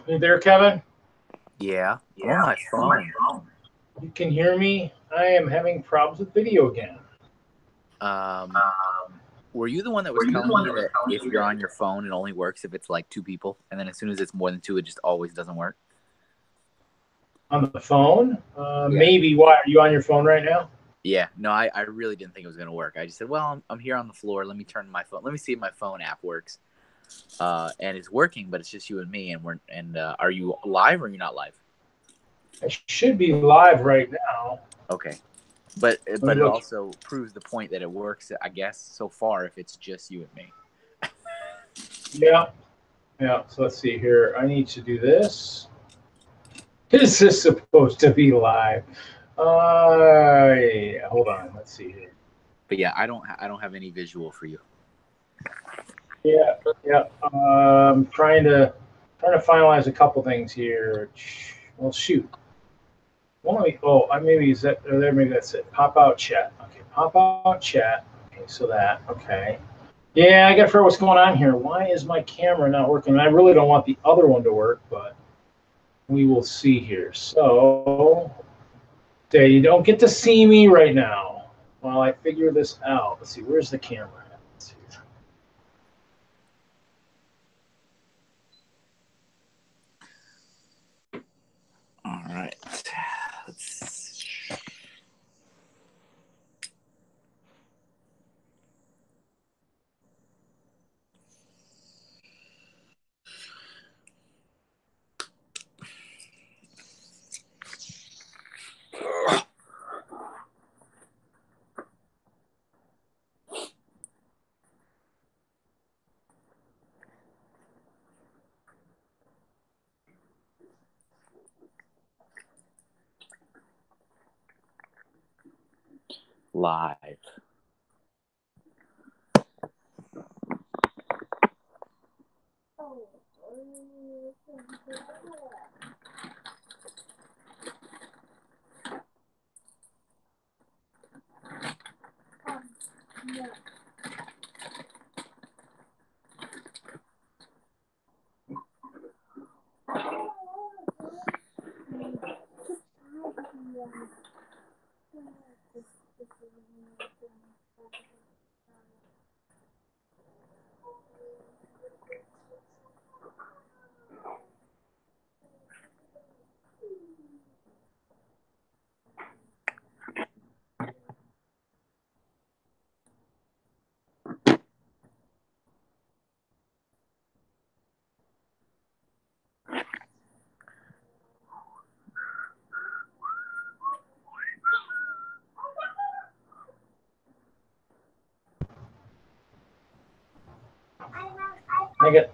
You there, Kevin? Yeah, I'm on my phone. You can hear me? I am having problems with video again. Um, were you the one that was telling me that if you're on your phone, it only works if it's like two people, and then as soon as it's more than two, it just always doesn't work? On the phone? Yeah. Maybe. Why? Are you on your phone right now? Yeah. No, I really didn't think it was gonna work. I just said, well, I'm here on the floor. Let me turn my phone. Let me see if my phone app works. And it's working, but it's just you and me. Are you live or are you not live? I should be live right now. Okay. But Let me it look. also proves the point that it works, I guess, so far if it's just you and me. Yeah. Yeah. So let's see here. I need to do this. Is this supposed to be live? Yeah. Hold on. Let's see here. But yeah, I don't have any visual for you. Yeah. Yeah. Trying to finalize a couple things here. Well, shoot. Well, maybe is that there? Maybe that's it. Pop out chat. Okay, pop out chat. Okay, so that. Okay. Yeah, I got to figure out what's going on here. Why is my camera not working? I really don't want the other one to work, but we will see here. So, okay, you don't get to see me right now while I figure this out. Let's see. Where's the camera? Let's see. All right. Let's... Live.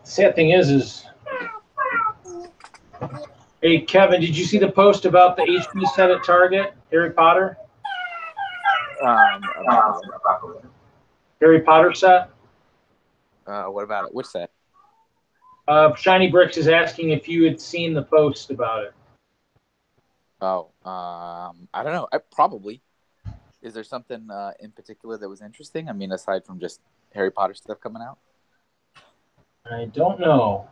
Sad thing is, hey Kevin, did you see the post about the HP set at Target? Harry Potter. About the what? Harry Potter set. What about it? Which set? Shiny Bricks is asking if you had seen the post about it. Oh, I don't know. Probably. Is there something in particular that was interesting? I mean, aside from just Harry Potter stuff coming out. I don't know.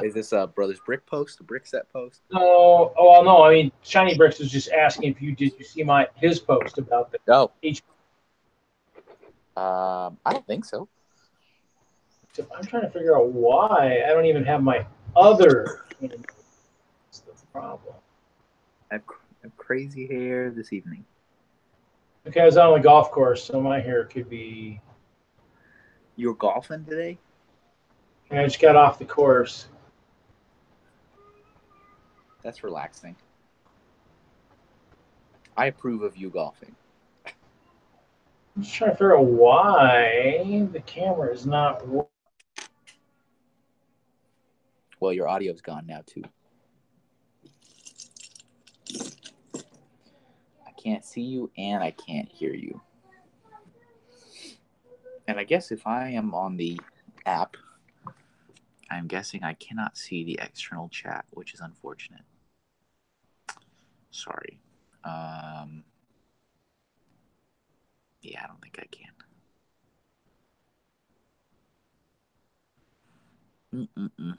Is this a Brothers Brick post, a brick set post? No. Oh, well, no. I mean, Shiny Bricks was just asking if you did you see his post about the Oh, H. I don't think so. I'm trying to figure out why I don't even have my other. That's the problem. I have crazy hair this evening. Okay, I was on the golf course, so my hair could be. You were golfing today? I just got off the course. That's relaxing. I approve of you golfing. I'm just trying to figure out why the camera is not working. Well, your audio's gone now too. I can't see you and I can't hear you. And I guess if I am on the app, I'm guessing I cannot see the external chat, which is unfortunate. Sorry. Yeah, I don't think I can. Mm-mm-mm.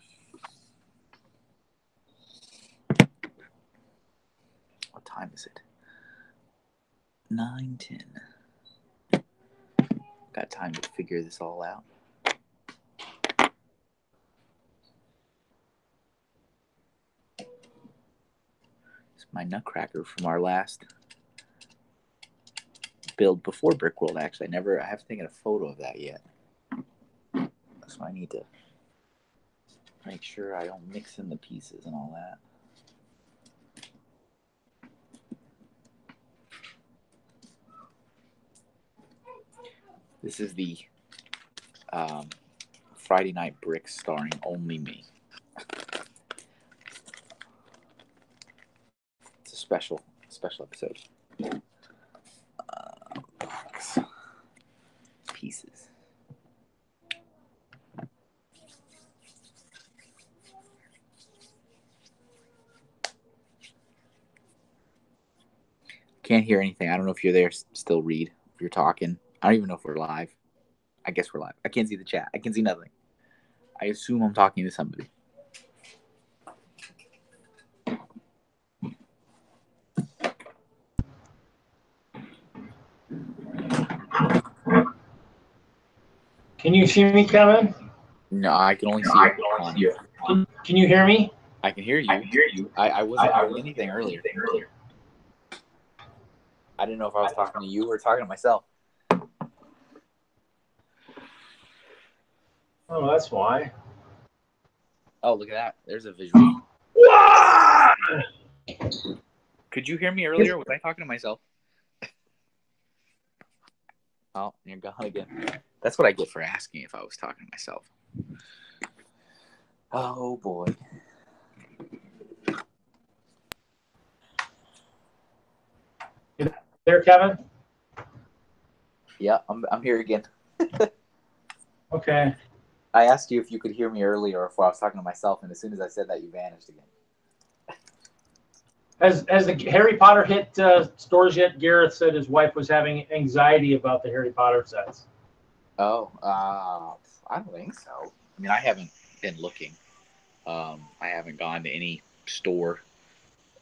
What time is it? 9:10. Got time to figure this all out. It's my Nutcracker from our last build before Brickworld. Actually, I haven't taken a photo of that yet, so I need to make sure I don't mix in the pieces and all that. This is the Friday Night Bricks starring only me. It's a special episode. Box. Pieces. Can't hear anything. I don't know if you're there still, Reed. If you're talking. I don't even know if we're live. I guess we're live. I can't see the chat. I can see nothing. I assume I'm talking to somebody. Can you see me, Kevin? No, I can only see you. Can you hear me? I can hear you. I wasn't hearing anything earlier. I didn't know if I was talking to you or talking to myself. Oh, that's why. Oh, look at that. There's a visual. Could you hear me earlier? Was I talking to myself? Oh, you're gone again. That's what I get for asking if I was talking to myself. Oh, boy. You there, Kevin? Yeah, I'm here again. Okay. I asked you if you could hear me earlier or if I was talking to myself, and as soon as I said that, you vanished again. Has the Harry Potter hit stores yet? Gareth said his wife was having anxiety about the Harry Potter sets. Oh, I don't think so. I mean, I haven't been looking. I haven't gone to any store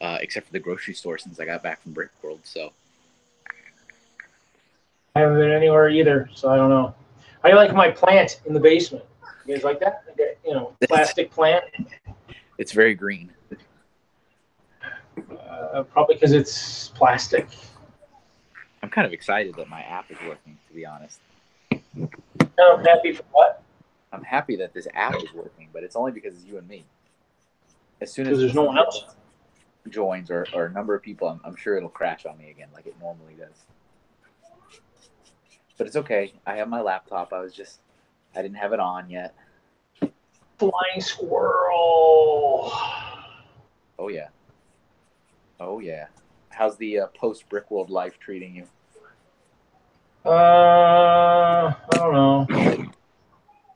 except for the grocery store since I got back from Brickworld. So I haven't been anywhere either, so I don't know. I like my plant in the basement. You guys like that? You know, plastic plant. It's very green. Probably because it's plastic. I'm kind of excited that my app is working, to be honest. I'm happy for what? I'm happy that this app is working, but it's only because it's you and me. As soon as there's no one else joins or a number of people, I'm sure it'll crash on me again like it normally does. But it's okay. I have my laptop. I didn't have it on yet. Flying squirrel. Oh, yeah. Oh, yeah. How's the post-Brickworld life treating you? I don't know.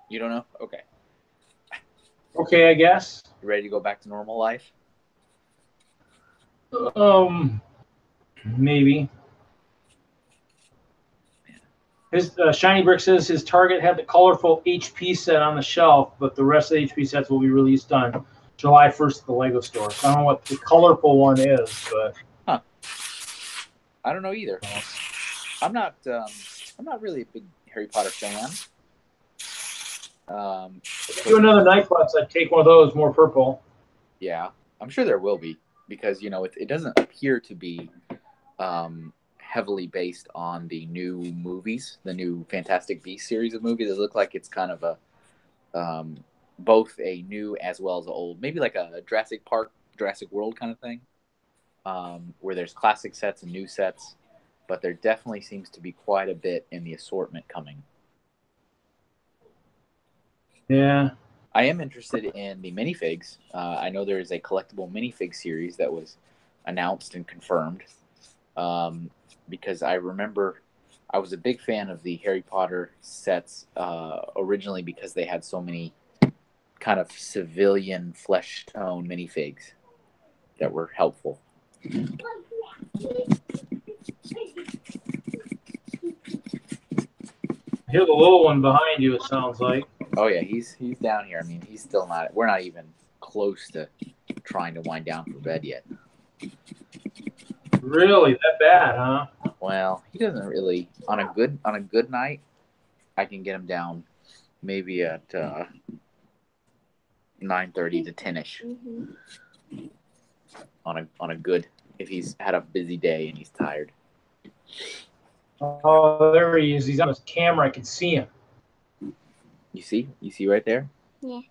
You don't know? Okay. Okay, I guess. You ready to go back to normal life? Maybe. His Shiny Brick says his Target had the colorful HP set on the shelf, but the rest of the HP sets will be released on July 1st at the Lego store. So I don't know what the colorful one is, but I don't know either. I'm not really a big Harry Potter fan. If you do another Nightflex, I'd take one of those, more purple. Yeah, I'm sure there will be because it doesn't appear to be heavily based on the new movies, the new Fantastic Beasts series of movies. It looks like it's kind of a both a new as well as an old, maybe like a Jurassic Park, Jurassic World kind of thing, where there's classic sets and new sets, but there definitely seems to be quite a bit in the assortment coming. Yeah. I am interested in the minifigs. I know there is a collectible minifig series that was announced and confirmed. Because I remember I was a big fan of the Harry Potter sets originally because they had so many kind of civilian flesh tone minifigs that were helpful. I hear the little one behind you, it sounds like. Oh yeah, he's down here. I mean, he's still not. We're not even close to trying to wind down for bed yet. Really, that bad, huh? Well, he doesn't really. On a good night, I can get him down maybe at 9:30 to 10ish. On a good, if he's had a busy day and he's tired. Oh, there he is. He's on his camera. I can see him. You see right there. Yeah.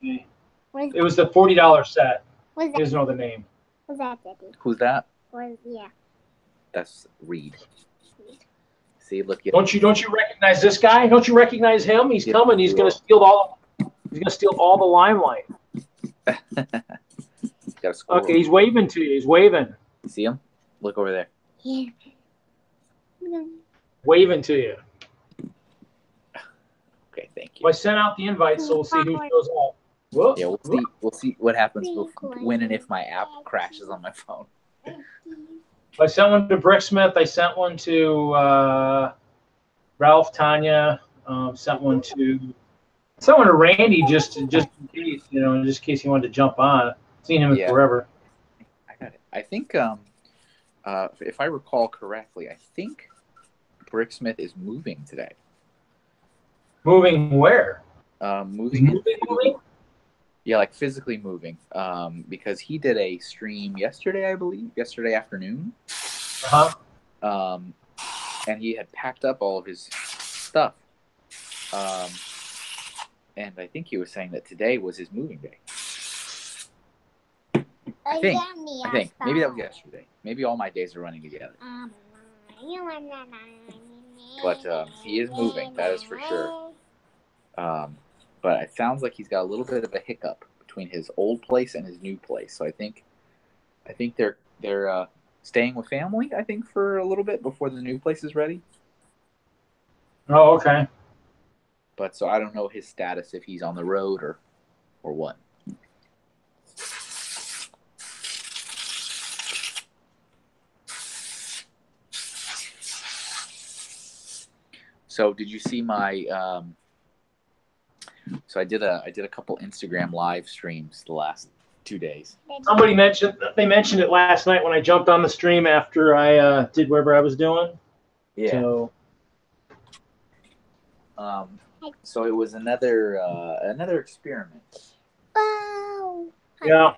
It was the $40 set. What's He that? doesn't know the name. What's that, Daddy? Who's that? Yeah. That's Reed. See, look. Don't you recognize this guy? Don't you recognize him? He's coming. He's gonna steal all. He's gonna steal all the limelight. He's got a squirrel. Okay, he's waving to you. He's waving. See him? Look over there. Yeah. Waving to you. Okay, thank Well, I you. sent out the invite, so we'll see who shows up. Whoop, Yeah, we'll see what happens when and if my app crashes on my phone. I sent one to Bricksmith. I sent one to Ralph, Tanya. Sent one to Randy just in case, just in case he wanted to jump on. Seen him Yeah. forever. I got it. I think, if I recall correctly, I think Bricksmith is moving today. Moving where? Moving. Moving? Yeah, like physically moving. Because he did a stream yesterday, I believe, yesterday afternoon. Huh? And he had packed up all of his stuff. And I think he was saying that today was his moving day. I think. Maybe that was yesterday. Maybe all my days are running together. But he is moving, that is for sure. But it sounds like he's got a little bit of a hiccup between his old place and his new place. So I think they're staying with family, I think, for a little bit before the new place is ready. Oh, okay. But so I don't know his status, if he's on the road or what. So did you see my so I did a couple Instagram live streams the last 2 days. Somebody mentioned it last night when I jumped on the stream after I did whatever I was doing. Yeah. So it was another experiment. Wow. Yeah.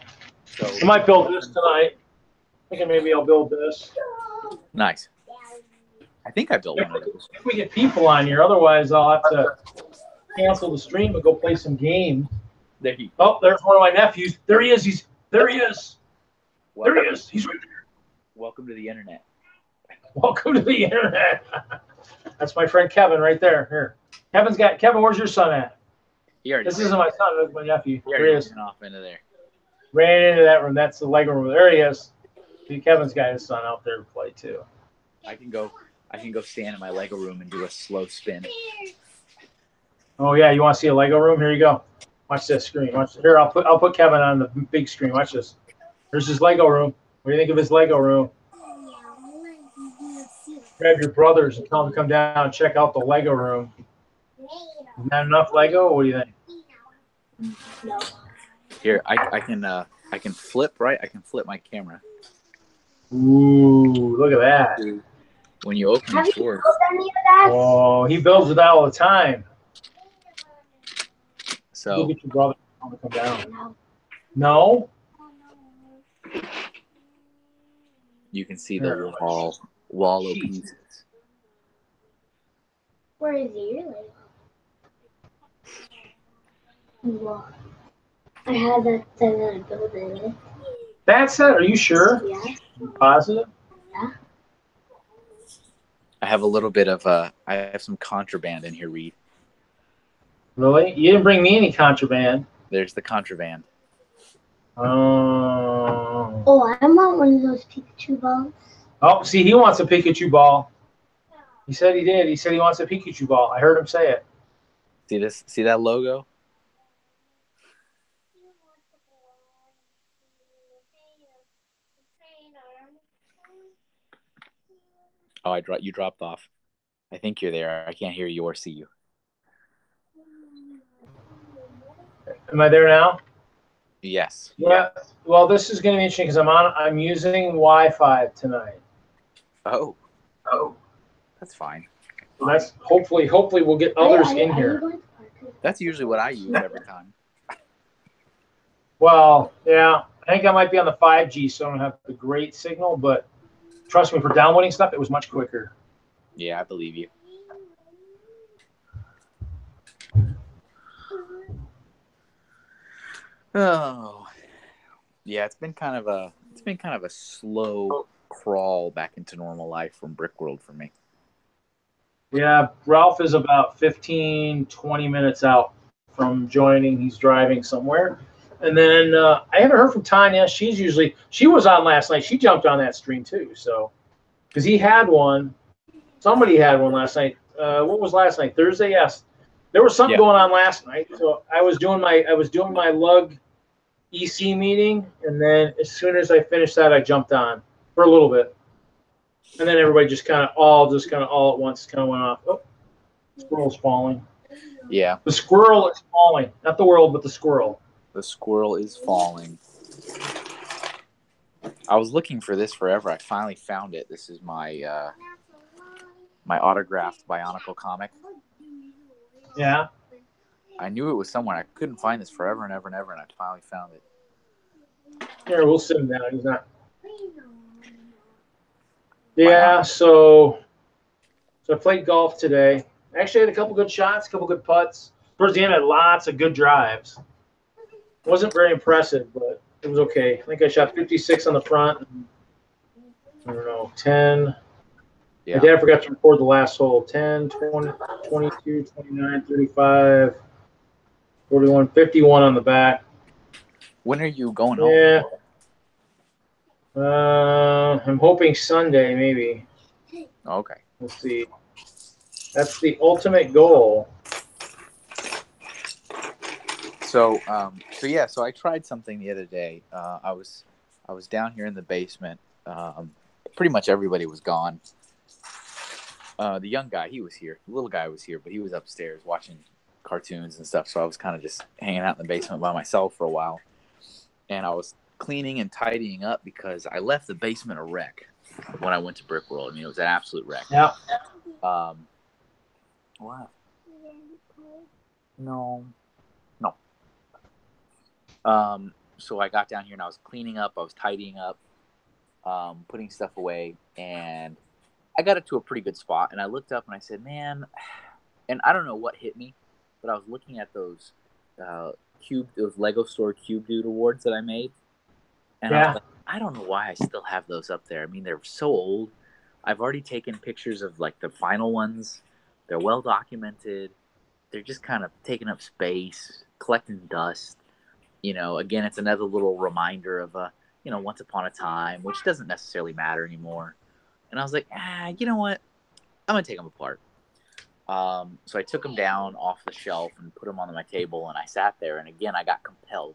So I might build this tonight. Thinking maybe I'll build this. nice. I think I built one of those. If we get people on here, otherwise I'll have to cancel the stream and go play some games. There he. Oh, there's one of my nephews. There he is. There he is. Welcome, There he is. He's right there. welcome to the internet. Welcome to the internet. That's my friend Kevin right there. Here. Kevin, where's your son at? He already. This isn't my son, that's my nephew. He There he already is. ran off into there. Ran into that room. That's the Lego room. There he is. See, Kevin's got his son out there to play too. I can go stand in my Lego room and do a slow spin. Oh yeah, you want to see a Lego room? Here you go. Watch this screen. Watch here. I'll put Kevin on the big screen. Watch this. There's his Lego room. What do you think of his Lego room? Grab your brothers and tell them to come down and check out the Lego room. Isn't that enough Lego? Or what do you think? Here, I can flip, right? I can flip my camera. Ooh, look at that. When you open Have these you doors. built any of that? Oh, he builds it all the time. So Go get your brother to come down. No. No? you can see the wall of pieces. Where is your Lego? Wow. I had that thing that I built in it. That's it? Are you sure? Yeah. Positive? I have a little bit of I have some contraband in here, Reed. Really? You didn't bring me any contraband. There's the contraband. Oh. Oh, I want one of those Pikachu balls. Oh, see, he wants a Pikachu ball. He said he did. He said he wants a Pikachu ball. I heard him say it. See this? See that logo? Oh, you dropped off. I think you're there. I can't hear you or see you. Am I there now? Yes. Yeah. Well, this is going to be interesting because I'm using Wi-Fi tonight. Oh. That's fine. So that's hopefully we'll get others in here. That's usually what I use every time. Well, yeah, I think I might be on the 5G, so I don't have the great signal, but trust me, for downloading stuff, it was much quicker. Yeah, I believe you. Oh, yeah, it's been kind of a slow crawl back into normal life from Brickworld for me. Yeah, Ralph is about 15, 20 minutes out from joining. He's driving somewhere. And then I haven't heard from Tanya. She was on last night. She jumped on that stream too. So, because he had one, somebody had one last night. What was last night? Thursday? Yes. There was something going on last night. So I was doing my lug EC meeting, and then as soon as I finished that, I jumped on for a little bit. And then everybody just kind of all at once kind of went off. Oh, squirrel's falling. Yeah. The squirrel is falling. Not the world, but the squirrel. The squirrel is falling. I was looking for this forever. I finally found it. This is my my autographed Bionicle comic. Yeah. I knew it was somewhere. I couldn't find this forever and ever and ever, and I finally found it. Here, we'll sit him down. He's not. Yeah, so I played golf today. Actually, I had a couple good shots, a couple good putts. Towards the end, I had lots of good drives. Wasn't very impressive, but it was okay. I think I shot 56 on the front. I don't know, 10. Yeah. My dad forgot to record the last hole. 10, 20, 22, 29, 35, 41, 51 on the back. When are you going home? Yeah. I'm hoping Sunday, maybe. Okay. Let's see. That's the ultimate goal. So I tried something the other day. I was down here in the basement. Pretty much everybody was gone. The young guy, he was here. The little guy was here, but he was upstairs watching cartoons and stuff. So I was kind of just hanging out in the basement by myself for a while. And I was cleaning and tidying up because I left the basement a wreck when I went to Brickworld. I mean, it was an absolute wreck. Yeah. What? No. So I got down here and I was cleaning up. I was tidying up, putting stuff away, and I got it to a pretty good spot. And I looked up and I said, "Man," and I don't know what hit me, but I was looking at those those Lego Store Cube Dude awards that I made, and I was like, I don't know why I still have those up there. I mean, they're so old. I've already taken pictures of like the final ones. They're well documented. They're just kind of taking up space, collecting dust. You know, again, it's another little reminder of once upon a time, which doesn't necessarily matter anymore. And I was like, you know what? I'm gonna take them apart. So I took them down off the shelf and put them on my table, and I sat there. And again, I got compelled.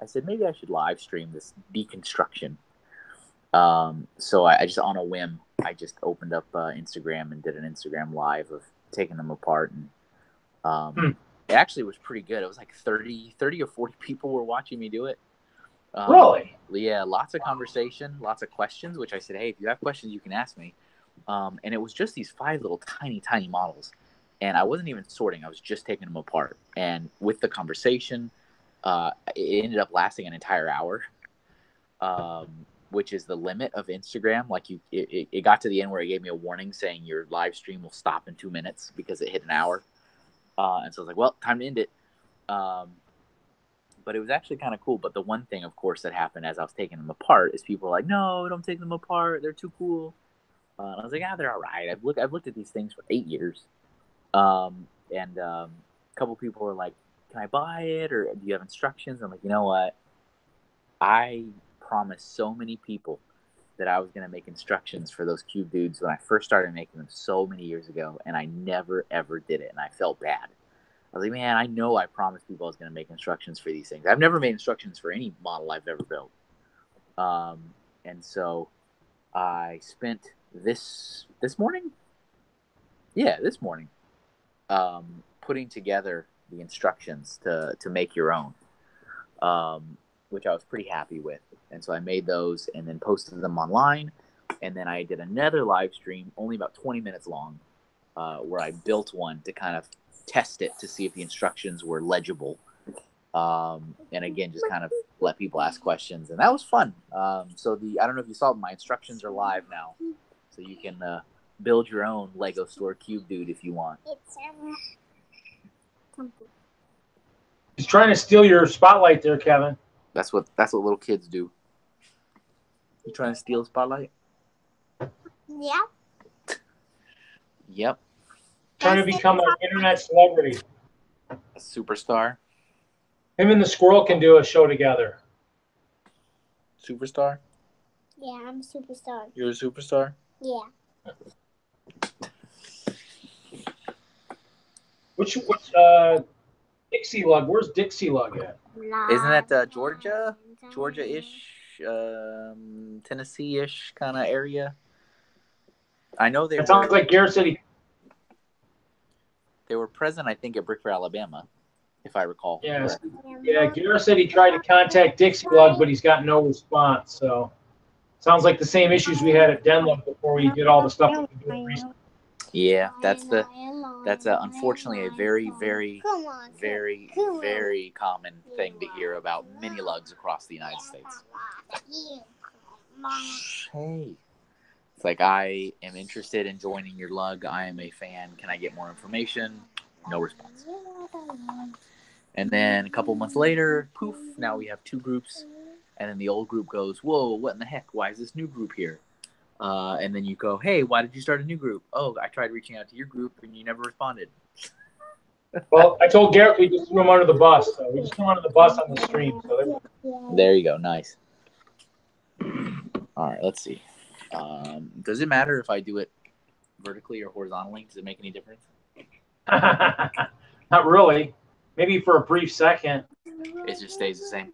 I said, maybe I should live stream this deconstruction. So I just, on a whim, I just opened up Instagram and did an Instagram live of taking them apart. And it actually was pretty good. It was like 30 or 40 people were watching me do it. Really? Yeah, lots of conversation, lots of questions, which I said, hey, if you have questions, you can ask me. And it was just these 5 little tiny models. And I wasn't even sorting. I was just taking them apart. And with the conversation, it ended up lasting an entire hour, which is the limit of Instagram. Like it got to the end where it gave me a warning saying your live stream will stop in 2 minutes because it hit an hour. And so I was like, well, time to end it. But it was actually kind of cool. But the one thing, of course, that happened as I was taking them apart is people were like, no, don't take them apart. They're too cool. And I was like, they're all right. I've looked at these things for 8 years. And a couple people were like, can I buy it? Or do you have instructions? I'm like, you know what? I promised so many people that I was going to make instructions for those cube dudes when I first started making them so many years ago, and I never, ever did it, and I felt bad. I was like, man, I know I promised people I was going to make instructions for these things. I've never made instructions for any model I've ever built. And so I spent this morning? Yeah, this morning, putting together the instructions to make your own. which I was pretty happy with. And so I made those and then posted them online. And then I did another live stream, only about 20 minutes long, where I built one to kind of test it to see if the instructions were legible. And again, just kind of let people ask questions. And that was fun. So I don't know if you saw, my instructions are live now. So you can build your own Lego Store Cube Dude if you want. He's trying to steal your spotlight there, Kevin. That's what little kids do. You trying to steal a spotlight? Yeah. Yep. Trying to become an internet celebrity. A superstar. Him and the squirrel can do a show together. Superstar? Yeah, I'm a superstar. You're a superstar? Yeah. Which Dixie Lug? Where's Dixie Lug at? Isn't that Georgia? Georgia-ish, Tennessee-ish kind of area. I know It sounds like Garrett City. They were present, I think, at Brickford, Alabama, if I recall. Yeah, Garrett said he tried to contact Dixie Lug, but he's got no response. So, sounds like the same issues we had at Denlug before we did all the stuff that we did recently. Yeah, that's unfortunately a very, very, very, very common thing to hear about mini lugs across the United States. Hey. It's like, I am interested in joining your lug. I am a fan. Can I get more information? No response. And then a couple months later, poof, now we have two groups. And then the old group goes, whoa, what in the heck? Why is this new group here? And then you go, hey, why did you start a new group? Oh, I tried reaching out to your group and you never responded. Well, I told Garrett we just threw him under the bus. So we just threw him under the bus on the stream. So there you go. Nice. All right, let's see. Does it matter if I do it vertically or horizontally? Does it make any difference? Not really. Maybe for a brief second. It just stays the same.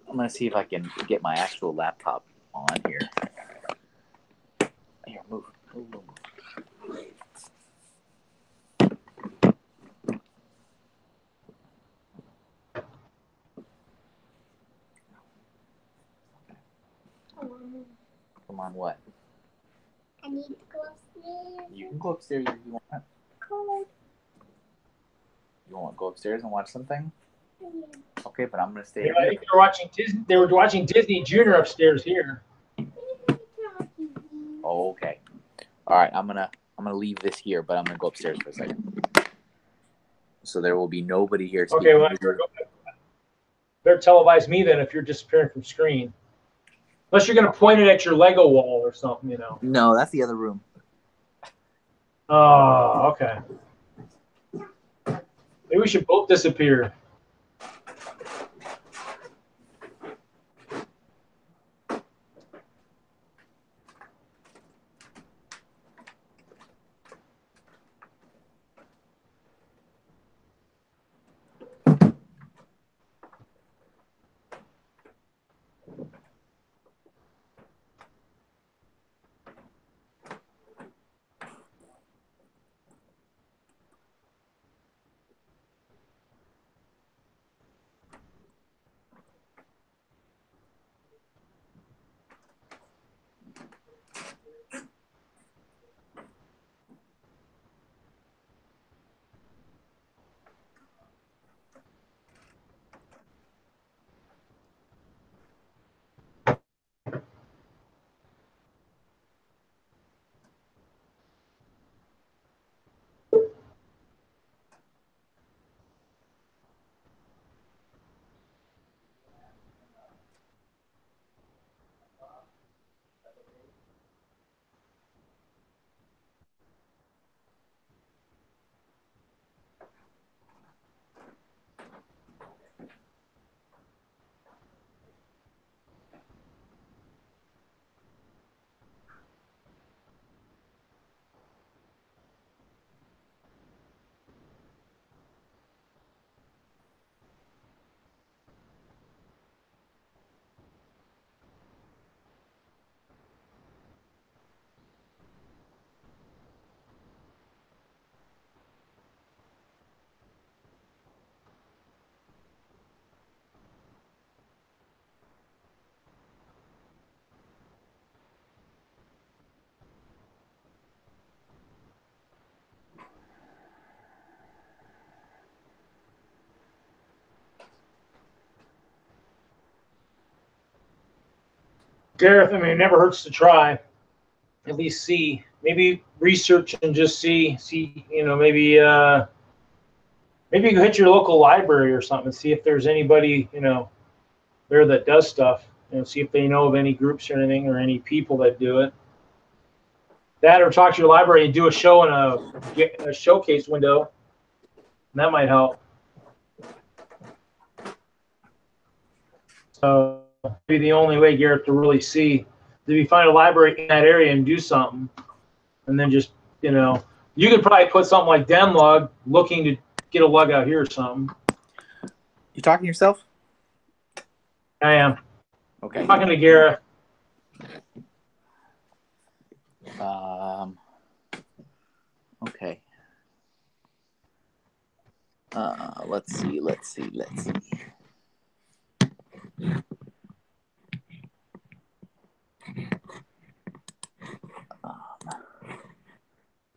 I'm going to see if I can get my actual laptop on here. Here, move. Come on, what? I need to go upstairs. You can go upstairs if you want. Cold. You want to go upstairs and watch something? Yeah. Okay, but I'm going to stay I think they were watching Disney Junior upstairs here. Okay. All right, I'm gonna leave this here, but I'm gonna go upstairs for a second. So there will be nobody here. Okay, well, better televise me then if you're disappearing from screen. Unless you're gonna point it at your Lego wall or something, you know. No, that's the other room. Oh, okay. Maybe we should both disappear. Gareth, I mean, it never hurts to try. At least see, maybe research and just see, maybe maybe you can hit your local library or something and see if there's anybody, there that does stuff. See if they know of any groups or anything or any people that do it. That or talk to your library and do a show in a showcase window. And that might help. So maybe the only way, Garrett, to really see is if you find a library in that area and do something. And then just, you could probably put something like Demlug looking to get a lug out here or something. You talking to yourself? I am. Okay. I'm talking to Garrett. Okay. Let's see.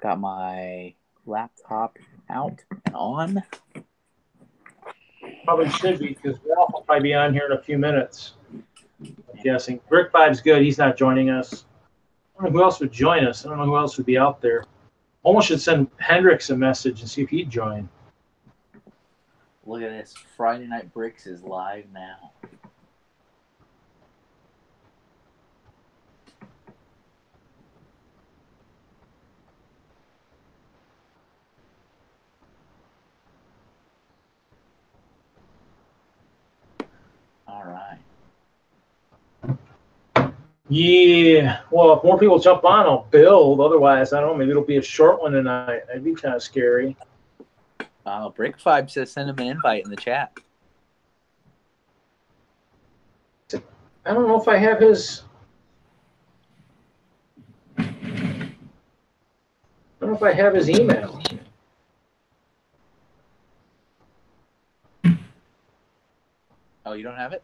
Got my laptop out and on. Probably should be because Ralph will probably be on here in a few minutes. I'm guessing. Brick Vibe's good. He's not joining us. I don't know who else would join us. I don't know who else would be out there. Almost should send Hendrix a message and see if he'd join. Look at this. Friday Night Bricks is live now. All right. Yeah. Well, if more people jump on, I'll build. Otherwise, I don't know. Maybe it'll be a short one tonight. That'd be kind of scary. Brick Vibe says send him an invite in the chat. I don't know if I have his. I don't know if I have his email. Oh, you don't have it?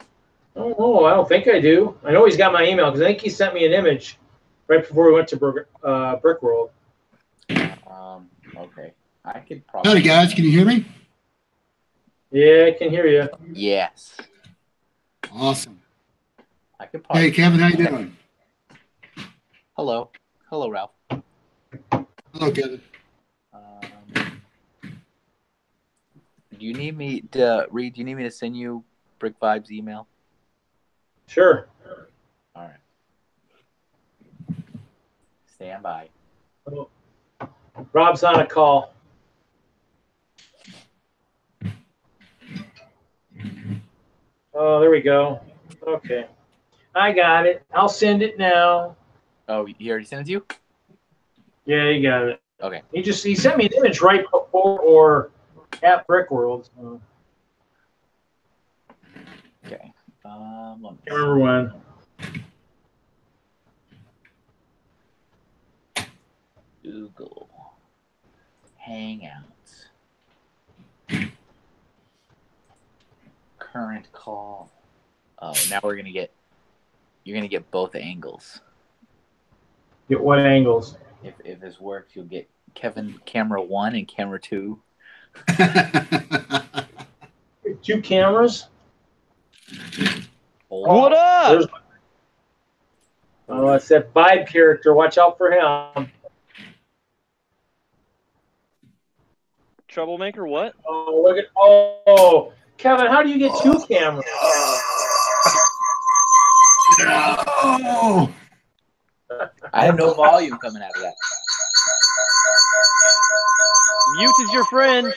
I don't know. I don't think I do. I know he's got my email because I think he sent me an image right before we went to Brick World. Okay. I could probably. Howdy, guys. Can you hear me? Yeah, I can hear you. Yes. Awesome. I could probably. Hey, Kevin, how you doing? Hello. Hello, Ralph. Hello, Kevin. Do you need me to Reed? Do you need me to send you Brick Vibe's email? Sure. All right. Stand by. Rob's on a call. Oh, there we go. Okay. I got it. I'll send it now. Oh, he already sent it to you? Yeah, you got it. Okay. He sent me an image right before or at Brick World. So. Okay. Can't remember when. Google Hangouts. Current call. Oh, now you're gonna get both angles. Get what angles? If this works, you'll get Kevin camera 1 and camera 2. 2 cameras? What up? Oh, it's that Vibe character. Watch out for him. Troublemaker, what? Oh, look at. Oh, Kevin, how do you get 2 cameras? No! I have no volume coming out of that. Mute is your friend.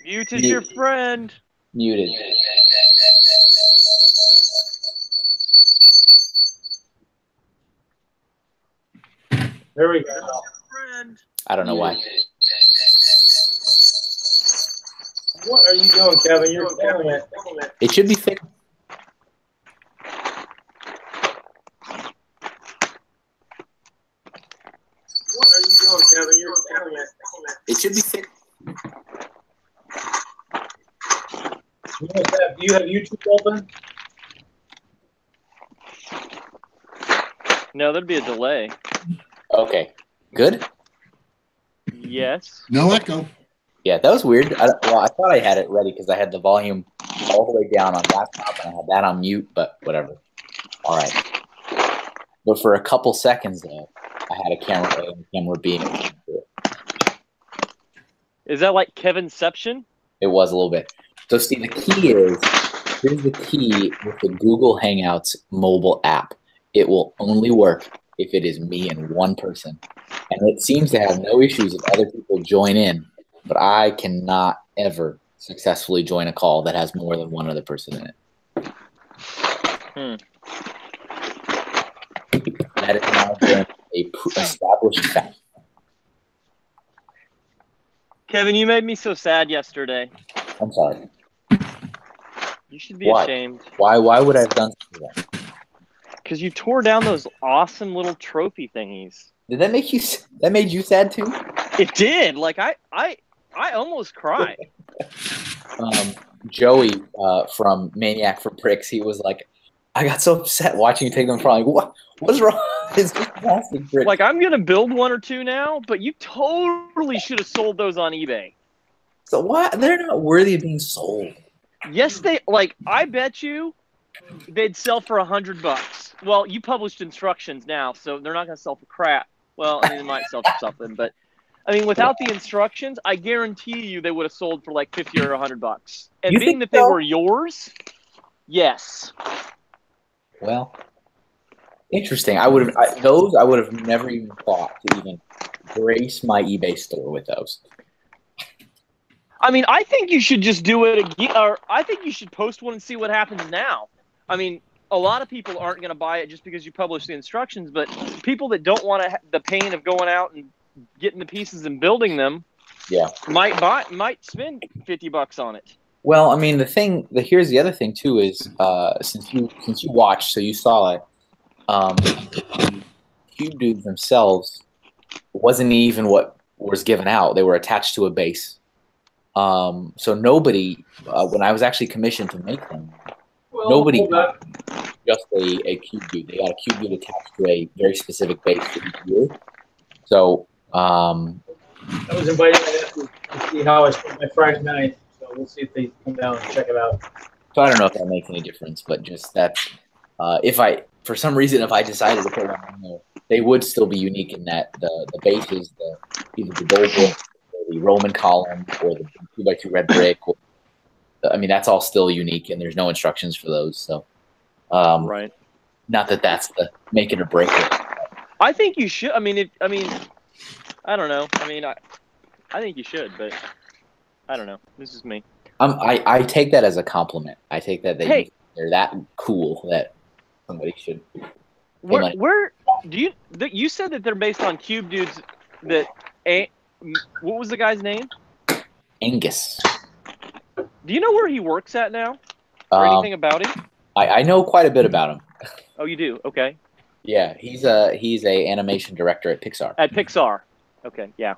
Mute is your friend. Muted. There we go. I don't know why. What are you doing, Kevin? You're killing it. It should be fixed. What are you doing, Kevin? You're killing it. It should be fixed. Do you have YouTube open? No, there'd be a delay. Okay. Good? Yes. No echo. Yeah, that was weird. I thought I had it ready because I had the volume all the way down on laptop, and I had that on mute, but whatever. All right. But for a couple seconds, though, I had a camera A and a camera B. Is that like Kevinception? It was a little bit. So, Steve, the key is, here's the key with the Google Hangouts mobile app. It will only work if it is me and one person. And it seems to have no issues if other people join in, but I cannot ever successfully join a call that has more than one other person in it. That is now been a established fact. Kevin, you made me so sad yesterday. I'm sorry. You should be Why? ashamed. Why would I have done something like that? Because you tore down those awesome little trophy thingies. Did that make you? That made you sad too? It did. Like I almost cried. Joey from Maniac for Bricks, he was like, I got so upset watching you take them from. Like, what's wrong? It's just plastic bricks. Like, I'm gonna build one or two now, but you totally should have sold those on eBay. So why? They're not worthy of being sold. Yes, they like. I bet you they'd sell for $100. Well, you published instructions now, so they're not gonna sell for crap. Well, I mean, they might sell for something, but I mean, without the instructions, I guarantee you they would have sold for like $50 or $100. And You being think that they so? were yours, yes. Well, interesting. I would have never even thought to even grace my eBay store with those. I mean, I think you should just do it again, or I think you should post one and see what happens now. I mean, a lot of people aren't going to buy it just because you publish the instructions, but people that don't want to the pain of going out and getting the pieces and building them, Yeah. might spend $50 on it. Well, I mean, here's the other thing too is since you watched, so you saw it. The Cube Dudes themselves wasn't even what was given out. They were attached to a base. So nobody, when I was actually commissioned to make them, nobody got just a Cube Dude. They got a Cube Dude attached to a very specific base for each year. So I was invited to see how I spent my Friday night, so we'll see if they come down and check it out. So I don't know if that makes any difference, but just that if for some reason if I decided to put one on there, they would still be unique in that the base is either the gold brick or the Roman column or the 2x2 red brick. I mean, that's all still unique, and there's no instructions for those. So, Right. Not that that's the make it or break it. I think you should. I mean, I don't know. I mean, I think you should, but I don't know. This is me. I take that as a compliment. I take that Hey. they're that cool that somebody should. Where do you said that they're based on Cube Dudes that what was the guy's name? Angus. Do you know where he works at now? Or anything about him? I know quite a bit about him. Oh, you do? Okay. Yeah, he's a animation director at Pixar. At Pixar. Okay, yeah.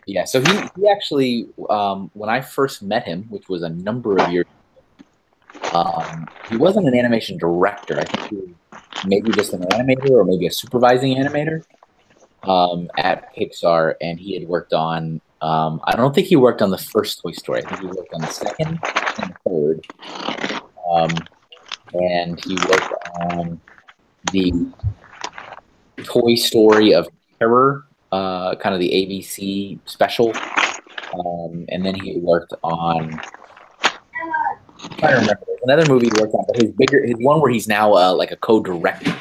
Yeah, so he actually when I first met him, which was a number of years ago, he wasn't an animation director. I think he was maybe just an animator or maybe a supervising animator at Pixar, and he had worked on I don't think he worked on the first Toy Story. I think he worked on the second and the third. And he worked on the Toy Story of Terror, kind of the ABC special. And then he worked on, I'm trying to remember, there's another movie he worked on, but his one where he's now like a co-director.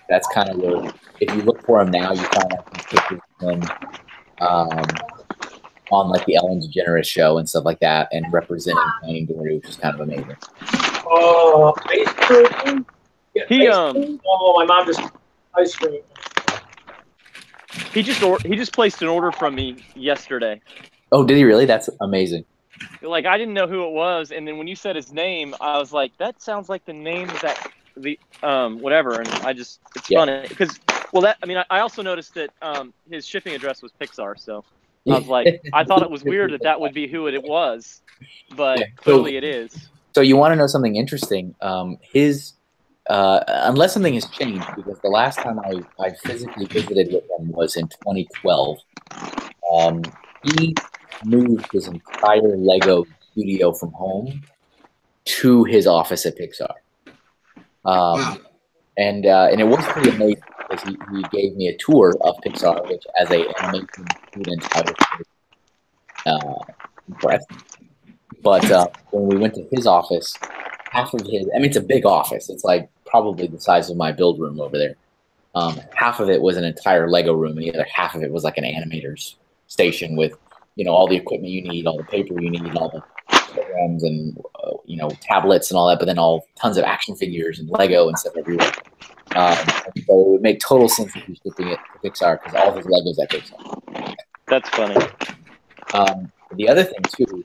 That's kind of where, if you look for him now, you find out some pictures of him on like the Ellen DeGeneres show and stuff like that, and representing Finding Dory, which is kind of amazing. Oh, ice cream. Yeah, He, ice cream? Oh, my mom just ice cream. He just placed an order from me yesterday. Oh, did he really? That's amazing. Like, I didn't know who it was, and then when you said his name, I was like, that sounds like the name of the whatever, and it's funny because I also noticed that his shipping address was Pixar, so I was like, I thought it was weird that would be who it was, but clearly it is. So you want to know something interesting? His unless something has changed, because the last time I physically visited with him was in 2012. He moved his entire Lego studio from home to his office at Pixar. Wow. And it was pretty amazing because he gave me a tour of Pixar, which as a animation student I was pretty impressed. But when we went to his office, half of his, I mean, it's a big office. It's like probably the size of my build room over there. Half of it was an entire Lego room, and the other half of it was like an animator's station with, all the equipment you need, all the paper you need, all the programs and, tablets and all that, but then tons of action figures and Lego and stuff everywhere. So it would make total sense if you're shipping it to Pixar because all his Legos at Pixar. That's funny. The other thing, too,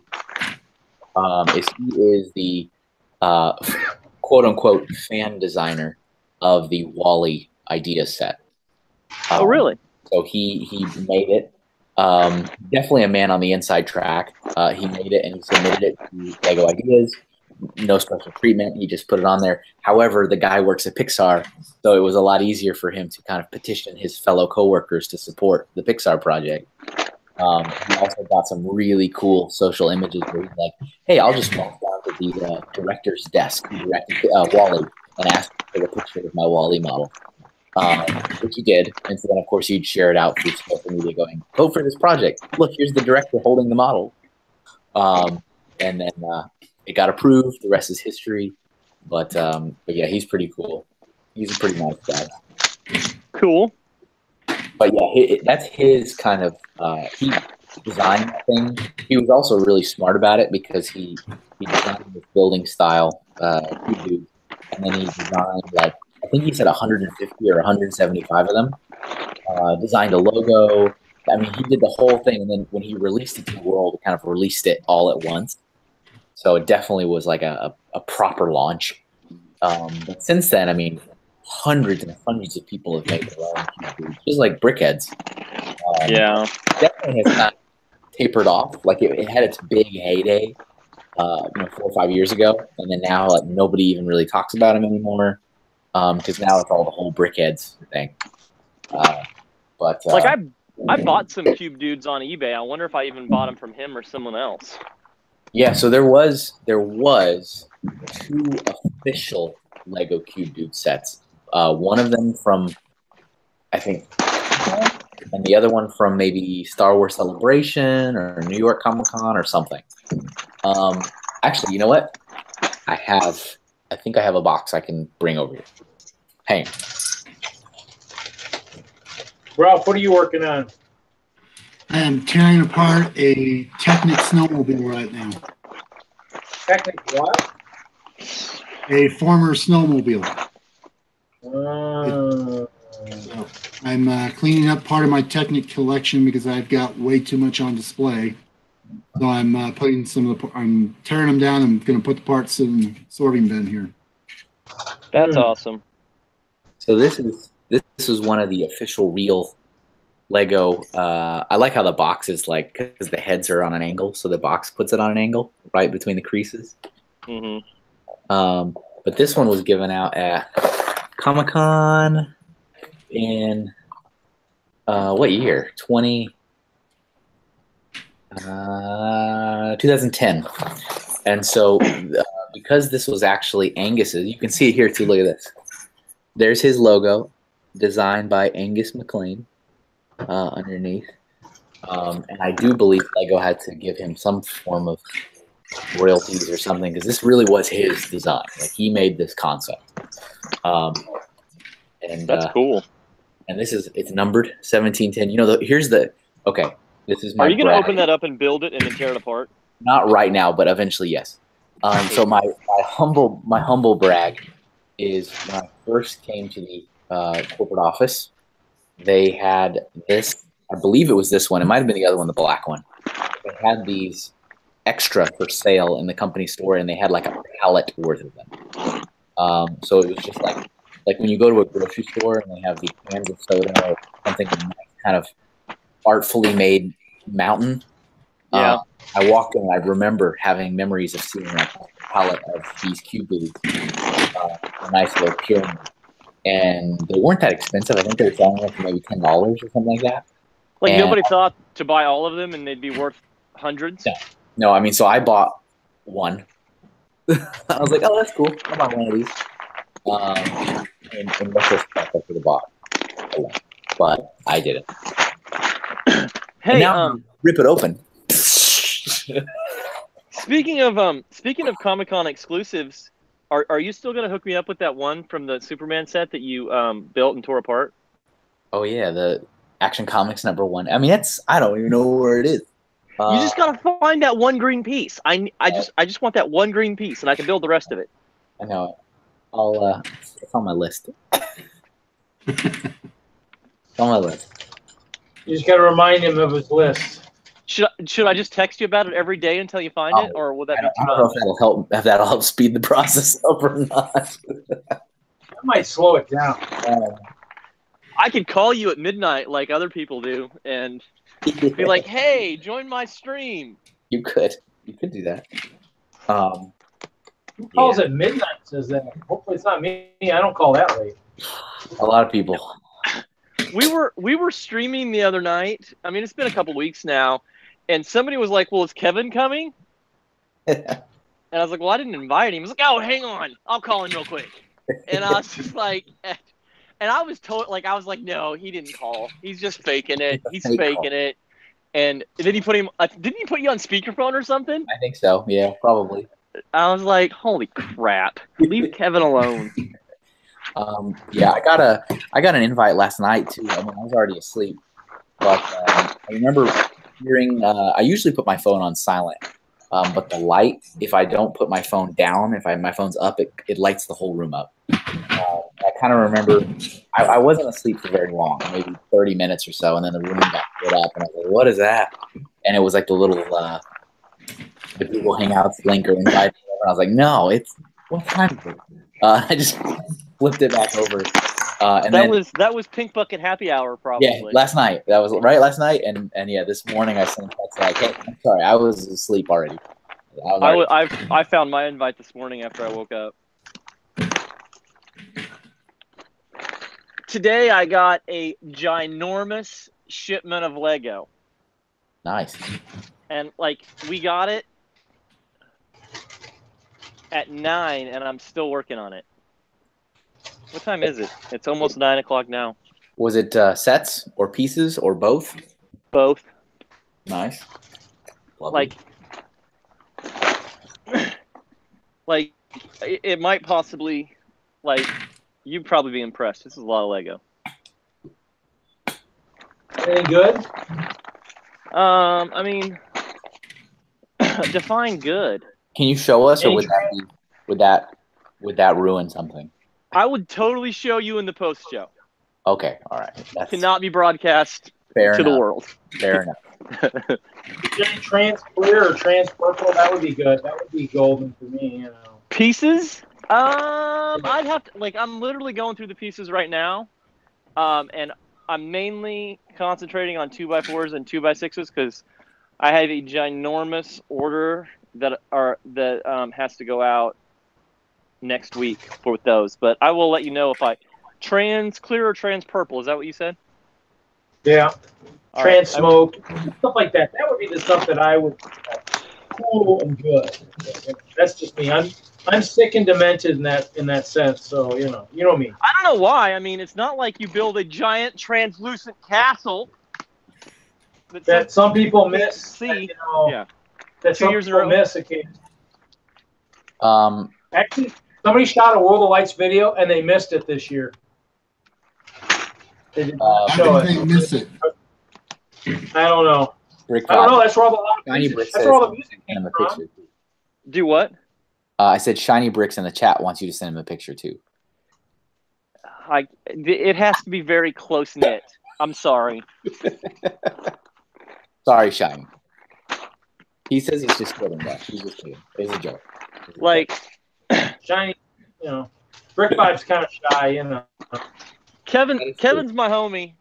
is he is the quote-unquote fan designer of the WALL-E idea set. Oh, really? So he made it. Definitely a man on the inside track. He made it and he submitted it to Lego Ideas. No special treatment. He just put it on there. However, the guy works at Pixar, so it was a lot easier for him to kind of petition his fellow coworkers to support the Pixar project. He also got some really cool social images where he's like, hey, I'll just walk down to the director's desk who directed WALL-E and ask for a picture of my WALL-E model. Which he did. And so then, of course, he'd share it out through social media going, vote for this project. Look, here's the director holding the model. And then it got approved. The rest is history. But yeah, he's pretty cool. He's a pretty nice guy. Cool. But yeah, that's his kind of, he designed that thing. He was also really smart about it because he designed this building style, and then he designed I think he said 150 or 175 of them. Designed a logo. I mean, he did the whole thing, and then when he released it to the world, kind of released it all at once. So it definitely was like a proper launch. But since then, I mean, hundreds and hundreds of people have made their own cube, just like BrickHeadz. Yeah. Definitely has not tapered off. Like it had its big heyday, 4 or 5 years ago, and then now nobody even really talks about him anymore. Because now it's all the whole BrickHeadz thing. I bought some Cube Dudes on eBay. I wonder if I even bought them from him or someone else. Yeah, so there was 2 official Lego Cube Dude sets. One of them from, I think, and the other one from maybe Star Wars Celebration or New York Comic Con or something. Actually, you know what? I think I have a box I can bring over here. Hang on. Ralph, what are you working on? I am tearing apart a Technic snowmobile right now. Technic what? A former snowmobile. Uh, So I'm cleaning up part of my Technic collection because I've got way too much on display. So I'm putting I'm tearing them down. I'm going to put the parts in the sorting bin here. That's awesome. So this is one of the official real Lego. I like how the box is because the heads are on an angle, so the box puts it on an angle right between the creases. Mm-hmm. But this one was given out at Comic-Con in what year? 2010. And so because this was actually Angus's, you can see it here too. Look at this. There's his logo, designed by Angus MacLean underneath. And I do believe Lego had to give him some form of royalties or something because this really was his design. He made this concept. And that's cool. And it's numbered 1710. Okay. This is my. Are you going to open that up and build it and then tear it apart? Not right now, but eventually, yes. So my humble brag is when I first came to the corporate office, they had this. I believe it was this one. It might have been the other one, the black one. They had these extra for sale in the company store, and they had like a pallet worth of them. So it was just like when you go to a grocery store and they have the cans of soda or something kind of artfully made mountain. Yeah. I walked in and I remember having memories of seeing a pallet of these cube dudes, a nice little pyramid. And they weren't that expensive. I think they were selling them for maybe $10 or something like that. Nobody thought to buy all of them and they'd be worth hundreds? Yeah. No, I mean, so I bought one. I was like, oh, that's cool. I'll buy one of these. In retrospect, I could have bought one, but I didn't. Hey, and now rip it open. Speaking of Comic-Con exclusives, are you still gonna hook me up with that one from the Superman set that you built and tore apart? Oh yeah, the Action Comics #1. I mean, I don't even know where it is. You just gotta find that one green piece. I just want that one green piece, and I can build the rest of it. I know. It's on my list. It's on my list. You just got to remind him of his list. Should I just text you about it every day until you find it, or will that be too much? I don't know if that'll help speed the process up or not. That might slow it down. I could call you at midnight like other people do and be like, "Hey, join my stream." You could do that. Who calls at midnight? Says that. Hopefully it's not me. I don't call that late. A lot of people. We were streaming the other night. I mean, it's been a couple weeks now, and somebody was like, "Well, is Kevin coming?" And I was like, "Well, I didn't invite him." He was like, "Oh, hang on, I'll call him real quick." And I was just like, and I was told, like, I was like, "No, he didn't call. He's just faking it. He's faking it." And then he put him. Didn't he put you on speakerphone or something? I think so. Yeah, probably. I was like, "Holy crap! Leave Kevin alone." Yeah, I got an invite last night too. I mean, I was already asleep, but I remember hearing. I usually put my phone on silent, but the light, if I don't put my phone down, if my phone's up, it lights the whole room up. I kind of remember I wasn't asleep for very long, maybe 30 minutes or so, and then the room got lit up, and I was like, "What is that?" And it was like the little the Google Hangouts link or invite, and I was like, "No, it's what time is it?" I just flipped it back over. And that was Pink Bucket Happy Hour, probably. Yeah, last night. That was right last night, and yeah, this morning I sent a text like, "Hey, I'm sorry, I was asleep already." I found my invite this morning after I woke up. Today I got a ginormous shipment of Lego. Nice. And like we got it at 9, and I'm still working on it. What time is it? It's almost 9 o'clock now. Was it sets or pieces or both? Both. Nice. Lovely. Like it might possibly, like, you'd probably be impressed. This is a lot of Lego. Anything good? I mean, define good. Can you show us, or would that ruin something? I would totally show you in the post show. Okay, all right. That cannot be broadcast to the world. Fair enough. Trans clear or trans purple, that would be good. That would be golden for me, you know. Pieces? I'd have to, like, I'm literally going through the pieces right now. And I'm mainly concentrating on 2x4s and 2x6s because I have a ginormous order that has to go out next week for those. But I will let you know if I trans clear or trans purple. Is that what you said? Yeah. All trans smoke, stuff like that. That would be the stuff that I would cool and good. That's just me. I'm sick and demented in that sense. So you know me. I don't know why. I mean, it's not like you build a giant translucent castle that some people miss. See, yeah. That some people miss occasionally. Actually, somebody shot a World of Lights video and they missed it this year. They did not show it. They miss it. I don't know. I don't know. That's where all the music came from. Do what? I said Shiny Bricks in the chat wants you to send him a picture too. It has to be very close knit. I'm sorry. Sorry, Shiny. He says he's just kidding. Though. He's just kidding. It's a joke. Like Shiny, Brick Vibe's kind of shy, Kevin's my homie.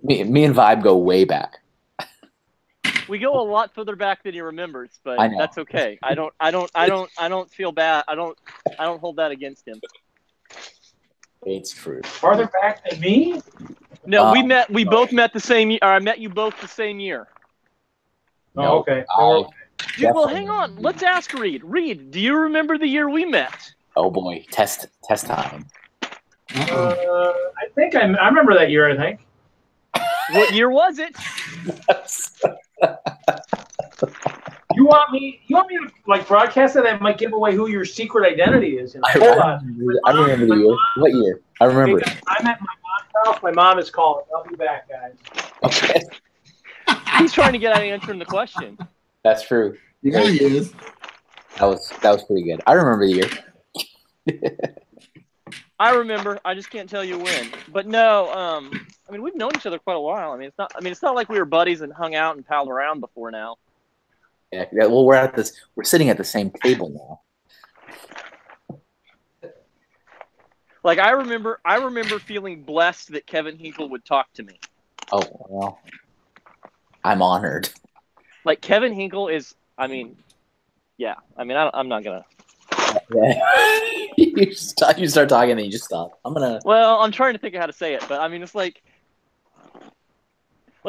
Me and Vibe go way back. We go a lot further back than he remembers, but that's okay. I don't feel bad. I don't hold that against him. It's true. Farther back than me? No, we both met the same year. Or I met you both the same year. Oh, okay. Dude, well, hang on. Let's ask Reed. Reed, do you remember the year we met? Oh boy, test time. I think I remember that year. I think. What year was it? You want me to like broadcast it? I might give away who your secret identity is. Hold on. I remember the year. What year? I remember. I'm at my mom's house. My mom is calling. I'll be back, guys. Okay. He's trying to get out of answering the question. That's true. Yeah, he is. That was pretty good. I remember the year. I remember. I just can't tell you when. But no, I mean, we've known each other quite a while. I mean, it's not like we were buddies and hung out and palled around before now. Yeah. Well, we're sitting at the same table now. Like I remember feeling blessed that Kevin Hinkle would talk to me. Oh well, I'm honored. Like Kevin Hinkle is. I mean, yeah. I mean, I'm not gonna. Yeah. you start talking and you just stop. Well, I'm trying to think of how to say it, but I mean, it's like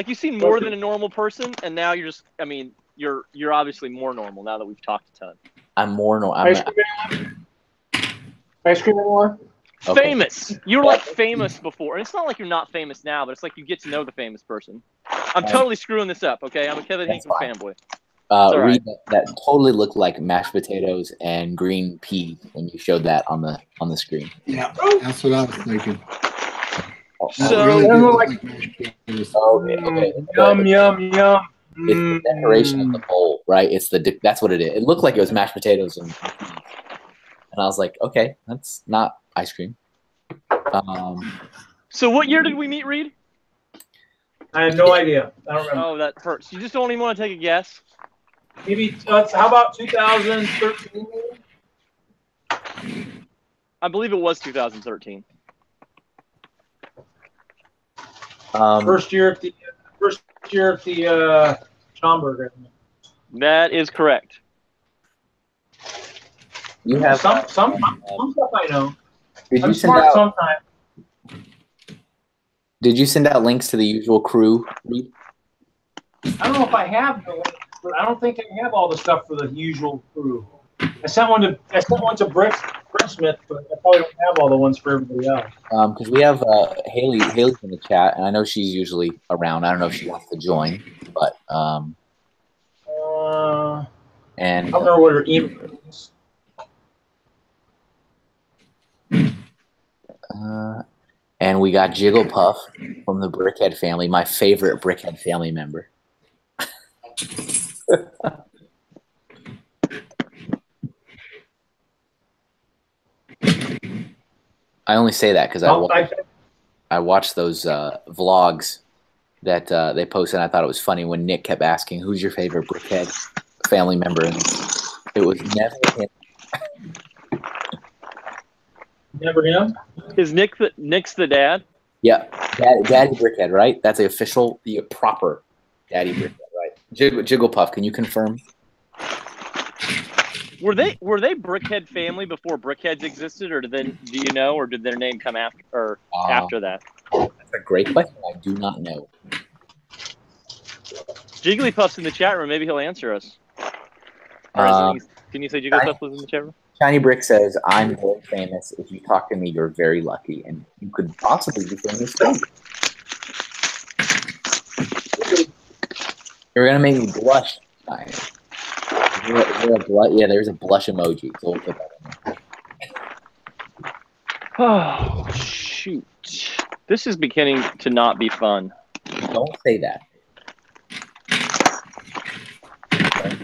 you seem more than a normal person, and now you're just. I mean, you're obviously more normal now that we've talked a ton. I'm more normal. Ice cream anymore? Okay. Famous. You were like famous before, and it's not like you're not famous now, but it's like you get to know the famous person. I'm totally screwing this up. Okay, I'm a Kevin Hinkle fanboy. Reed, that totally looked like mashed potatoes and green pea when you showed that on the screen. Yeah, that's what I was thinking. So really did look like- like mashed potatoes. Okay. Yum. It's the decoration of the bowl, right? That's what it is. It looked like it was mashed potatoes and peas. And I was like, okay, that's not ice cream. So what year did we meet, Reed? I have no idea. I don't remember. Oh, that hurts. You just don't even want to take a guess? Maybe how about 2013? I believe it was 2013. First year at the Schomburg. That is correct. You have some stuff I know. Did I'm you send smart out? sometimes. Did you send out links to the usual crew, Reed? I don't know if I have the link, but I don't think I have all the stuff for the usual crew. I sent one to Brick Smith, but I probably don't have all the ones for everybody else. Because we have Haley's in the chat, and I know she's usually around. I don't know if she wants to join, but and I don't know what her email is. And we got Jigglepuff from the Brickhead family, my favorite Brickhead family member. I only say that because I watched those vlogs that they posted, and I thought it was funny when Nick kept asking, who's your favorite Brickhead family member? And it was never him. Never him? Is Nick's the dad? Yeah, Daddy Brickhead, right? That's the proper Daddy Brickhead, right? Jigglepuff, can you confirm? Were they Brickhead family before Brickheads existed, or do you know, or did their name come after that? That's a great question. I do not know. Jigglypuff's in the chat room. Maybe he'll answer us. Can you say Jigglypuff was in the chat room? Shiny Brick says, I'm very famous. If you talk to me, you're very lucky. And you could possibly be famous too. You're going to make me blush. Yeah, there's a blush emoji. So we'll put that in there. Oh, shoot. This is beginning to not be fun. Don't say that.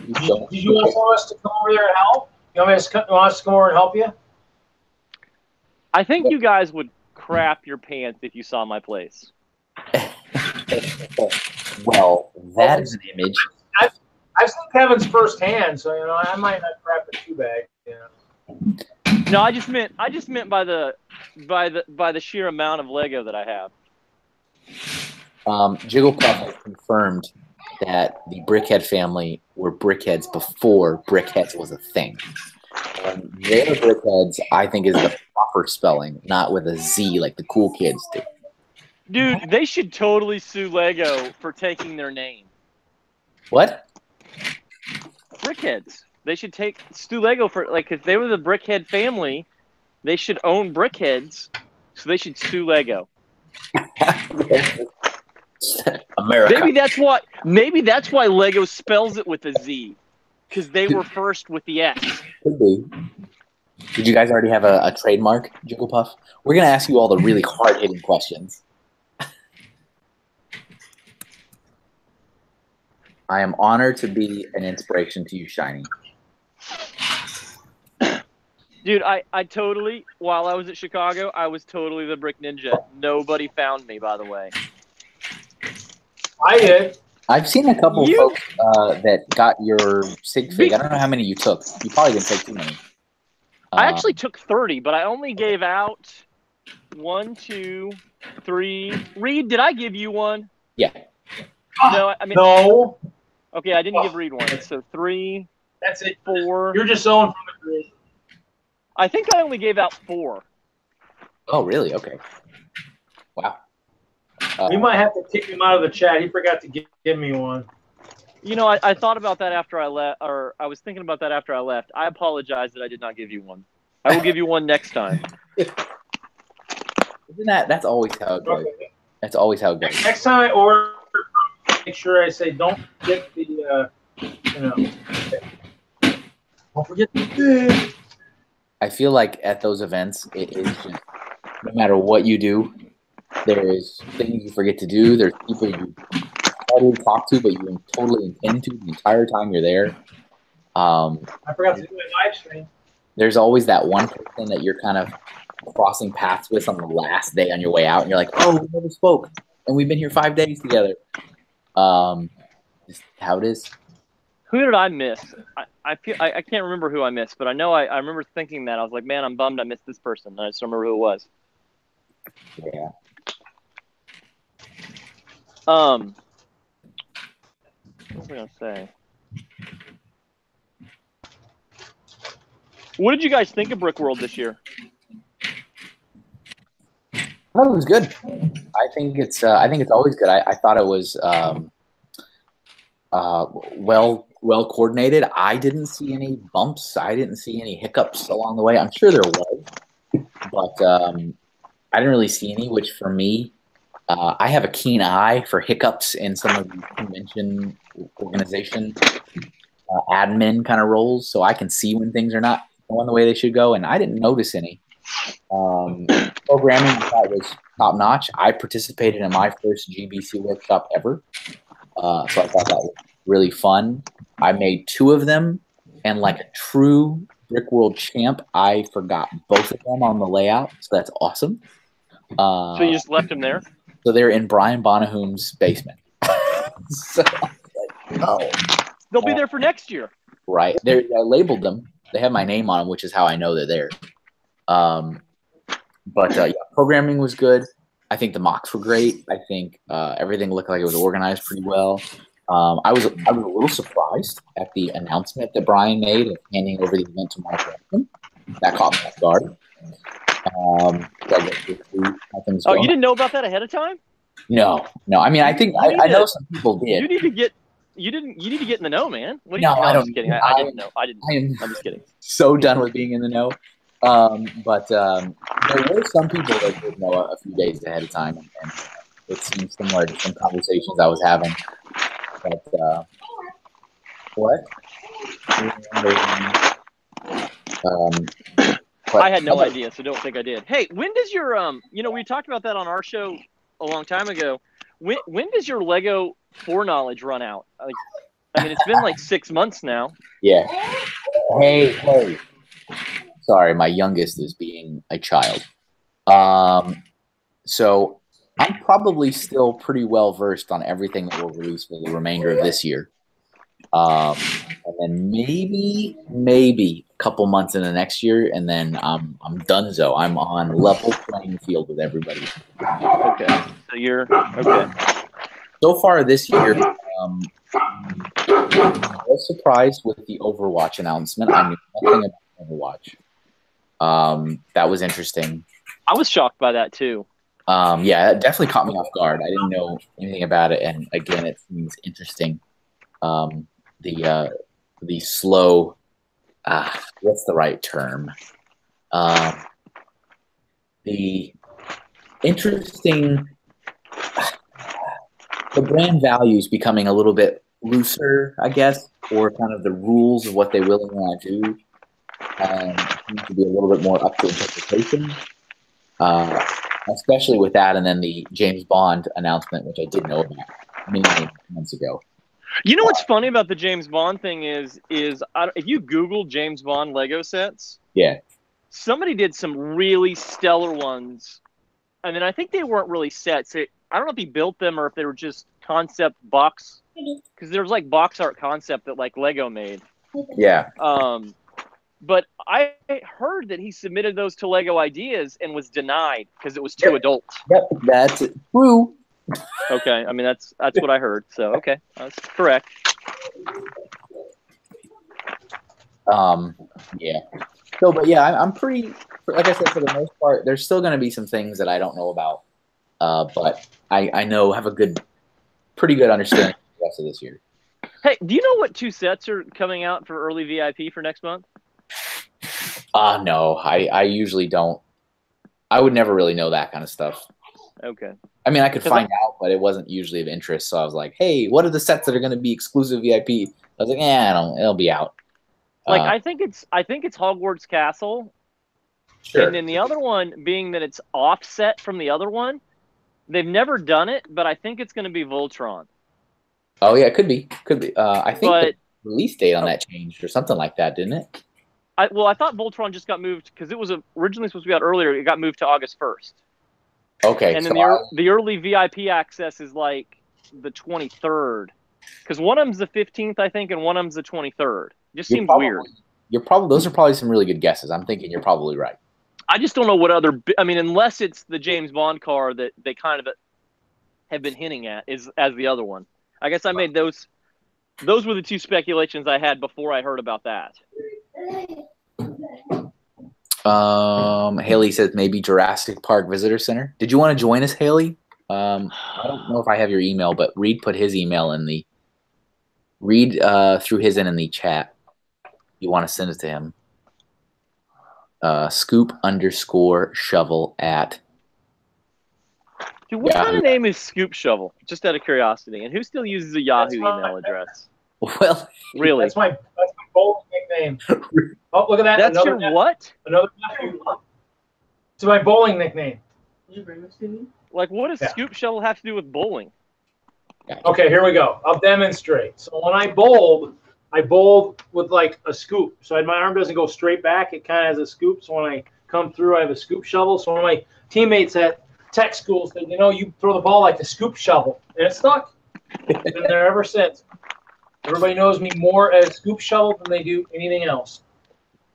Did you want us to come over there and help? You want us to come over and help you? I think you guys would crap your pants if you saw my place. Well, that is an image. I've seen Kevin's firsthand, so I might not crap it too bad. No, I just meant by the sheer amount of Lego that I have. Jigglepuff has confirmed that the Brickhead family were Brickheads before Brickheads was a thing. Their brickheads, I think, is the proper spelling, not with a Z like the cool kids do. Dude, they should totally sue Lego for taking their name. What? Brickheads. They should sue Lego for, like, if they were the Brickhead family, they should own Brickheads, so they should sue Lego. America. Maybe that's why Lego spells it with a Z, because they were first with the S. Could be. Did you guys already have a trademark, Jigglepuff? We're going to ask you all the really hard-hitting questions. I am honored to be an inspiration to you, Shiny. Dude, I totally, while I was at Chicago, I was totally the Brick Ninja. Nobody found me, by the way. I did. I've seen a couple folks that got your sig fig. I don't know how many you took. You probably didn't take too many. I actually took 30, but I only gave out 1, 2, 3. Reed, did I give you one? Yeah. No, I mean No. Okay, I didn't give Reed one. So 3. That's it. 4. You're just owing from the grid. I think I only gave out 4. Oh, really? Okay. Wow. We might have to kick him out of the chat. He forgot to give me one. You know, I thought about that after I left, or I was thinking about that after I left. I apologize that I did not give you one. I will give you one next time. Isn't that's always how it goes? Okay. That's always how it goes. Next time I order, make sure I say don't forget the, don't forget the bid. I feel like at those events, it is just, no matter what you do, there's things you forget to do. There's people you try to talk to, but you totally intend to the entire time you're there. I forgot to do a live stream. There's always that one person that you're kind of crossing paths with on the last day on your way out, and you're like, "Oh, we never spoke, and we've been here 5 days together." Just how it is. Who did I miss? I can't remember who I missed, but I know I remember thinking that. I was like, man, I'm bummed I missed this person. And I just don't remember who it was. Yeah. What was I going to say? What did you guys think of Brick World this year? Well, it was good. I think it's always good. I thought it was well coordinated. I didn't see any bumps. I didn't see any hiccups along the way. I'm sure there was, but I didn't really see any. Which for me, I have a keen eye for hiccups in some of the convention organization admin kind of roles, so I can see when things are not going the way they should go. And I didn't notice any. Programming I thought was top notch. I participated in my first GBC workshop ever, so I thought that was really fun. I made 2 of them, and like a true Brick World champ, I forgot both of them on the layout, so that's awesome. So you just left them there? So they're in Brian Bonahoom's basement. So, oh. They'll be there for next year. Right. I labeled them. They have my name on them, which is how I know they're there. But yeah, programming was good. I think the mocks were great. I think everything looked like it was organized pretty well. I was a little surprised at the announcement that Brian made of handing over the event to Mark Rankin. That caught me off guard. Oh, you didn't know about that ahead of time? No. I mean, I think I know some people did. You need to get in the know, man. What are No, you, I don't. I'm just kidding. I didn't know. I didn't. I'm just kidding. So done with being in the know. But there were some people that did know a few days ahead of time, and it seems similar to some conversations I was having. But what? I had no idea, so don't think I did. Hey, when does your we talked about that on our show a long time ago. When does your Lego foreknowledge run out? Like, I mean, it's been like 6 months now. Yeah. Hey. Sorry, my youngest is being a child. So I'm probably still pretty well versed on everything that will release for the remainder of this year. And then maybe a couple months into next year, and then I'm donezo. I'm on level playing field with everybody. Okay. So you're okay. So far this year, I was surprised with the Overwatch announcement. I knew nothing about to watch. That was interesting. I was shocked by that too. Yeah, it definitely caught me off guard. I didn't know anything about it, and again, it seems interesting. The slow, what's the right term? The interesting, the brand values becoming a little bit looser, I guess, or kind of the rules of what they really want to do seem to be a little bit more up to interpretation. Especially with that, and then the James Bond announcement, which I did know about many months ago. You know what's funny about the James Bond thing is if you Google James Bond Lego sets, Yeah, somebody did some really stellar ones. I mean, I think they weren't really sets. I don't know if he built them or if they were just concept box, because there was like box art concept that like Lego made. yeah. But I heard that he submitted those to Lego Ideas and was denied because it was too adult. Yep, that's true. Okay, I mean that's what I heard. So okay, that's correct. Yeah. So, but yeah, I'm pretty. Like I said, for the most part, there's still going to be some things that I don't know about, but I know have a pretty good understanding of the rest of this year. Hey, do you know what 2 sets are coming out for early VIP for next month? No, I usually don't. I would never really know that kind of stuff. Okay. I mean, I could find out, but it wasn't usually of interest. So I was like, hey, what are the sets that are going to be exclusive VIP? I was like, it'll be out. Like, I think it's Hogwarts Castle. Sure. And then the other one, being that it's offset from the other one, they've never done it, but I think it's going to be Voltron. Oh, yeah, it could be. I think the release date on that changed or something like that, didn't it? I thought Voltron just got moved because it was originally supposed to be out earlier. It got moved to August 1st. Okay. And then the early VIP access is like the 23rd. Because one of them's the 15th, I think, and one of them's the 23rd. It just seems weird. Those are probably some really good guesses. I'm thinking you're probably right. I just don't know what other. I mean, unless it's the James Bond car that they kind of have been hinting at as the other one. I guess I made those. Those were the 2 speculations I had before I heard about that. Haley says maybe Jurassic Park Visitor Center. Did you want to join us, Haley? I don't know if I have your email, but Reed put his email in the. Reed threw his in the chat. You want to send it to him? Scoop_shovel at. Dude, what kind of name is Scoop Shovel? Just out of curiosity, and who still uses a Yahoo email address? Well, really, that's my bold nickname. Oh, look at that! That's your what? Another nephew. It's my bowling nickname. Did you bring this to me? Like, what does Scoop Shovel have to do with bowling? Okay, here we go. I'll demonstrate. So when I bowled with like a scoop. So my arm doesn't go straight back. It kind of has a scoop. So when I come through, I have a scoop shovel. So when my teammates at tech school said, you throw the ball like a scoop shovel. And it stuck. Been there ever since. Everybody knows me more as Scoop Shovel than they do anything else.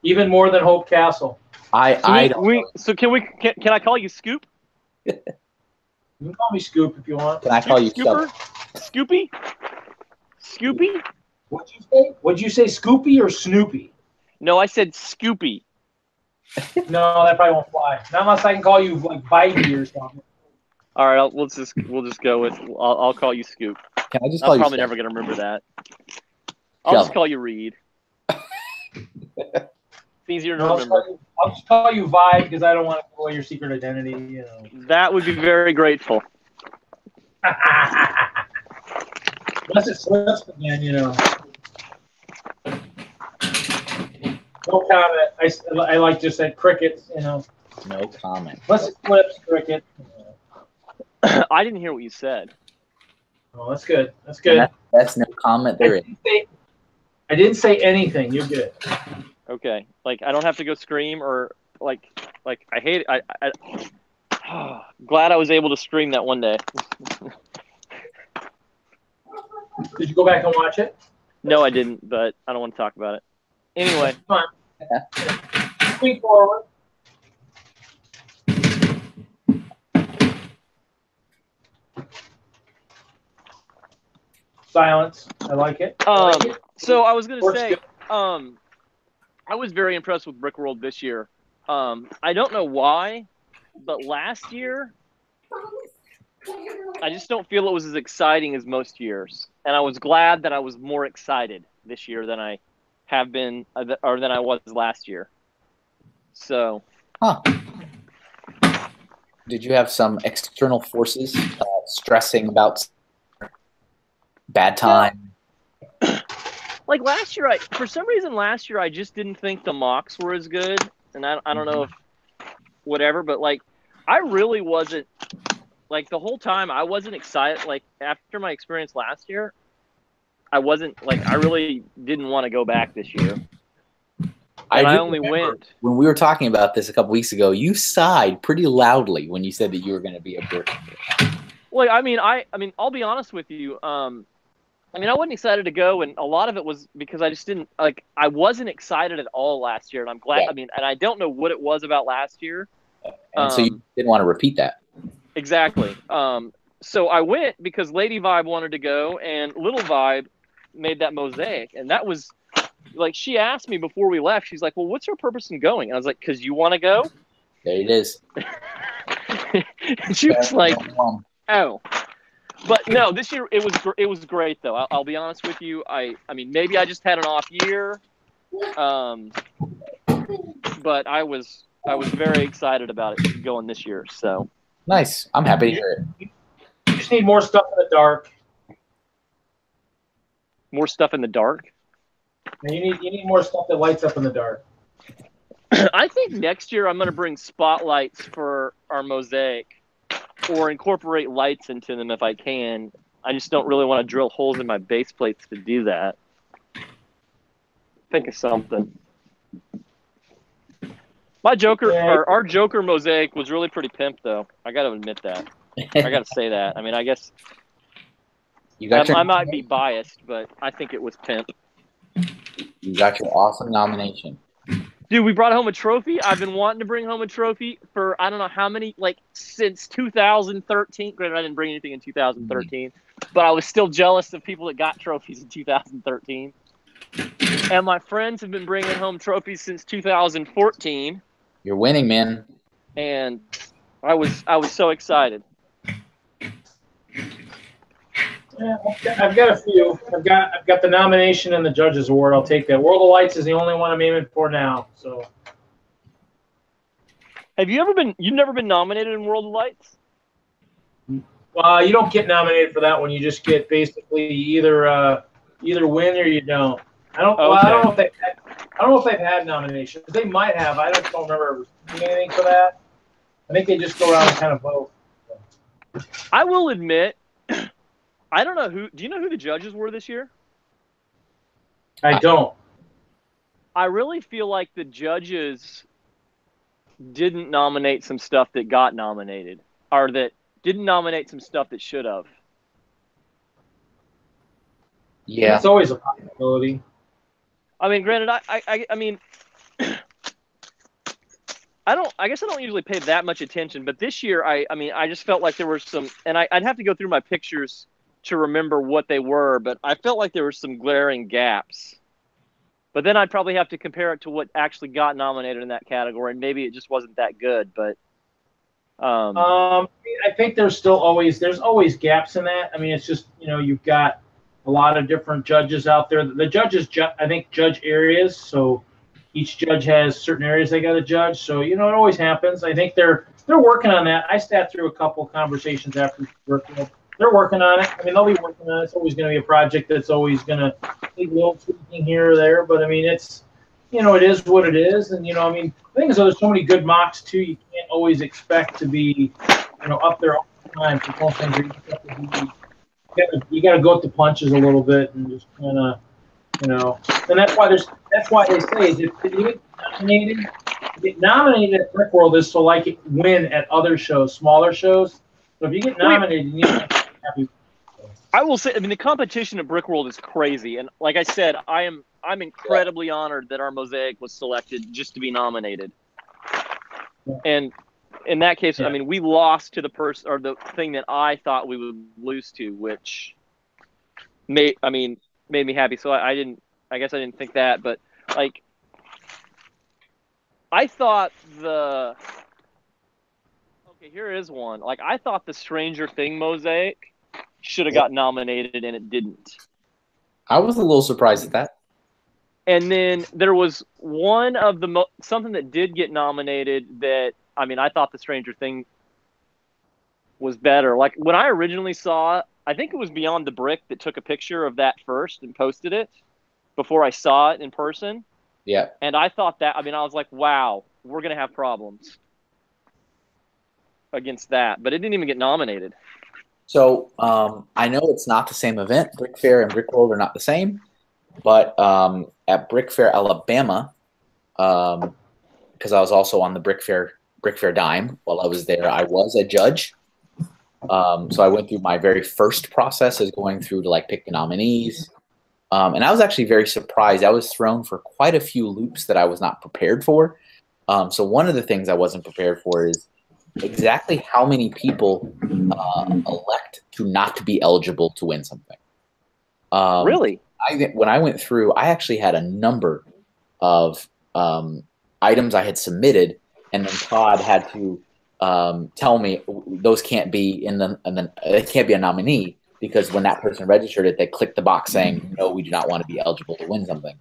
Even more than Hope Castle. Can I call you Scoop? You can call me Scoop if you want. Can I call you Scooper? Scoopy? Scoopy? What'd you say? Would you say Scoopy or Snoopy? No, I said Scoopy. No, that probably won't fly. Not unless I can call you like Bitey or something. All right, we'll just go with. I'll call you Scoop. Can I just call I'm you? Probably never gonna remember that. I'll just call you Reed. It's easier to remember. I'll just call you Vibe because I don't want to give away your secret identity. That would be very grateful. Unless it slips again, No comment. I like just that crickets, No comment. Unless it flips, cricket. I didn't hear what you said. Oh, that's good. That's good. That's no comment there is. I didn't say anything. You're good. Okay. Like, I don't have to go scream or like I hate it. Glad I was able to stream that one day. Did you go back and watch it? No, I didn't, but I don't want to talk about it. Anyway. Come on. Moving forward. Silence. I like it. So I was gonna say, I was very impressed with Brickworld this year. I don't know why, but last year I just don't feel it was as exciting as most years, and I was glad that I was more excited this year than I have been, or than I was last year. So, Did you have some external forces stressing about bad time? like last year, for some reason last year I just didn't think the mocks were as good, and I don't know if whatever, but like I really wasn't, like the whole time I wasn't excited. Like after my experience last year, I wasn't like, I really didn't want to go back this year. And I only went. When we were talking about this a couple weeks ago, you sighed pretty loudly when you said that you were going to be a Brick. Well, I mean, I'll be honest with you. I wasn't excited to go, and a lot of it was because I just didn't like. I wasn't excited at all last year, and I'm glad. Yeah. And I don't know what it was about last year. And so you didn't want to repeat that. Exactly. So I went because Lady Vibe wanted to go, and Little Vibe made that mosaic, and that was. Like, she asked me before we left, she's like, well, what's your purpose in going? And I was like, because you want to go? There it is. And she was like, oh. But no, this year it was great, though. I'll be honest with you. I mean, maybe I just had an off year. But I was very excited about it going this year. So nice. I'm happy to hear it. You just need more stuff in the dark. More stuff in the dark? And you need more stuff that lights up in the dark. I think next year I'm going to bring spotlights for our mosaic, or incorporate lights into them if I can. I just don't really want to drill holes in my base plates to do that. Think of something. My Joker, our Joker mosaic was really pretty pimp, though. I got to admit that. I got to say that. I mean, I guess I might be biased, but I think it was pimp. You got your awesome nomination. Dude, we brought home a trophy. I've been wanting to bring home a trophy for I don't know how many, like since 2013. Granted, I didn't bring anything in 2013, but I was still jealous of people that got trophies in 2013. And my friends have been bringing home trophies since 2014. You're winning, man. And I was so excited. Yeah, I've got a few. I've got the nomination and the judges award. I'll take that. World of Lights is the only one I'm aiming for now. So, you've never been nominated in World of Lights? You don't get nominated for that one. You just get basically either win or you don't. I don't know if they've had nominations. They might have. I just don't remember anything for that. I think they just go around and kind of vote. I will admit, I don't know do you know who the judges were this year? I don't. I really feel like the judges didn't nominate some stuff that got nominated, or that didn't nominate some stuff that should have. Yeah. It's always a possibility. I mean, granted, I mean, I guess I don't usually pay that much attention, but this year, I mean, I just felt like there were some, and I'd have to go through my pictures to remember what they were, but I felt like there were some glaring gaps. But then I'd probably have to compare it to what actually got nominated in that category, and maybe it just wasn't that good. But I think there's always gaps in that. I mean, it's just, you've got a lot of different judges out there. The judges, I think, judge areas, so each judge has certain areas they got to judge. So it always happens. I think they're working on that. I sat through a couple conversations after working. They're working on it. I mean, they'll be working on it. It's always going to be a project that's always going to take a little tweaking here or there. But I mean, it's, it is what it is. And I mean, the thing is, there's so many good mocks too. You can't always expect to be, up there all the time. So sometimes you got to go with the punches a little bit and just kind of, and that's why they say is if you get nominated at Brickworld is to like it win at other shows, smaller shows. So if you get nominated, you need to be happy. I will say, I mean, the competition at Brickworld is crazy, and like I said, I'm incredibly honored that our mosaic was selected just to be nominated. Yeah. And in that case, Yeah. I mean, we lost to the person or the thing that I thought we would lose to, which made me happy. So I guess I didn't think that, but like I thought the. Okay, here is one. Like, I thought the Stranger Thing mosaic should have got nominated, and it didn't. I was a little surprised at that. And then there was one of the something that did get nominated that, I mean, I thought the Stranger Thing was better. Like, when I originally saw it, I think it was Beyond the Brick that took a picture of that first and posted it before I saw it in person. Yeah. And I thought that, I mean, I was like, wow, we're going to have problems against that. But it didn't even get nominated. So I know it's not the same event. Brick Fair and Brickworld are not the same. But at Brick Fair, Alabama, because I was also on the Brick Fair dime while I was there, I was a judge. So I went through my very first process as going through to like pick the nominees. And I was actually very surprised. I was thrown for quite a few loops that I was not prepared for. So one of the things I wasn't prepared for is exactly how many people elect to not be eligible to win something. Really? When I went through, I actually had a number of items I had submitted, and then Todd had to tell me those can't be it can't be a nominee, because when that person registered it, they clicked the box saying, no, we do not want to be eligible to win something.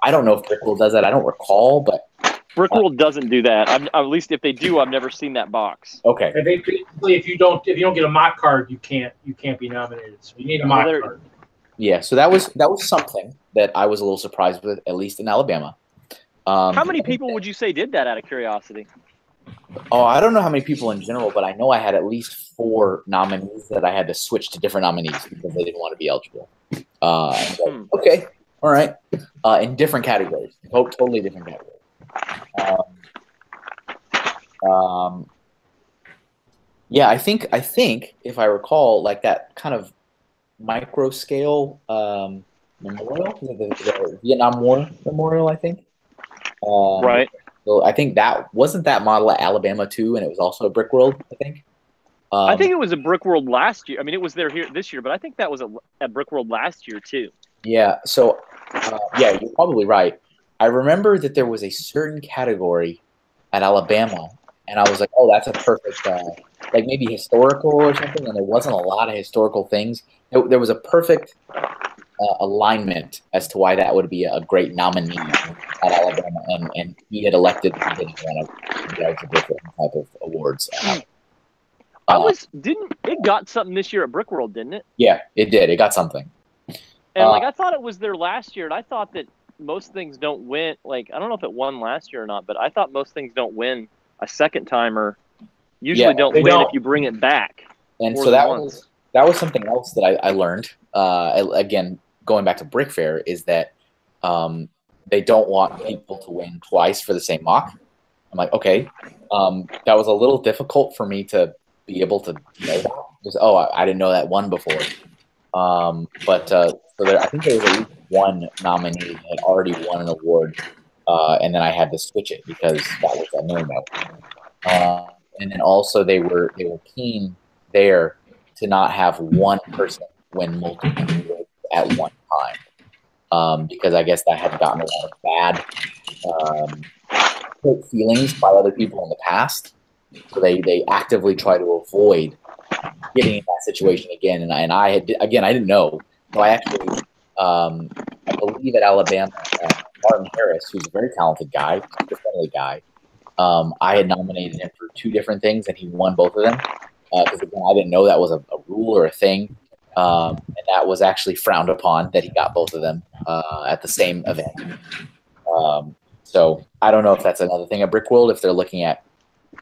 I don't know if Brickworld does that. I don't recall, but Brickworld doesn't do that. At least if they do, I've never seen that box. Okay. And basically, if you don't get a mock card, you can't be nominated. So you need a mock card. Yeah, so that was something that I was a little surprised with, at least in Alabama. How many people would you say did that out of curiosity? Oh, I don't know how many people in general, but I know I had at least 4 nominees that I had to switch to different nominees because they didn't want to be eligible. Okay, all right. In different categories, totally different categories. Yeah, I think if I recall, like that kind of micro scale memorial, the Vietnam War memorial, I think. Right. So I think that wasn't that model at Alabama too, and it was also a Brickworld, I think. I think it was a Brickworld last year. I mean, it was there here this year, but I think that was at Brickworld last year too. Yeah. So, yeah, you're probably right. I remember that there was a certain category at Alabama, and I was like, oh, that's a perfect, like maybe historical or something, and there wasn't a lot of historical things. There was a perfect alignment as to why that would be a great nominee at Alabama, and he had elected he didn't want to be eligible for any type of awards. Didn't it got something this year at Brickworld, didn't it? Yeah, it did. It got something. And like I thought it was there last year, and I thought that most things don't win. Like I don't know if it won last year or not, but I thought most things don't win a second time, or usually don't win if you bring it back. And so that was something else that I learned. Again, going back to Brick Fair, is that they don't want people to win twice for the same mock. I'm like, okay, that was a little difficult for me to be able to know that. Because, I didn't know that one before. So I think there was at least one nominee that had already won an award, and then I had to switch it because that was a no-no. And then also they were keen there to not have one person win multiple awards at one time, because I guess that had gotten a lot of bad feelings by other people in the past. So they actively try to avoid getting in that situation again. And I didn't know. So I actually, I believe at Alabama, Martin Harris, who's a very talented guy, super friendly guy, I had nominated him for 2 different things, and he won both of them. Because again, I didn't know that was a rule or a thing, and that was actually frowned upon that he got both of them at the same event. So I don't know if that's another thing at Brickworld. If they're looking at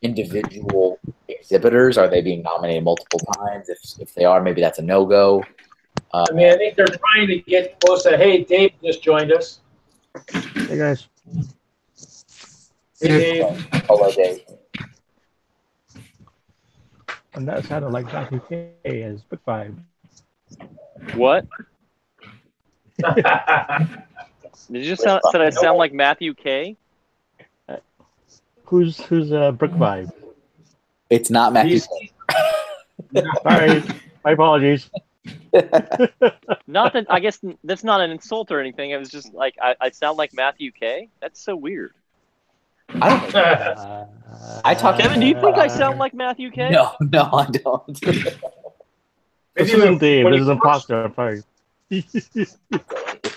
individual exhibitors, are they being nominated multiple times? If they are, maybe that's a no-go. I think they're trying to get close to. Hey, Dave just joined us. Hey guys. Hey, Dave. Hello, Dave. And that sounded like Matthew K as Brick Vibe. What? Did you said I sound like Matthew K? Who's Brick Vibe? It's not Matthew. Sorry, my apologies. Not that I guess that's not an insult or anything. It was just like I sound like Matthew K. That's so weird. I don't know. I talk- Kevin, do you think I sound like Matthew K? No, I don't. This Maybe isn't Dave. when This you is first- Imposter. I'm sorry. It's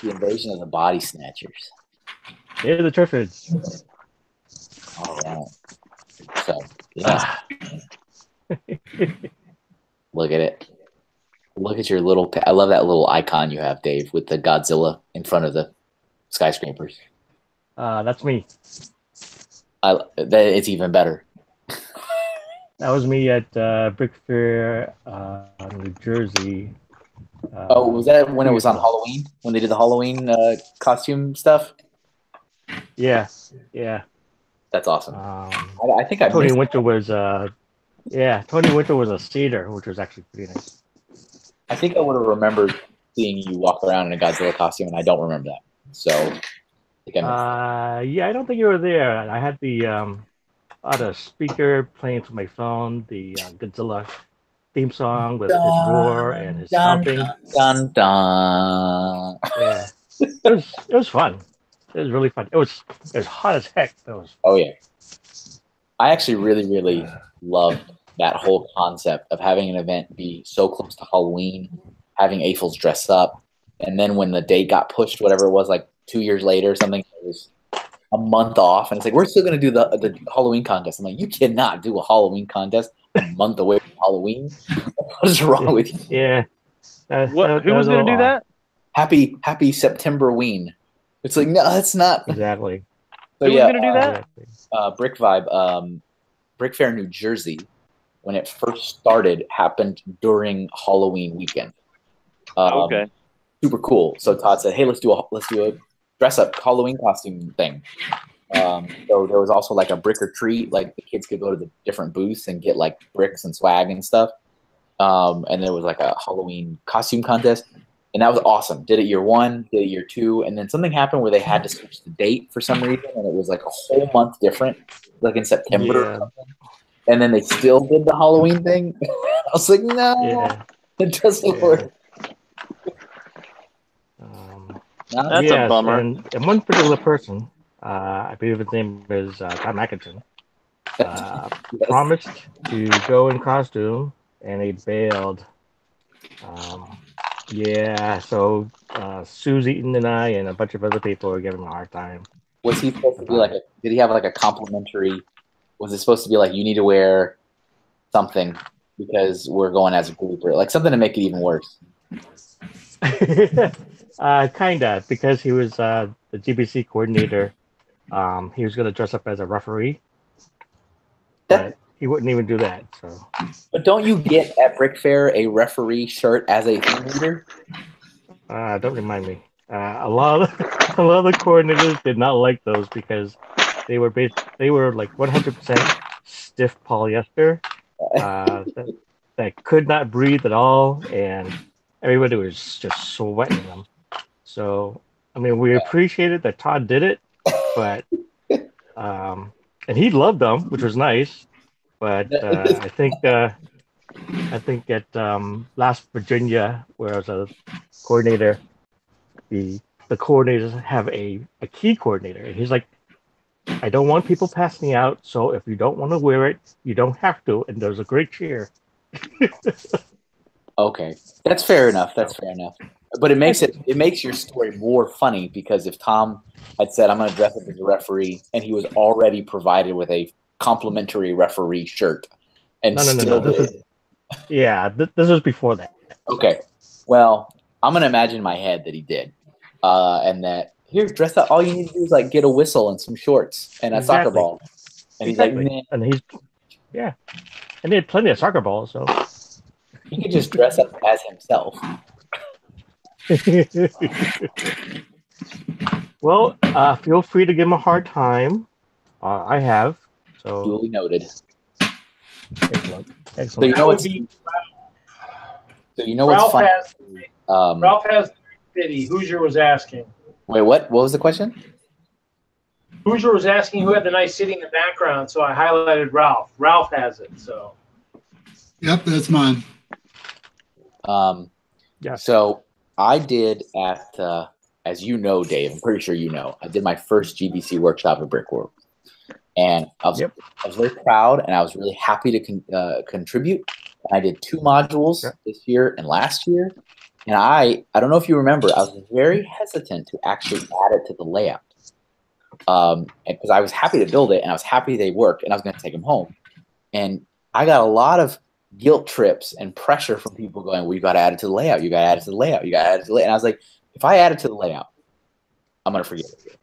the invasion of the body snatchers. They're the Triffids. All right. So, yeah. Look at it. Look at your little. I love that little icon you have, Dave, with the Godzilla in front of the skyscrapers. That's me. It's even better. That was me at Brick Fair, New Jersey. Oh, was that when it was on Halloween? When they did the Halloween costume stuff? Yeah. That's awesome. I think I Tony missed Winter was Tony Winter was a cedar, which was actually pretty nice. I think I would have remembered seeing you walk around in a Godzilla costume, and I don't remember that. So, I think I missed Yeah, I don't think you were there. I had the speaker playing from my phone, the Godzilla theme song with his roar and his stomping. Dun dun. Yeah, it was fun. It was really fun. It was hot as heck. Oh yeah. I actually really loved that whole concept of having an event be so close to Halloween, having AFLs dress up, and then when the date got pushed, whatever it was, like 2 years later or something, it was a month off, and it's like, we're still going to do the Halloween contest. I'm like, you cannot do a Halloween contest a month away from Halloween. What is wrong with you? Yeah. Who was going to do that? Happy September Ween. It's like, no, that's not. Exactly. So, Who was yeah, going to do that? Brick Vibe, Brick Fair, New Jersey, when it first started, happened during Halloween weekend. Okay. Super cool. So Todd said, "Hey, let's do a dress up Halloween costume thing." So there was also like a brick or treat, like the kids could go to the different booths and get like bricks and swag and stuff. And there was like a Halloween costume contest, and that was awesome. Did it year 1, did it year 2, and then something happened where they had to switch the date for some reason, and it was like a whole month different, like in September or something. And then they still did the Halloween thing. I was like, no, it doesn't work. That's a bummer. And one particular person, I believe his name is Tom Atkinson, promised to go in costume, and he bailed. So Susie Eaton and I and a bunch of other people were giving him a hard time. Was he supposed to be like did he have like a complimentary, was it supposed to be like, you need to wear something because we're going as a group, or like something to make it even worse? Kinda, because he was the GBC coordinator. He was going to dress up as a referee, but he wouldn't even do that. So, but don't you get at Brick Fair a referee shirt as a team leader? Don't remind me. A lot of the coordinators did not like those because they were like 100% stiff polyester that could not breathe at all, and everybody was just sweating them. So, I mean, we appreciated that Todd did it, but and he loved them, which was nice. But I think at last Virginia, where I was a coordinator, the coordinators have a key coordinator, and he's like, I don't want people passing out, so if you don't want to wear it, you don't have to. And there's a great cheer. Okay, that's fair enough. But it makes your story more funny, because if Tom had said, I'm going to dress up as a referee, and he was already provided with a complimentary referee shirt, and No. This was before that. Okay, well, I'm going to imagine in my head that he did, and that, here, dress up. All you need to do is like get a whistle and some shorts and a soccer ball, and he's like, nah. And and he had plenty of soccer balls, so he could just dress up as himself. Well, feel free to give him a hard time. I have. So Duly noted. Excellent. So you know what's Ralph funny? Ralph has the city. Hoosier was asking. Wait, what? What was the question? Hoosier was asking who had the nice city in the background, so I highlighted Ralph. Ralph has it, so. Yep, that's mine. Yeah. So I did at, as you know, Dave, I'm pretty sure you know, I did my first GBC workshop at Brickworld. And I was very proud, and I was really happy to contribute. And I did 2 modules this year and last year. And I don't know if you remember, I was very hesitant to actually add it to the layout. Because I was happy to build it, and I was happy they worked, and I was going to take them home. And I got a lot of guilt trips and pressure from people going, well, you got to add it to the layout. You got to add it to the layout. You got to add it to the layout. And I was like, if I add it to the layout, I'm going to forget it here.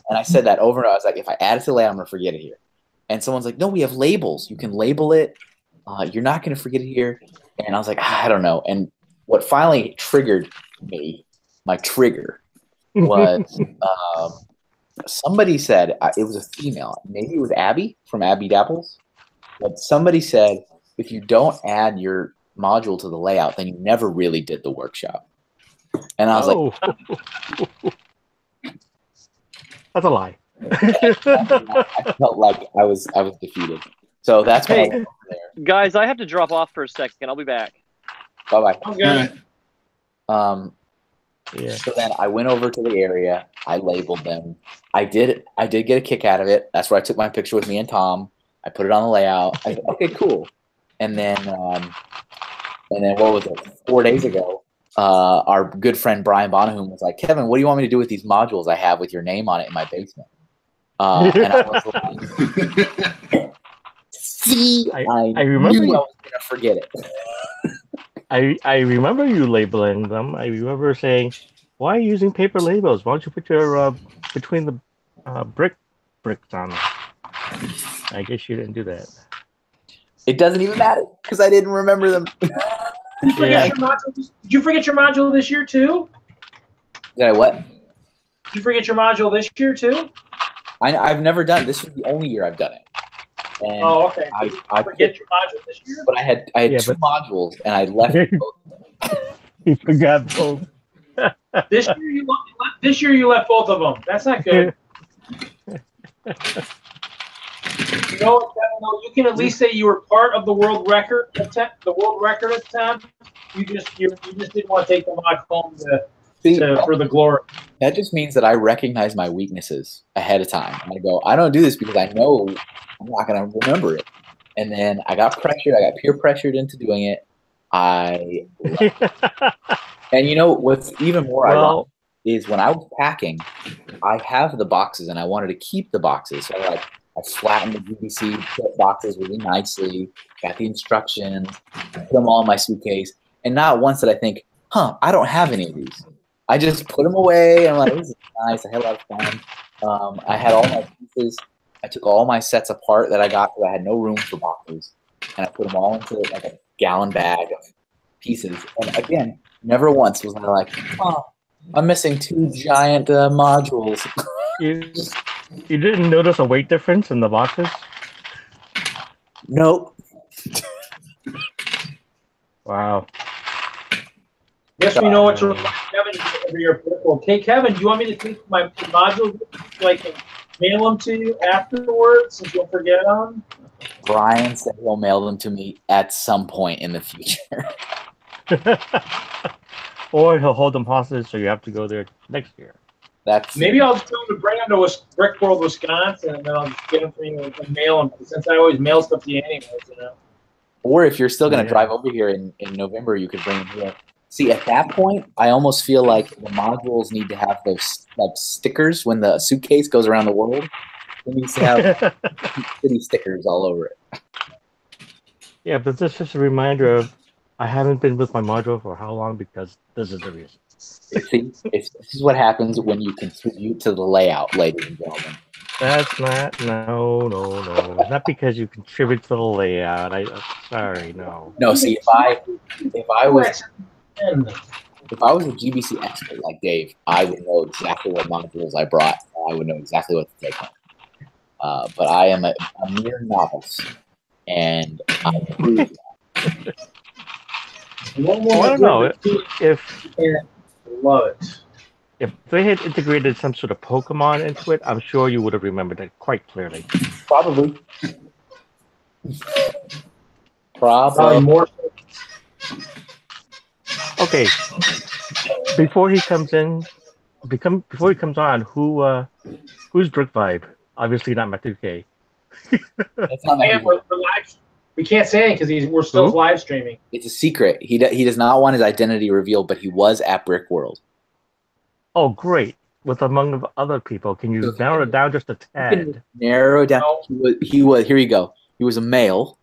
And I said that over and over. I was like, if I add it to the layout, I'm going to forget it here. And someone's like, no, we have labels. You can label it. You're not going to forget it here. And I was like, I don't know. And what finally triggered me, my trigger, was somebody said, it was a female. Maybe it was Abby from Abby Dapples. But somebody said, if you don't add your module to the layout, then you never really did the workshop. And I was like, that's a lie. I felt like I was defeated. So that's why I went over there. Guys, I have to drop off for a second. I'll be back. Bye-bye. Okay. So then I went over to the area. I labeled them. I did get a kick out of it. That's where I took my picture with me and Tom. I put it on the layout. I said, okay, cool. And then what was it? 4 days ago, our good friend Brian Bonahum was like, Kevin, what do you want me to do with these modules I have with your name on it in my basement? And I was like, see, I remember knew I was going to forget it. I remember you labeling them. I remember saying, why are you using paper labels? Why don't you put your between the bricks on them? I guess you didn't do that. It doesn't even matter because I didn't remember them. Did you forget your module this year too? Did I what? Did you forget your module this year too? I've never done it. This is the only year I've done it. And okay. I forget your module this year? But I had 2 modules and I left both of them. You forgot both. This year you left both of them. That's not good. You know what, Kevin, you can at least say you were part of the world record attempt. You just didn't want to take the mod home for the glory. That just means that I recognize my weaknesses ahead of time. I go, I don't do this because I know I'm not going to remember it. And then I got pressured. I got peer pressured into doing it. And you know what's even more ironic is when I was packing, I have the boxes and I wanted to keep the boxes. So I flattened the GBC, put boxes really nicely, got the instructions, put them all in my suitcase. And not once did I think, I don't have any of these. I just put them away. And I'm like, this is nice. I had a lot of fun. I had all my pieces. I took all my sets apart that I got because I had no room for boxes. And I put them all into like a gallon bag of pieces. And again, never once was I like, I'm missing 2 giant modules. You didn't notice a weight difference in the boxes? Nope. Wow. Yes, we know what to Kevin over your okay, Kevin, do you want me to take my modules so I can mail them to you afterwards since you'll forget them? Brian said he'll mail them to me at some point in the future. Or he'll hold them hostage so you have to go there next year. Maybe I'll just tell him to bring them to Brick World, Wisconsin, and then I'll just get them for you and mail them. Since I always mail stuff to you anyways, you know. Or if you're still going to drive over here in November, you could bring them here. See, at that point, I almost feel like the modules need to have those like stickers when the suitcase goes around the world. It needs to have city stickers all over it. Yeah, but this is just a reminder of I haven't been with my module for how long because this is the reason. See, this is what happens when you contribute to the layout, ladies and gentlemen. That's not, no. Not because you contribute to the layout. Sorry, no. No, see, if I was a GBC expert like Dave, I would know exactly what modules I brought. I would know exactly what to take home. But I am a mere novice, and I prove that. I don't know if love it. If they had integrated some sort of Pokemon into it, I'm sure you would have remembered it quite clearly. Probably. More. Okay. Before he comes on, who's Brick Vibe? Obviously not Matthew K. That's not And we're live. We can't say it because we're still Who? live streaming. It's a secret. He does not want his identity revealed, but he was at Brick World. Oh, great. With among other people, can you narrow it down just a tad? Narrow down. No. He was. Here you go. He was a male.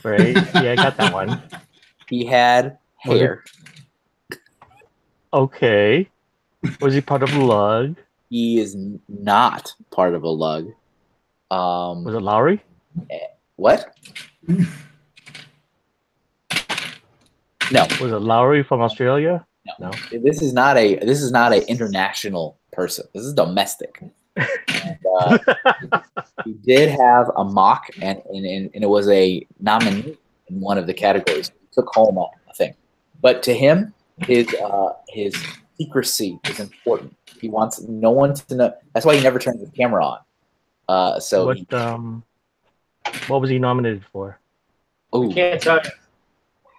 Right? Yeah, I got that one. He had hair. Okay. Was he part of Lug? He is not part of a lug. Was it Lowry? What? No. Was it Lowry from Australia? No. This is not a international person. This is domestic. And, he did have a mock, and it was a nominee in one of the categories. He took home a thing, but to him, his secrecy is important. He wants no one to know. That's why he never turns his camera on. What was he nominated for? Oh, Can't tell you.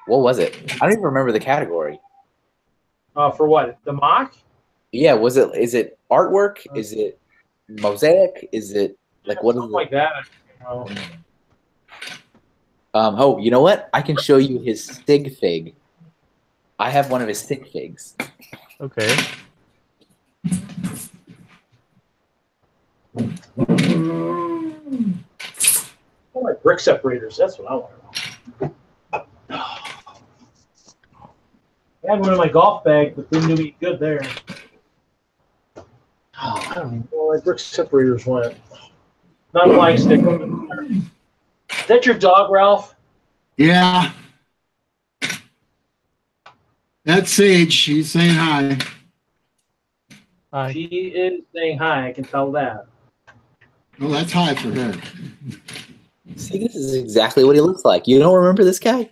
what was it? I don't even remember the category. For what? The mock? Yeah, is it artwork? Is it mosaic? Is it like what is Something it? like that. Oh. Oh, you know what? I can show you his sig fig. I have one of his sig figs. Okay. I like brick separators. That's what I want to know. I had one in my golf bag, but didn't do me good there. I don't know where my brick separators went. Not a flying stick. Is that your dog, Ralph? Yeah. That's Sage. She's saying hi. Hi. She is saying hi. I can tell that. Oh, that's hi for her. See, this is exactly what he looks like. You don't remember this guy?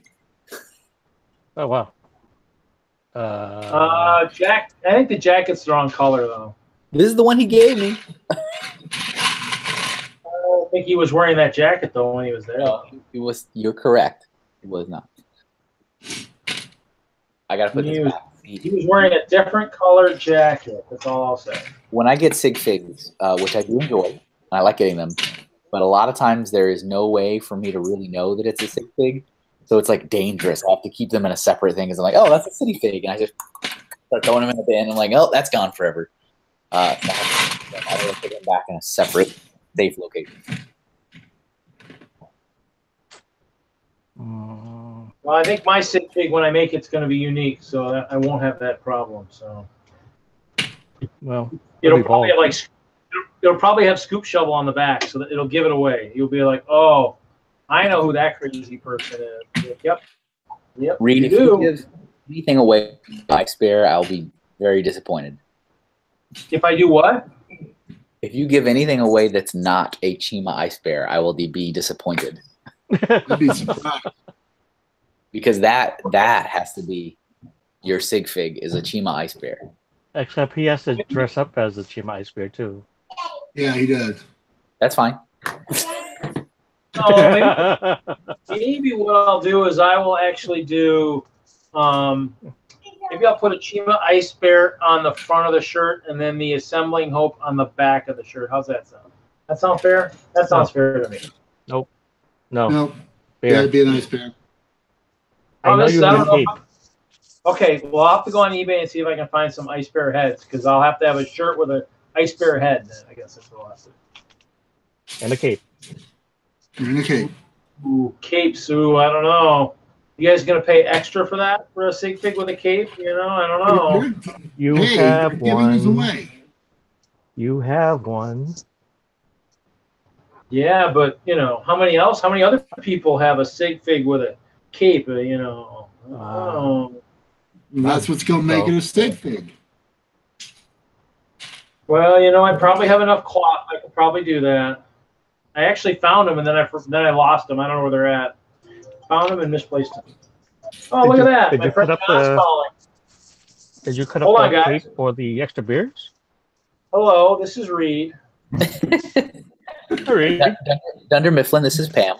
Oh wow. Jack. I think the jacket's the wrong color though. This is the one he gave me. I don't think he was wearing that jacket though when he was there. No, it was. You're correct. It was not. I gotta put this back. He was wearing a different colored jacket. That's all I'll say. When I get sig figs, which I do enjoy, and I like getting them, but a lot of times there is no way for me to really know that it's a sig fig. So it's like dangerous. I have to keep them in a separate thing because I'm like, oh, that's a city fig. And I just start throwing them in the bin. I'm like, oh, that's gone forever. So I have to put them back in a separate, safe location. Well, I think my sig fig when I make it's going to be unique, so that I won't have that problem. So Well, it'll probably have it'll probably have scoop shovel on the back, so that it'll give it away. You'll be like, oh, I know who that crazy person is. Yep. Reed, if you give anything away by spare, I'll be very disappointed. If I do what? If you give anything away that's not a Chima Ice Bear, I will be disappointed. I'd be surprised. Because that has to be your sig fig is a Chima Ice Bear. Except he has to dress up as a Chima Ice Bear too. Yeah, he does. That's fine. Oh, maybe what I'll do is I will actually do. Maybe I'll put a Chima Ice Bear on the front of the shirt and then the Assembling Hope on the back of the shirt. How's that sound? That sound fair? That sounds fair to me. No. No, Bear. yeah, it'd be a nice bear. I know you I have don't a know. cape. Okay, well, I'll have to go on eBay and see if I can find some Ice Bear heads because I'll have to have a shirt with an Ice Bear head. Then I guess that's what I'll have to do. And a cape. You're in a cape. Ooh, capes. Ooh, I don't know. You guys gonna pay extra for that for a sig fig with a cape? You know, I don't know. You Hey, have you're giving these one. away. You have one. Yeah, but you know, how many other people have a sig fig with a cape? You know, oh. That's what's going to make it a stick fig. Well, you know, I probably have enough cloth. I could probably do that. I actually found them and then I lost them. I don't know where they're at. Found them and misplaced them. Oh, look at that! Did My you friend cut up John's the- calling. Did you cut Hold up on, the guys. cape for the extra beers? Hello, this is Reed. Hurry. Dunder Mifflin, this is Pam.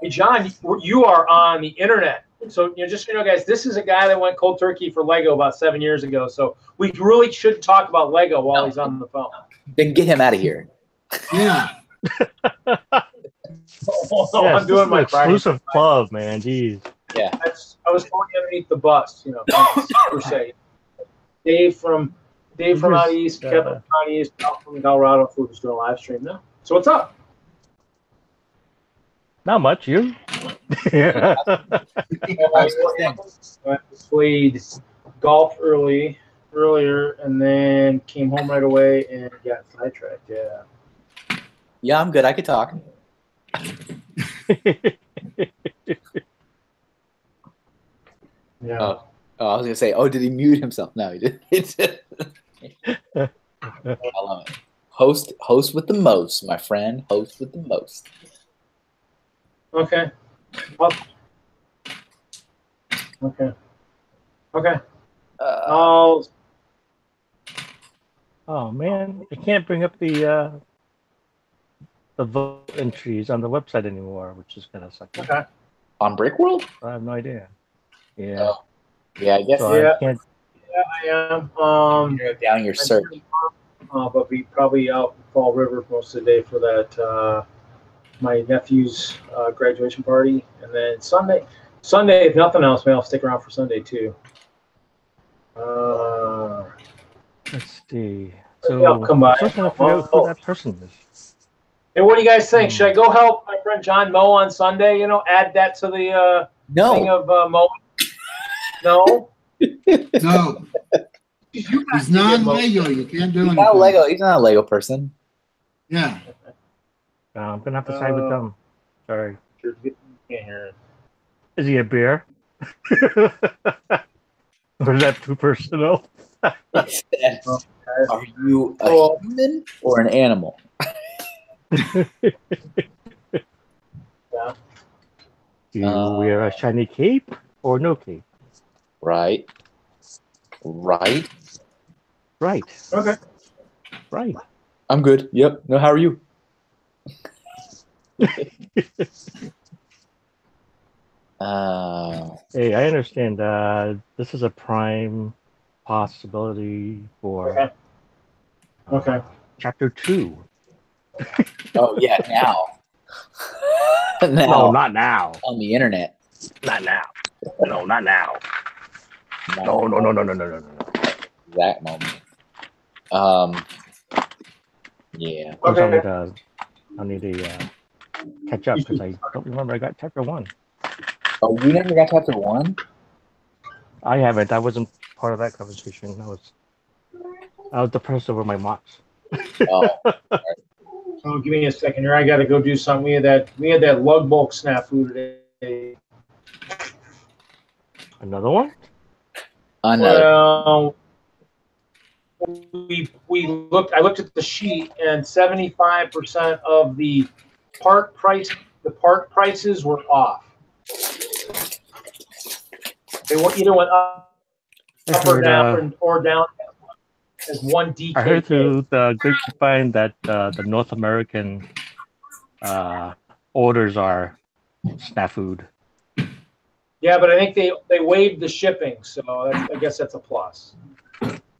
Hey, John, you are on the internet. So, you know, just so you know, guys, this is a guy that went cold turkey for Lego about 7 years ago. So we really should talk about Lego while he's on the phone. Then get him out of here. Yeah. Oh, no, Yes, I'm this doing is my an Friday. exclusive club, man. Jeez. Yeah. I was going underneath the bus, you know, per se. Dave from out east, Just, Kevin from out east, Al from Colorado, who was doing a live stream now. So what's up? Not much. You? Yeah. I played golf earlier, and then came home right away and got sidetracked. Yeah. Yeah, I'm good. I could talk. Yeah. Oh, I was gonna say, did he mute himself? No, he didn't. I love it. Host with the most, my friend. Host with the most. Okay. Well, okay. I'll Oh man, I can't bring up the vote entries on the website anymore, which is kind of sucky. okay. On Brickworld? I have no idea. Yeah. Oh, yeah, I guess. So Yeah. I can't. Yeah, I am. Narrow down your search. But be probably out in Fall River most of the day for that my nephew's graduation party, and then Sunday, if nothing else, maybe I'll stick around for Sunday too. Let's see. Maybe I'll So come by. I'm still trying to figure out who that person is. Hey, what do you guys think? Should I go help my friend John mow on Sunday? You know, add that to the thing No. of mowing. No. No, You guys he's can not get mowed. Lego. You can't do He's anything. not a Lego. He's not a Lego person. Yeah. I'm gonna have to side with them. Sorry. Can't hear it. Is he a bear? Or is that too personal? Are you a human or an animal? Yeah. Do you wear a shiny cape or no cape? Right. Right. Okay. Right. I'm good. Yep. No, how are you? Hey, I understand. This is a prime possibility for Okay. chapter 2. Oh yeah, now. Now No, not now. on the internet. Not now. No, not now. No. That moment. Yeah. Okay. I'll need to catch up because I don't remember I got chapter 1. Oh, you never got chapter 1? I haven't. I wasn't part of that conversation. I was depressed over my mocks. Oh, Oh, give me a second here. I got to go do something. We had that lug bulk snafu today. Another one? another. Well, we looked. I looked at the sheet, and 75% of the part prices were off. They either went up or down, as one DKK. I heard through the grapevine that the North American orders are snafu'd. Yeah, but I think they waived the shipping, so I guess that's a plus.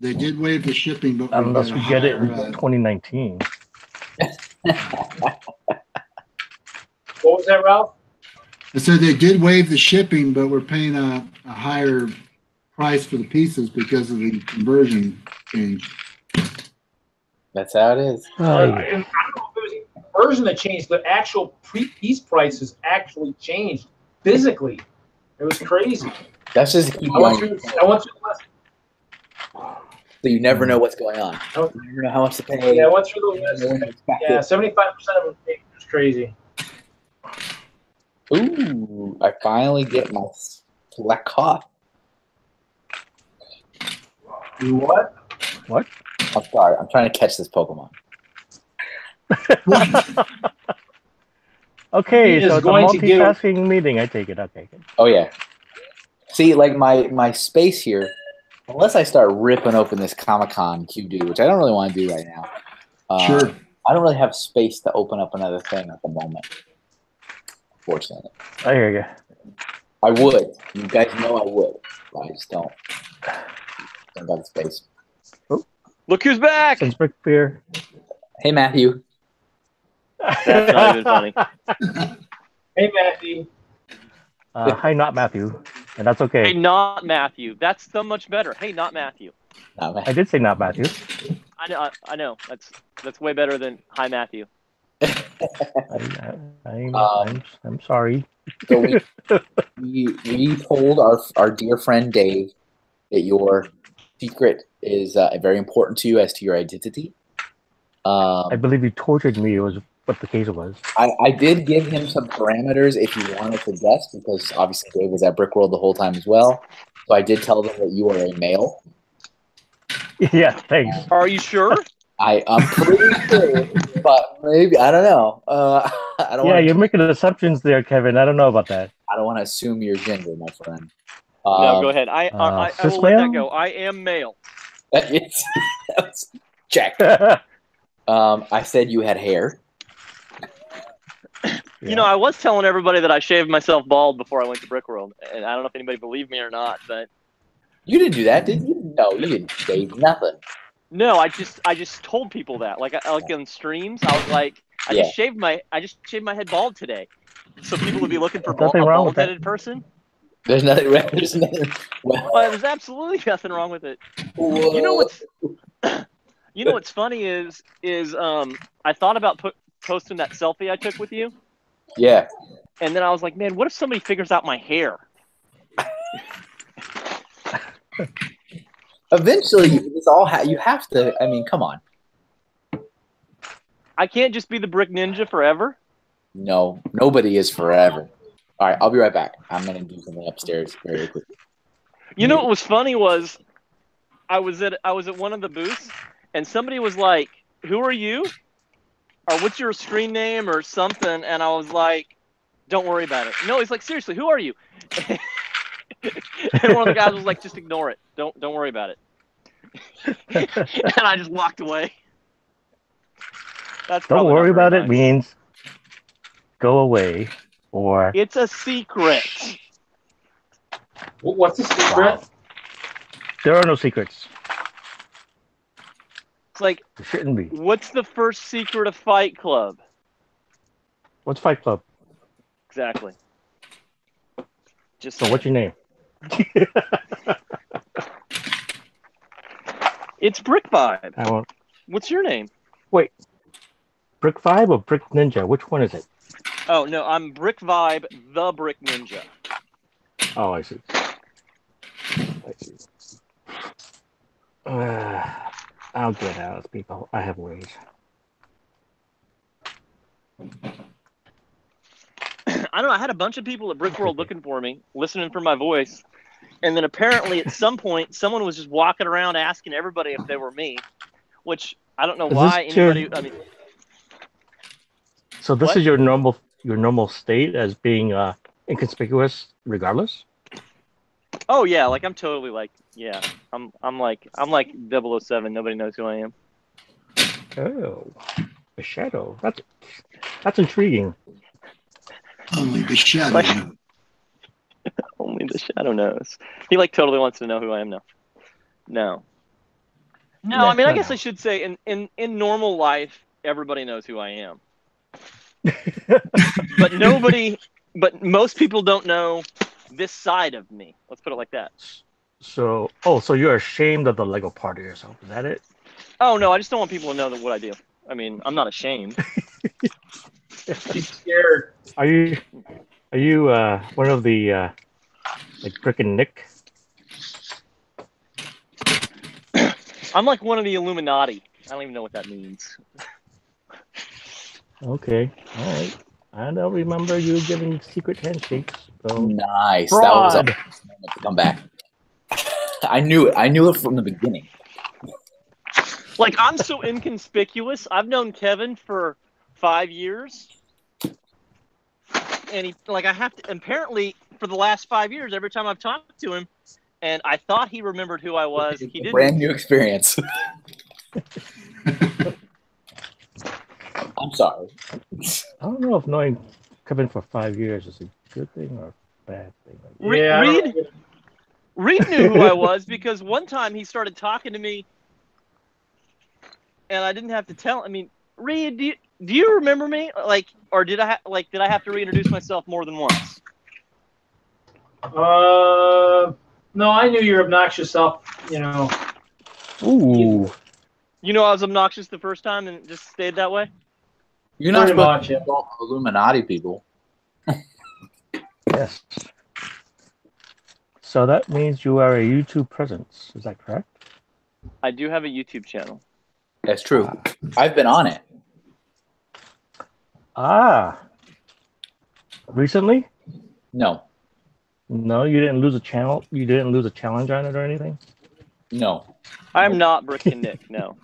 They did waive the shipping, but Unless we get it in higher, 2019. What was that, Ralph? I said they did waive the shipping, but we're paying a higher price for the pieces because of the conversion change. That's how it is. I don't know if it was the conversion that changed. The actual piece prices actually changed physically. It was crazy. That's just to keep I you went on through your the toes. list. So you never know what's going on. Oh. You never know how much to pay. Yeah, I went through the You never know when to list. expect Yeah, it. 75% of it was crazy. Ooh, I finally get my black caught. You what? What? I'm sorry. I'm trying to catch this Pokemon. Okay, He is so it's a going to give- multitasking meeting. I take it. Okay. Good. Oh yeah. See, like my space here, unless I start ripping open this Comic-Con QD, which I don't really want to do right now. Sure. I don't really have space to open up another thing at the moment. Unfortunately. I hear you. I would. You guys know I would. But I just don't. Don't have the space. Look who's back! Since Brick Beer. Hey Matthew. That's not even funny. Hey, Matthew. Hi, not Matthew, and that's Hey, okay. not Matthew. That's so much better. Hey, not Matthew. Oh, man. I did say not Matthew. I know. That's way better than hi Matthew. I'm sorry. So we told our dear friend Dave that your secret is very important to you as to your identity. I believe you tortured me. Was what the case was. I did give him some parameters if you wanted to guess, because obviously Dave was at Brickworld the whole time as well. So I did tell them that you are a male. Yeah, thanks. Are you sure? I'm pretty sure, but maybe I don't know. I don't. Yeah, wanna, you're making assumptions there, Kevin. I don't know about that. I don't want to assume your gender, my friend. No, go ahead. I will cis let that male? go. I am male. That's check. I said you had hair. You know, I was telling everybody that I shaved myself bald before I went to Brickworld, and I don't know if anybody believed me or not, but You didn't do that, did you? No, you didn't shave nothing. no, I just told people that, like on streams, I was like, I just shaved my head bald today, so people would be looking for a Nothing wrong with that. bald-headed person. There's nothing. There's nothing. Well, there's absolutely nothing wrong with it. Whoa. You know what's funny is I thought about posting that selfie I took with you, Yeah. and then I was like, man, what if somebody figures out my hair? Eventually, it's all you have to. I mean, come on. I can't just be the Brick Ninja forever. No, nobody is forever. All right, I'll be right back. I'm gonna do something upstairs very quickly. You know what was funny was I was at one of the booths, and somebody was like, "Who are you?" or "What's your screen name?" or something, and I was like, "Don't worry about it." No, he's like, "Seriously, who are you?" And one of the guys was like, "Just ignore it. Don't worry about it." And I just walked away. That's Don't probably worry not very about it nice. means go away or It's a secret. What's the secret? Wow. There are no secrets. It's like, There shouldn't be. what's the first secret of Fight Club? What's Fight Club? Exactly. Just So what's your name? It's Brick Vibe. I won't. What's your name? Brick Vibe or Brick Ninja? Which one is it? Oh no, I'm Brick Vibe, the Brick Ninja. Oh, I see. I see. I'll get out, people. I have ways. I don't know. I had a bunch of people at Brickworld looking for me, listening for my voice, and then apparently at some point, someone was just walking around asking everybody if they were me, which I don't know Is why this anybody. your- I mean, So this What? is your normal state as being inconspicuous, regardless. oh yeah, like I'm totally like, yeah, I'm like 007. Nobody knows who I am. Oh, a shadow. That's intriguing. Only the shadow. Like- knows. Only the shadow knows. He like totally wants to know who I am now. No. No, I mean, I guess I should say in normal life, everybody knows who I am. But most people don't know this side of me. Let's put it like that. So you're ashamed of the Lego part of yourself. Is that it? Oh no, I just don't want people to know what I do. I mean, I'm not ashamed. He's scared. Are you one of the like Brick and Nick? I'm like one of the Illuminati. I don't even know what that means. Okay, all right. I don't remember you giving secret handshakes. So Nice. fraud. That was a moment to come back. I knew it. I knew it from the beginning. Like, I'm so inconspicuous. I've known Kevin for 5 years. And he, like, I have to, apparently, for the last 5 years, every time I've talked to him, and I thought he remembered who I was, he didn't. Brand new experience. I'm sorry. I don't know if knowing Kevin for 5 years is a good thing or a bad thing. Yeah, I don't- Reed knew who I was because one time he started talking to me, and I didn't have to tell. I mean, Reed, do you remember me? Like, or did I did I have to reintroduce myself more than once? No, I knew your obnoxious self. You know. Ooh. You know, I was obnoxious the first time and it just stayed that way. You're not Pretty supposed much, to yeah. insult Illuminati people. Yes. So that means you are a YouTube presence. Is that correct? I do have a YouTube channel. That's true. I've been on it. Ah. Recently? No, No, you didn't lose a channel. You didn't lose a challenge on it or anything. no. I'm not Brick and Nick. No.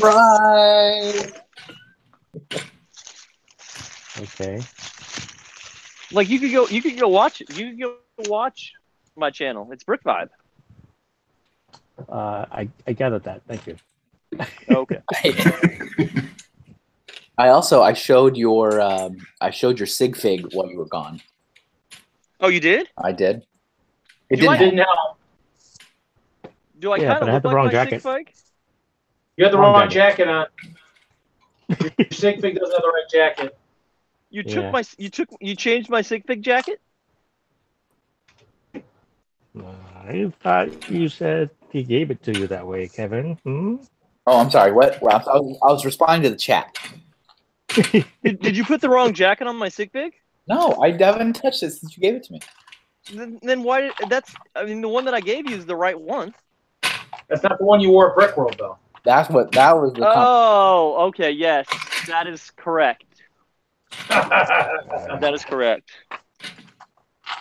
Surprise! Okay. Like you could go watch it. You could go watch my channel. It's Brick Vibe. I gathered that. Thank you. Okay. I showed your sig fig while you were gone. Oh, you did? I did. It Do I- didn't. Didn't help. Do I Yeah, kind but of I had look the like wrong my jacket. sig fig? You had the Wrong wrong jacket on. Your sig fig doesn't have the right jacket. You Yeah. you changed my sig fig jacket? I thought you said he gave it to you that way, Kevin. Hmm? Oh, I'm sorry. What? Well, I was responding to the chat. Did you put the wrong jacket on my sig fig? No, I haven't touched it since you gave it to me. Then why? I mean, the one that I gave you is the right one. That's not the one you wore at Brick World, though. That was the. Oh, okay. Yes, that is correct. That is correct.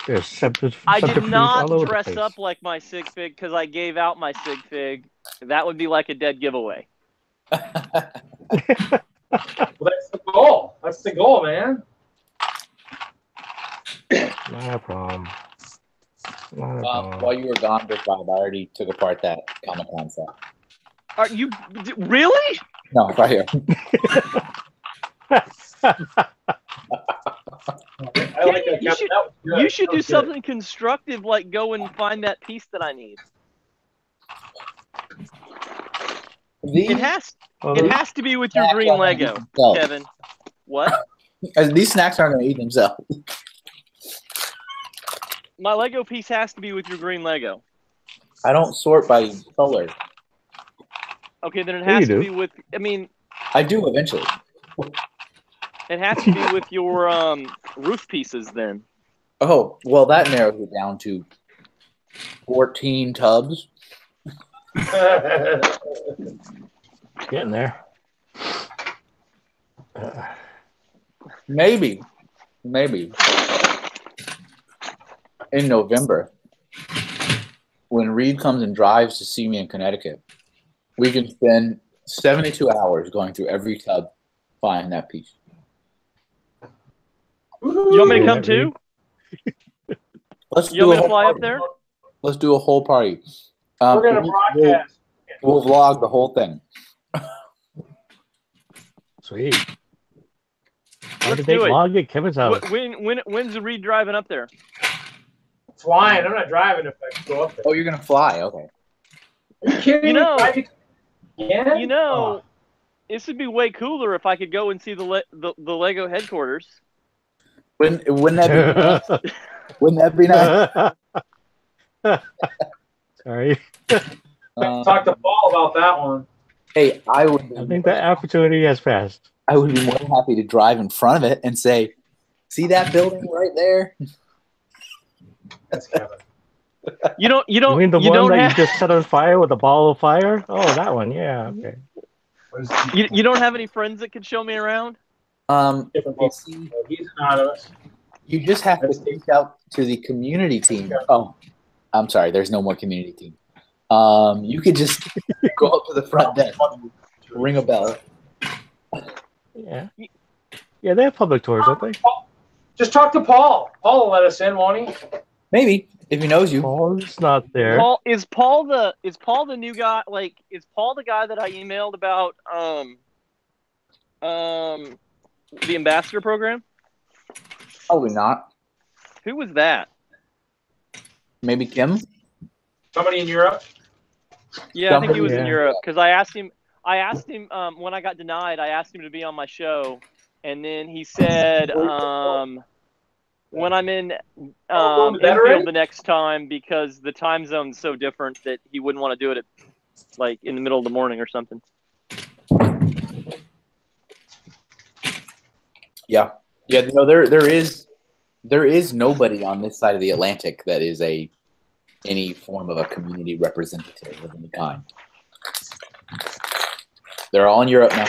There's subterfuge I did not all over the dress place. up like my sig fig because I gave out my sig fig. That would be like a dead giveaway. Well, that's the goal. That's the goal, man. Not a problem. Not a problem. While you were gone, Big Bob, I already took apart that Comic-Con set. Are you really? No, right here. I like that. You should- That was good. You should That do was good. something constructive, like go and find that piece that I need. These, It has Well, it has to be with your green Lego, Kevin. What? these snacks aren't going to eat themselves. My Lego piece has to be with your green Lego. I don't sort by color. Okay, then it Yeah, has you to do. be with. I mean, I do eventually. it has to be with your roof pieces. Then. Oh, well, that narrows it down to 14 tubs. getting there. Maybe. In November, when Reed comes and drives to see me in Connecticut, we can spend 72 hours going through every tub finding that piece. You want me to Yeah, come too? Let's You do want me a to fly whole, up there? let's do a whole party. We're gonna We'll- broadcast. We'll vlog the whole thing. Sweet. How Let's did they do it. log it? Kevin's house. When's the Reed driving up there? Flying. I'm not driving if I go up there. Oh, you're going to fly? Okay. Are you kidding You me? know- Yeah. You know, this would be way cooler if I could go and see the Lego headquarters. Wouldn't that be nice? Wouldn't that be nice? Sorry. Talk to Paul about that one. Hey, I would I think that opportunity has passed. I would be more than happy to drive in front of it and say, "See that building right there?" That's Kevin. You don't. You mean the you one don't that have, you just set on fire with a ball of fire? Oh, that one. Yeah. Okay. you don't have any friends that could show me around? Different You Paul. see, He's anonymous. you just have to reach out to the community team. Oh, I'm sorry. There's no more community team. You could just go up to the front desk, ring a bell. Yeah. Yeah, they have public tours, don't they? Just talk to Paul. Paul will let us in, won't he? Maybe if he knows you. Paul's not there. Is Paul the new guy? Like, is Paul the guy that I emailed about the ambassador program? Probably not. Who was that? Maybe Kim. Somebody in Europe? Yeah, I think he was in Yeah. Europe because I asked him I asked him when I got denied. I asked him to be on my show, and then he said when I'm in infield the next time, because the time zone's so different, that he wouldn't want to do it at like in the middle of the morning or something. Yeah. No, there is nobody on this side of the Atlantic that is any form of a community representative of any kind. They're all in Europe now.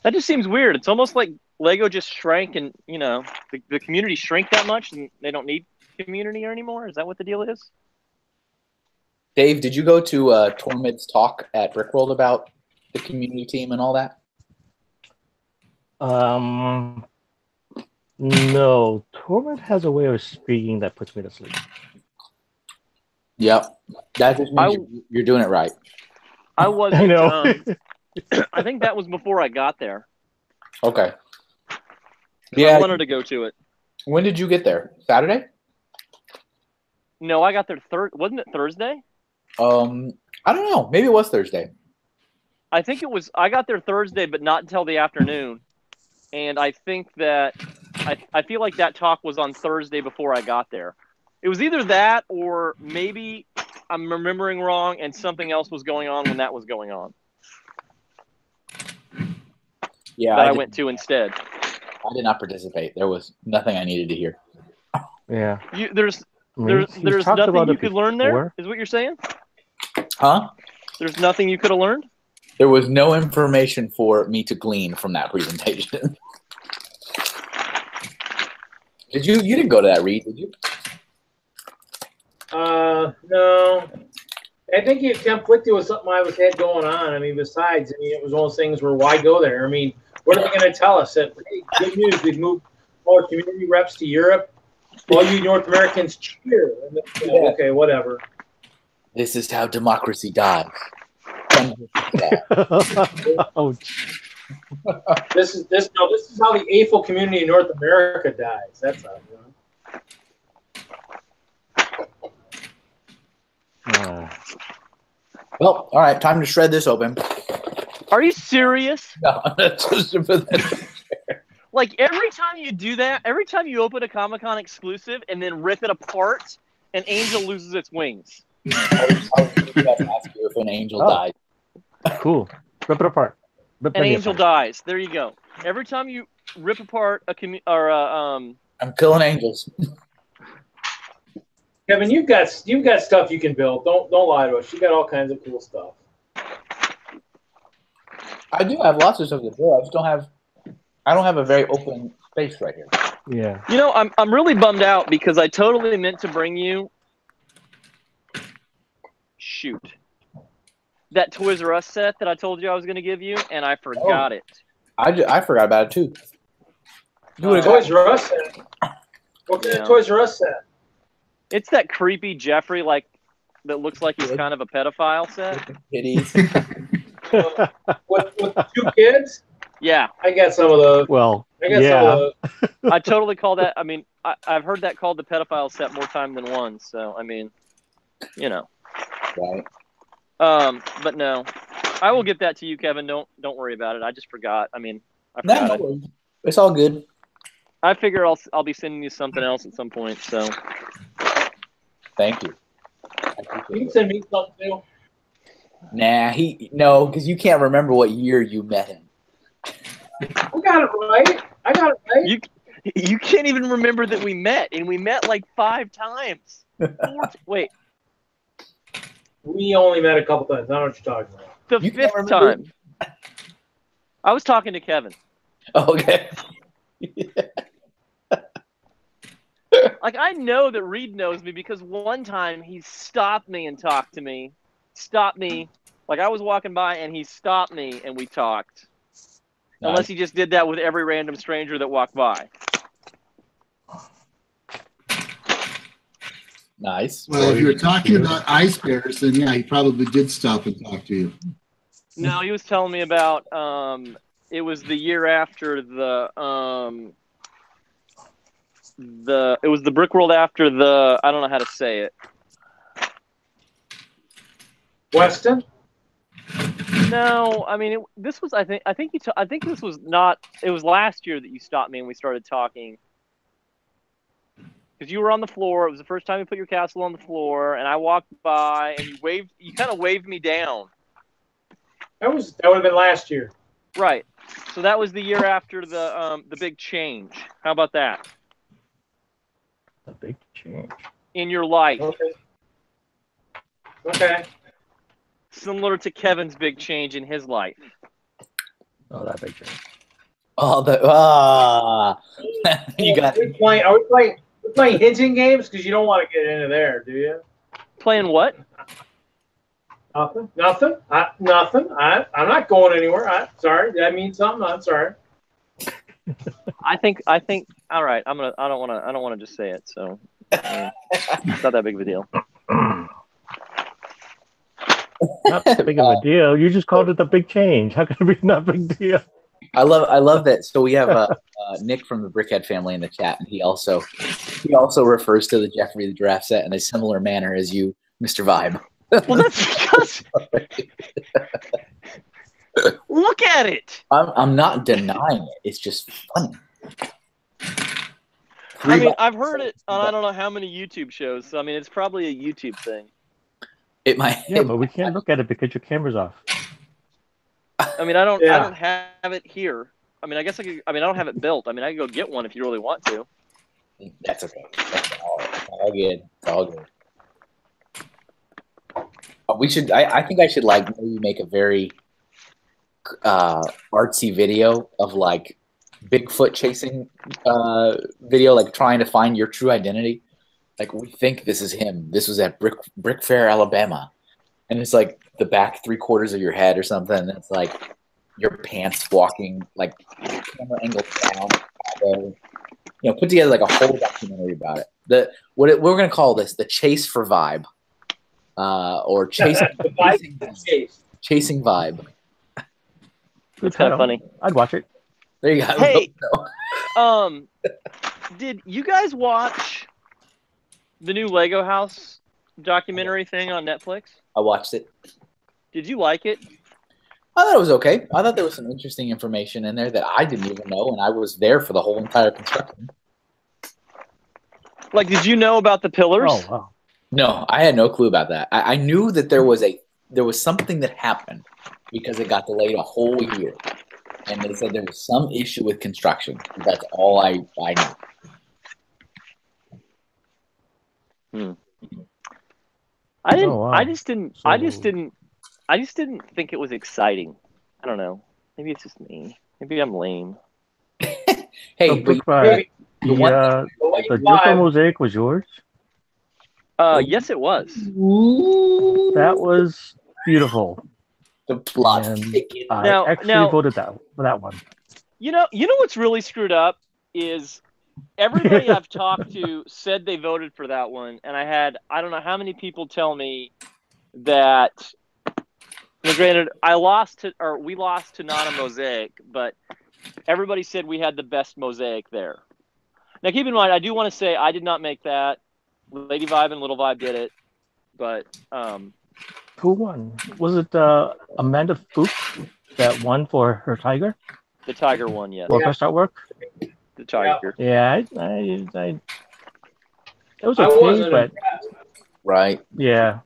That just seems weird. It's almost like Lego just shrank, and the community shrank that much, and they don't need community anymore. Is that what the deal is? Dave, did you go to Tormid's talk at Brickworld about the community team and all that? No. Tormund has a way of speaking that puts me to sleep. Yep. That just means you're doing it right. I wasn't. I know. I think that was before I got there. Okay. I wanted to go to it. When did you get there? Saturday? No, I got there wasn't it Thursday? I don't know. Maybe it was Thursday. I think it was. I got there Thursday, but not until the afternoon. And I think that I feel like that talk was on Thursday before I got there. It was either that, or maybe I'm remembering wrong and something else was going on when that was going on. Yeah, that I went to instead. I did not participate. There was nothing I needed to hear. Yeah. There's nothing you could learn there, is what you're saying? Huh? There's nothing you could have learned? There was no information for me to glean from that presentation. Did you? You didn't go to that, Reed, did you? No. I think it conflicted with something I had going on. I mean, besides, it was one of those things where why go there? I mean, what are they going to tell us? That, hey, good news, we've moved all community reps to Europe. All you North Americans cheer. Okay, whatever. This is how democracy dies. Oh. This is how the AFL community in North America dies. That's how. Well, all right, time to shred this open. Are you serious? No, like every time you do that, every time you open a Comic-Con exclusive and then rip it apart, an angel loses its wings. I was going to ask you if an angel died. Cool. Rip it apart. An angel dies. There you go. Every time you rip apart I'm killing angels. Kevin, you've got stuff you can build. Don't lie to us. You got all kinds of cool stuff. I do have lots of stuff to build. I don't have a very open space right here. Yeah. I'm really bummed out because I totally meant to bring you that Toys R Us set that I told you I was going to give you, and I forgot it. I forgot about it too. Toys R Us set. What's that Toys R Us set? It's that creepy Jeffrey, that looks like he's kind of a pedophile set. Kitties. with 2 kids? Yeah. I got some of those. Well, some of those. I totally call that. I mean, I've heard that called the pedophile set more time than once. So I mean, Right. But no, I will get that to you, Kevin. Don't worry about it. I just forgot. I mean, I forgot. No, it's all good. I figure I'll be sending you something else at some point. So. Thank you. You can send me something too. Nah, because you can't remember what year you met him. I got it right. You can't even remember that we met, and we met like 5 times. Wait. We only met a couple times. I don't know what you're talking about. The 5th time. I was talking to Kevin. Okay. Like, I know that Reed knows me because one time he stopped me and talked to me. Like, I was walking by and he stopped me and we talked. Nice. Unless he just did that with every random stranger that walked by. Nice. Well, if you're talking about ice bears, then yeah, he probably did stop and talk to you. No, he was telling me about it was the year after it was the Brickworld after I don't know how to say it. Weston? No, I mean this was. I think this was not. It was last year that you stopped me and we started talking. Because you were on the floor. It was the first time you put your castle on the floor, and I walked by and you waved. You kind of waved me down. That would have been last year. Right. So that was the year after the big change. How about that? The big change. In your life. Okay. Okay. Similar to Kevin's big change in his life. Oh, that big change. Oh, you got Are we playing hinting games? Because you don't want to get into there, do you? Playing what? Nothing. Nothing. Nothing. I'm not going anywhere. Sorry. Did that mean something? I'm sorry. I think. All right. I don't want to just say it. So it's not that big of a deal. Not that big of a deal. You just called it the big change. How can it be not a big deal? I love that. So we have Nick from the Brickhead family in the chat, and he also refers to the Jeffrey the Giraffe set in a similar manner as you, Mr. Vibe. Well, that's because look at it. I'm not denying it. It's just funny. I mean, I've heard it on I don't know how many YouTube shows. So I mean, it's probably a YouTube thing. It might. Yeah, but we can't look at it because your camera's off. I mean, I don't have it here. I mean, I guess I could. I mean, I don't have it built. I mean, I could go get one if you really want to. That's okay. That's all good. It's all good. We should. I think I should like maybe make a very artsy video of like Bigfoot chasing video, like trying to find your true identity. Like we think this is him. This was at Brick Fair, Alabama, and it's like the back 3/4 of your head or something. And it's like your pants walking like camera angle down. You know, put together like a whole documentary about it. We're gonna call this the Chase for Vibe, or chasing Vibe. It's kind of funny. I'd watch it. There you go. Hey, did you guys watch the new Lego House documentary thing on Netflix? I watched it. Did you like it? I thought it was okay. I thought there was some interesting information in there that I didn't even know, and I was there for the whole entire construction. Like, did you know about the pillars? Oh, wow. No, I had no clue about that. I knew that there was something that happened because it got delayed a whole year, and they said there was some issue with construction. That's all I knew. I didn't. Oh, wow. I just didn't think it was exciting. I don't know. Maybe it's just me. Maybe I'm lame. Hey, So, but the Joker mosaic was yours? Yes, it was. That was beautiful. the plot And thickens. I Now- actually voted for that one. You know what's really screwed up is everybody I've talked to said they voted for that one, and I don't know how many people tell me that. Well, granted, we lost to Not a Mosaic, but everybody said we had the best mosaic there. Now, keep in mind, I do want to say I did not make that. Lady Vibe and Little Vibe did it, but Who won? Was it Amanda Fuchs that won for her Tiger? the Tiger won, yes. For best artwork? The Tiger. Yeah, it was I okay, wasn't but impressed. Right. yeah.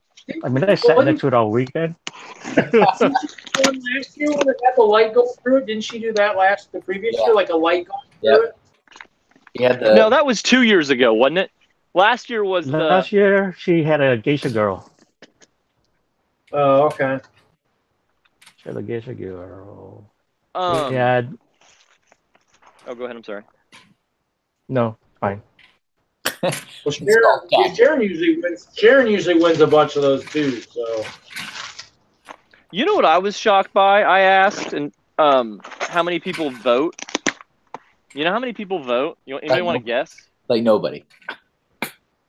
I mean, I sat next to it all weekend. Last year when it had the light go through it, didn't she do that the previous year, like a light going through it? Yeah. No, that was 2 years ago, wasn't it? Last year was Last year, she had a geisha girl. Oh, okay. She had a geisha girl. yeah. Yeah, Oh, go ahead. I'm sorry. no, fine. Well, Sharon usually wins. Sharon usually wins a bunch of those too. So You know what I was shocked by? I asked, and how many people vote? You know how many people vote? Anybody want to guess? Like nobody.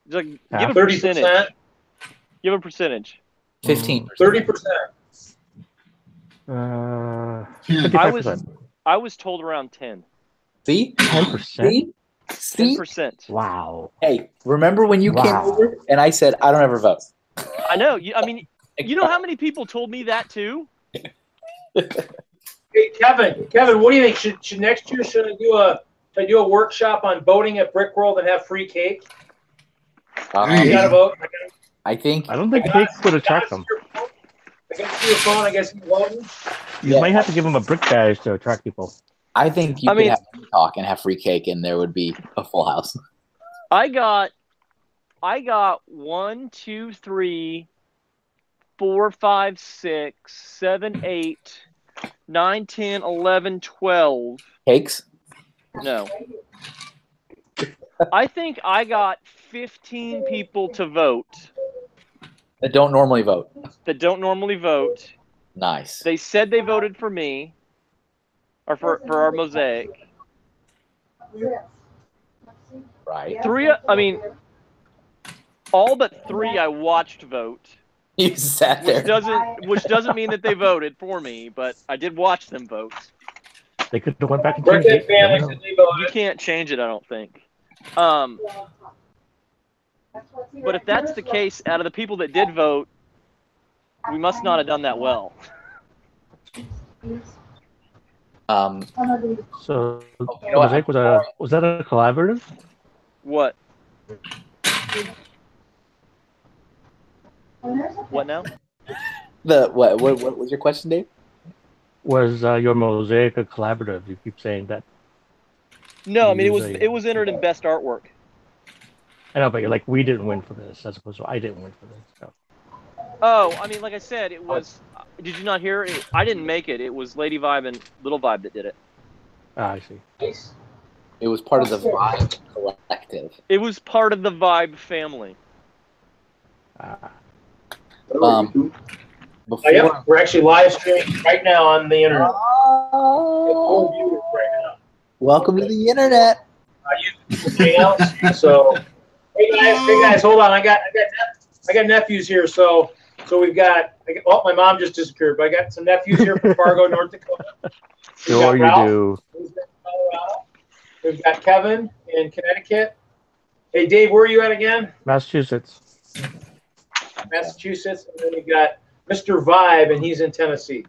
Just like, Yeah. give a 30%, percentage. Give a percentage. 15%. 30%. 55%. I was told around 10. See? 10%? See? 10%. Wow. Hey, remember when you came Wow. over and I said I don't ever vote? I know. I mean, You know how many people told me that too? Hey, Kevin, what do you think? Should next year I do a workshop on boating at Brick World and have free cake? Hey. You got a vote? I think I don't think cake would attract them. I got your phone. I guess you're voting. You might have to give them a brick badge to attract people. I think you could have money talk and have free cake, and there would be a full house. I got 1, 2, 3, 4, 5, 6, 7, 8, 9, 10, 11, 12. Cakes? No. I think I got 15 people to vote That don't normally vote. Nice. They said they voted for me, or for our mosaic. Right. All but 3 I watched vote. You sat there. Which doesn't mean that they voted for me, but I did watch them vote. They could have went back and changed Brickhead it. family No. said they voted. You can't change it, I don't think. But if that's the case, out of the people that did vote, we must not have done that well. So you know what? Mosaic was that a collaborative? What? What now? What was your question, Dave? Was your Mosaic a collaborative? You keep saying that. No, I mean it was entered in best artwork. I know, but you're like, we didn't win for this, as opposed to I didn't win for this. So. Oh, I mean, like I said, it was. Did you not hear it? I didn't make it. It was Lady Vibe and Little Vibe that did it. Ah, I see. It was part of the Vibe Collective. It was part of the Vibe family. Before, Yeah, we're actually live streaming right now on the internet. Full viewers right now. Welcome to the internet. I use Hangouts. So, hey guys, hold on. I got nephews here. So we've got. Oh, my mom just disappeared, but I got some nephews here from Fargo, North Dakota. Sure you do. Who's in Colorado. We've got Kevin in Connecticut. Hey, Dave, where are you at again? Massachusetts. Massachusetts. And then we got Mr. Vibe, and he's in Tennessee.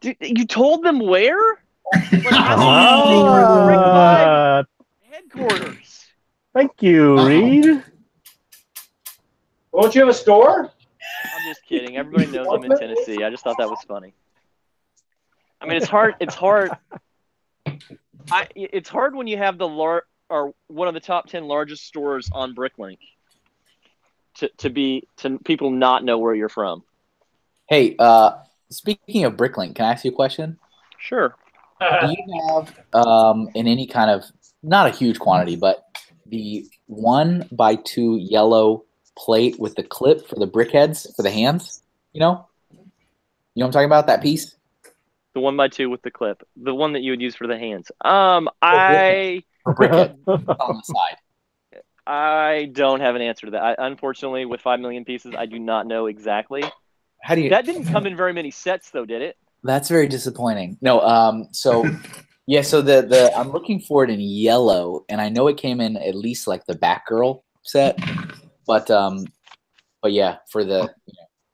Dude, you told them where? Like, Ah, headquarters. thank you, Reed. Won't you have a store? I'm just kidding. Everybody knows I'm in Tennessee. I just thought that was funny. I mean, it's hard. It's hard. It's hard when you have or one of the top 10 largest stores on Bricklink to people not know where you're from. Hey, speaking of Bricklink, can I ask you a question? Sure. Do you have, in any kind of, not a huge quantity, but the 1x2 yellow plate with the clip for the brickheads for the hands? You know what I'm talking about? That piece? The 1x2 with the clip. The one that you would use for the hands. I For brickhead on the side. I don't have an answer to that. Unfortunately, with 5 million pieces, I do not know exactly. How do you? That didn't come in very many sets, though, did it? That's very disappointing. No, so yeah, so the I'm looking for it in yellow, and I know it came in at least like the Batgirl set, but yeah, for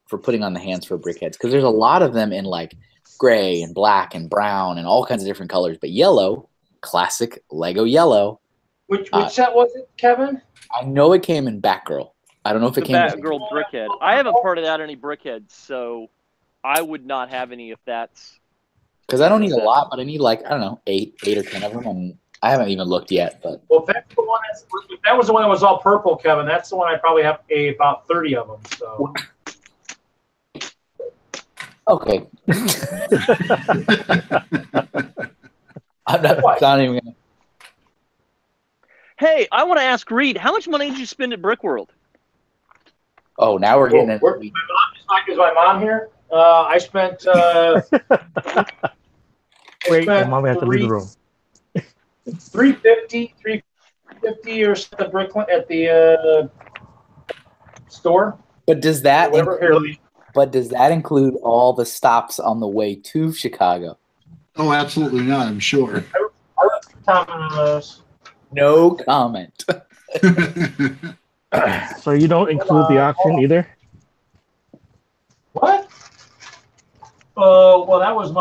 for putting on the hands for brickheads, because there's a lot of them in like gray and black and brown and all kinds of different colors, but yellow, classic Lego yellow. Which set was it, Kevin? I know it came in Batgirl. I don't know if it came in Batgirl brickhead. I haven't parted out any brickheads, so I would not have any if that's. because I don't need a lot, but I need like, I don't know, 8 or 10 of them, and I haven't even looked yet. But Well, if that's the one if that was the one that was all purple, Kevin, that's the one I probably have about 30 of them. So. okay, I'm not even gonna. Hey, I want to ask Reed, how much money did you spend at Brickworld? Oh, now we're getting Is into my mom here? I spent. Wait, my mom has to leave the room. 350 or so at the store. But does that Whatever. include all the stops on the way to Chicago? Oh, absolutely not, I'm sure. I left some time on those. No comment. So you don't include the auction either? What? Oh, well, that was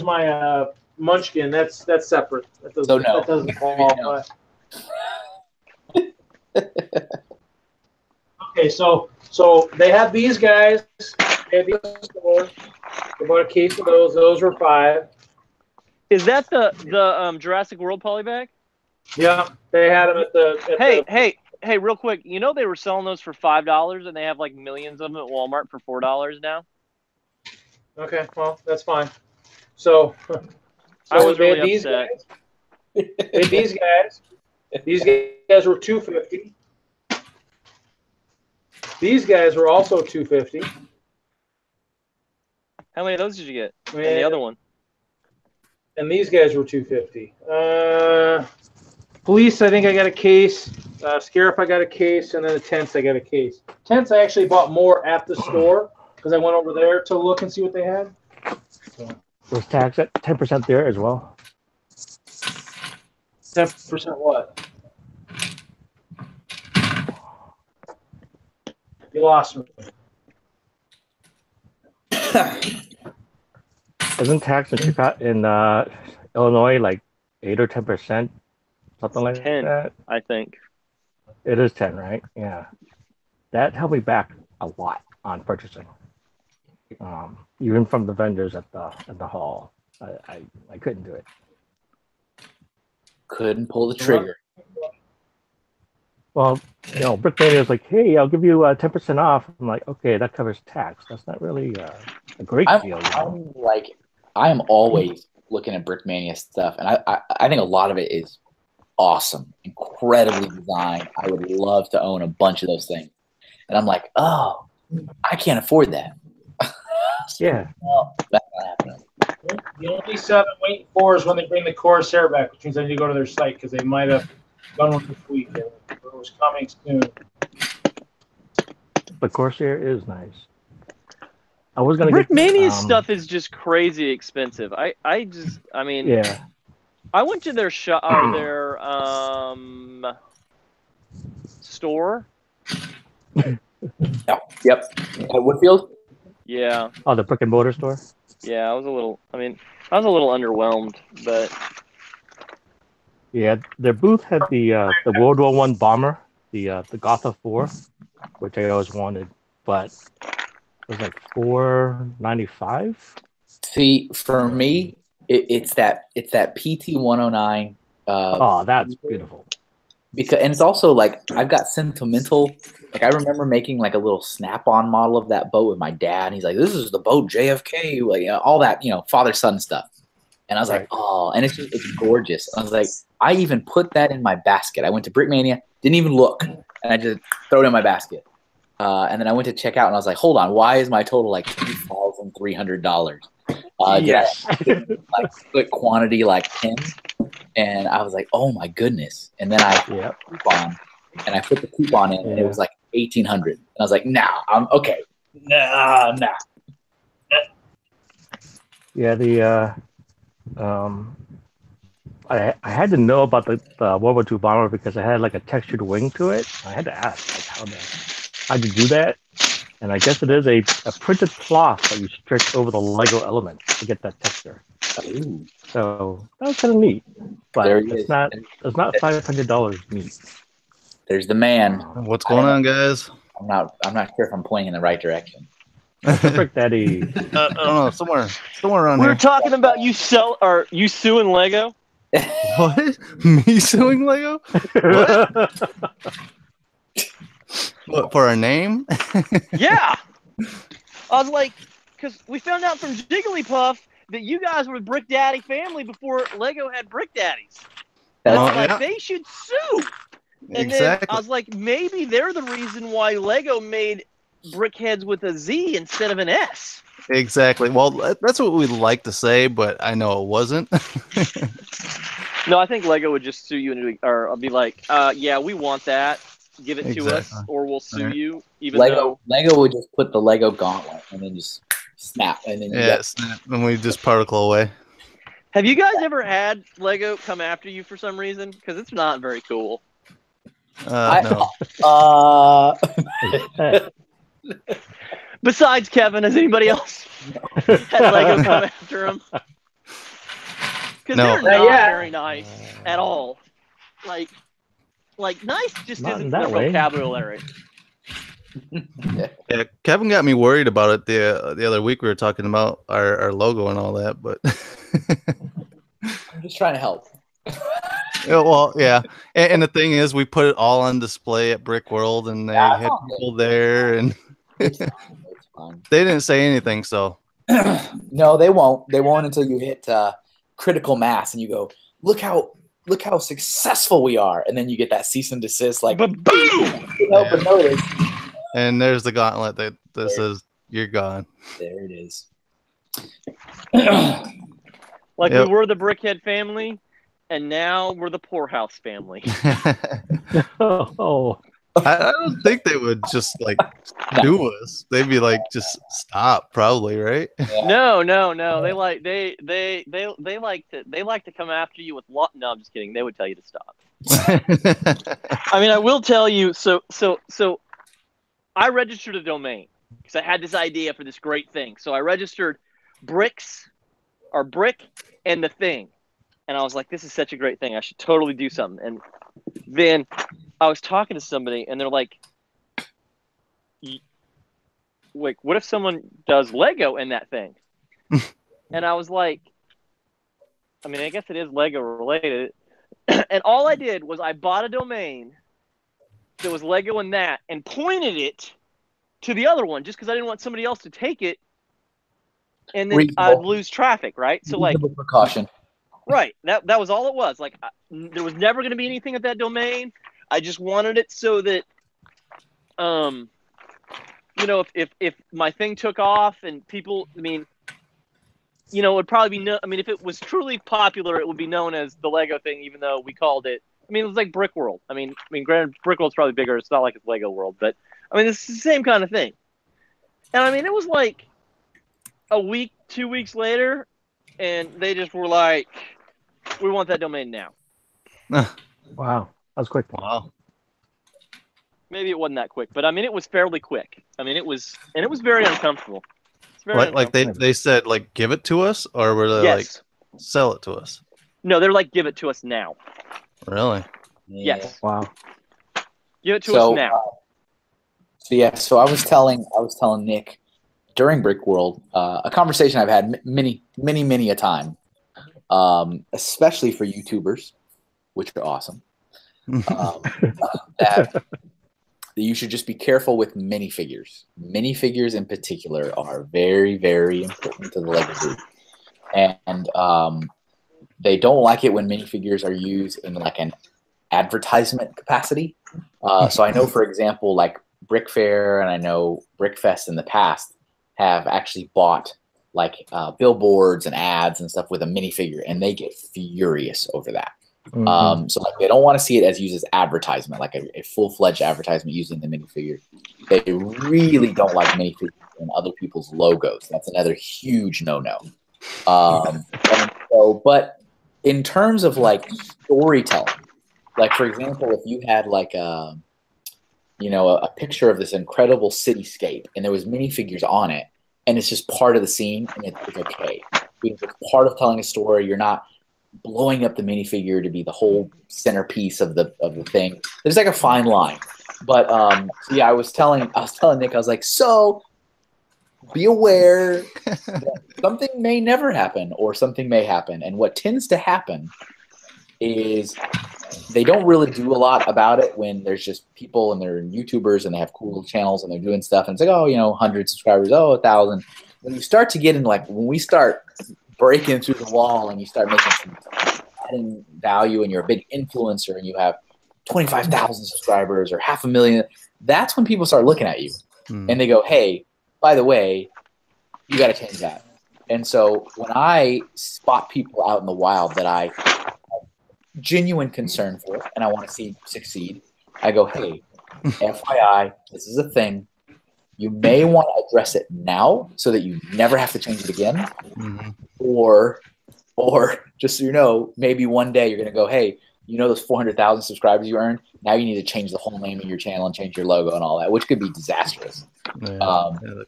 my Munchkin. That's separate. That doesn't, So no. that doesn't qualify. Okay, so they had these guys. They had these in the store. They bought a case of those. Those were $5. Is that the Jurassic World polybag? Yeah, they had them at the. Hey, real quick. You know they were selling those for $5, and they have like millions of them at Walmart for $4 now. Okay, well, that's fine. So I was they had really these upset. guys. They had these guys. These guys were $250. These guys were also $250. How many of those did you get? And the other one? And these guys were $250. Police, I think I got a case. Scarif, I got a case, and then the tents, I got a case. Tents, I actually bought more at the store because I went over there to look and see what they had. Was tax at 10% there as well? 10% what? You lost me. Isn't tax in Illinois like 8 or 10%, something like 10, that? I think. It is 10, right? Yeah, that held me back a lot on purchasing. Even from the vendors at the hall, I couldn't do it. Couldn't pull the trigger. Well, Brickmania is like, hey, I'll give you 10% off. I'm like, okay, that covers tax. That's not really a great deal. I am always looking at Brickmania stuff, and I think a lot of it is awesome, incredibly designed. I would love to own a bunch of those things. And I'm like, oh, I can't afford that. Yeah. Well, that's not happening. The only stuff I'm waiting for is when they bring the Corsair back, which means I need to go to their site because they might have done one this week. It was coming soon. But Corsair is nice. I was gonna Brickmania stuff is just crazy expensive. I mean, yeah. I went to their shop or their store. Yep. At Woodfield? Yeah. Oh, the brick and mortar store. Yeah, I was a little underwhelmed, but yeah, their booth had the World War I bomber, the Gotha 4, which I always wanted, but it was like $4.95. See, for me, it's that PT 109. Oh, that's beautiful. And it's also like I've got sentimental. Like I remember making like a little Snap-on model of that boat with my dad. And he's like, "This is the boat JFK," like all that, father son stuff. And I was like, "Oh," and it's gorgeous. I was like, I even put that in my basket. I went to Brickmania, didn't even look, and I just throw it in my basket. And then I went to check out, and I was like, "Hold on, why is my total like $2,300?" Yes. Like split quantity like 10, and I was like, "Oh my goodness!" And then I put the coupon, and I put the coupon in, and it was like $1,800. And I was like, "Nah, I'm okay. Nah." Yeah, I had to know about the World War II bomber because it had like a textured wing to it. I had to ask, like, how'd you do that? And I guess it is a printed cloth that you stretch over the Lego element to get that texture. Ooh. So that was kind of neat, but it's not $500 neat. There's the man. What's going on, guys? I'm not sure if I'm pointing in the right direction. Brick Daddy. I don't know, somewhere around we here. were talking about you suing Lego. What? Me suing Lego? What? What, for a name? Yeah. I was like, because we found out from Jigglypuff that you guys were the Brick Daddy family before Lego had Brick Daddies. And I was like, they should sue. And then I was like, maybe they're the reason why Lego made Brickheads with a Z instead of an S. Exactly. Well, that's what we'd like to say, but I know it wasn't. No, I think Lego would just sue you or be like, yeah, we want that. Give it to us, or we'll sue you. Even Lego would just put the Lego gauntlet and then just snap, and then snap, and we just particle away. Have you guys ever had Lego come after you for some reason? Because it's not very cool. No. Besides Kevin, has anybody else had Lego come after him? Because No. they're not Yeah. very nice at all. Like nice just Not isn't in their that way. vocabulary. Yeah, Kevin got me worried about it the other week. We were talking about our logo and all that, but I'm just trying to help. yeah, well, yeah. And the thing is, we put it all on display at Brick World, and they That's had all people there, and It's fine. It's fine. they didn't say anything. So No, they won't. They won't until you hit critical mass and you go, look how successful we are, and then you get that cease and desist, like But boom! but notice. and there's the gauntlet that says you're gone. There it is. Like Yep. we were the Brickhead family, and now we're the Poorhouse family. Oh, I don't think they would just like do us. They'd be like, just stop, probably, right? No. They like to come after you with No, I'm just kidding. They would tell you to stop. I mean, I will tell you. So I registered a domain because I had this idea for this great thing. So I registered Brick and the Thing, and I was like, this is such a great thing. I should totally do something. And then I was talking to somebody, and they're like, "Wait, what if someone does Lego in that thing?" And I was like, I mean, I guess it is Lego related. And all I did was I bought a domain that was Lego in that and pointed it to the other one just because I didn't want somebody else to take it, and then Reasonable. I'd lose traffic, right? So like, Reasonable precaution. right, that was all it was. Like, there was never going to be anything at that domain. I just wanted it so that, you know, if my thing took off and people, I mean, you know, it would probably be I mean, if it was truly popular, it would be known as the Lego thing, even though we called it. I mean, it was like Brick World. I mean, granted, Brick World's probably bigger. It's not like it's Lego World, but I mean, it's the same kind of thing. And I mean, it was like a week, 2 weeks later, and they just were like, "We want that domain now." wow. That was quick. Wow. Maybe it wasn't that quick, but I mean, it was fairly quick. I mean, it was very uncomfortable. It's very Like they said, like, give it to us, or were they like, yes. sell it to us? No, they're like, give it to us now. Really? Yes. Wow. Give it to us now. So I was telling Nick during Brick World a conversation I've had many a time, especially for YouTubers, which are awesome. That you should just be careful with minifigures. Minifigures in particular are very, very important to the Lego group, and they don't like it when minifigures are used in like an advertisement capacity. So I know, for example, like Brick Fair and I know Brickfest in the past have actually bought like billboards and ads and stuff with a minifigure, and they get furious over that. Mhm. So like, they don't want to see it as used as advertisement, like a full-fledged advertisement using the minifigure. They really don't like minifigures in other people's logos. That's another huge no-no. But in terms of like storytelling, like for example, if you had like a picture of this incredible cityscape and there was minifigures on it, and it's just part of the scene, and it's okay. Because it's part of telling a story. You're not blowing up the minifigure to be the whole centerpiece of the thing. There's like a fine line. But I was telling Nick, I was like, so be aware that something may never happen or something may happen. And what tends to happen is they don't really do a lot about it when there's just people and they're YouTubers and they have cool little channels and they're doing stuff, and it's like, oh, 100 subscribers, 1,000. When you start to get in, like when we start breaking through the wall and you start making some adding value and you're a big influencer and you have 25,000 subscribers or 500,000, that's when people start looking at you and they go, hey, by the way, you got to change that. And so when I spot people out in the wild that I have genuine concern for and I want to see succeed, I go, hey, FYI, this is a thing. You may want to address it now so that you never have to change it again. Or just so you know, maybe one day you're going to go, hey, you know those 400,000 subscribers you earned? Now you need to change the whole name of your channel and change your logo and all that, which could be disastrous.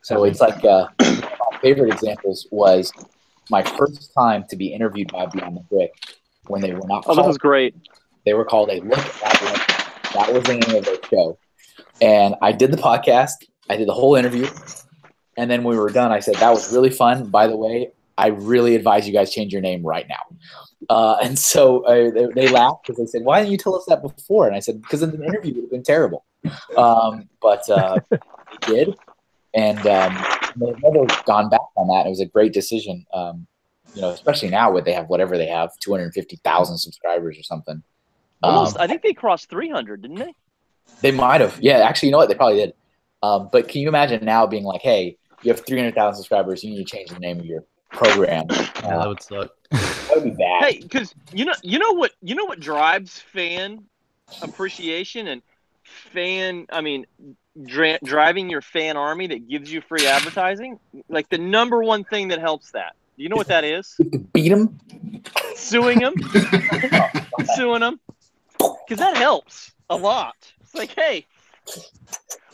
So it's like one of my favorite examples was my first time to be interviewed by Beyond the Brick when they were not Oh, this is great. They were called a Look at Link. That was the name of their show. And I did the podcast. I did the whole interview. And then when we were done, I said, that was really fun. By the way, I really advise you guys change your name right now. And so they laughed because they said, why didn't you tell us that before? And I said, because in the interview would have been terrible. But they did. And they've never gone back on that. It was a great decision, especially now where they have whatever they have, 250,000 subscribers or something. Almost, I think they crossed 300, didn't they? They might have. Yeah, actually, you know what? They probably did. But can you imagine now being like, hey, you have 300,000 subscribers, you need to change the name of your program. Yeah, that would suck. That would be bad. Hey, because you know what drives fan appreciation and driving your fan army that gives you free advertising? Like the number one thing that helps that. Do you know what that is? Beat them? Suing them. Suing them. Because that helps a lot. It's like, hey,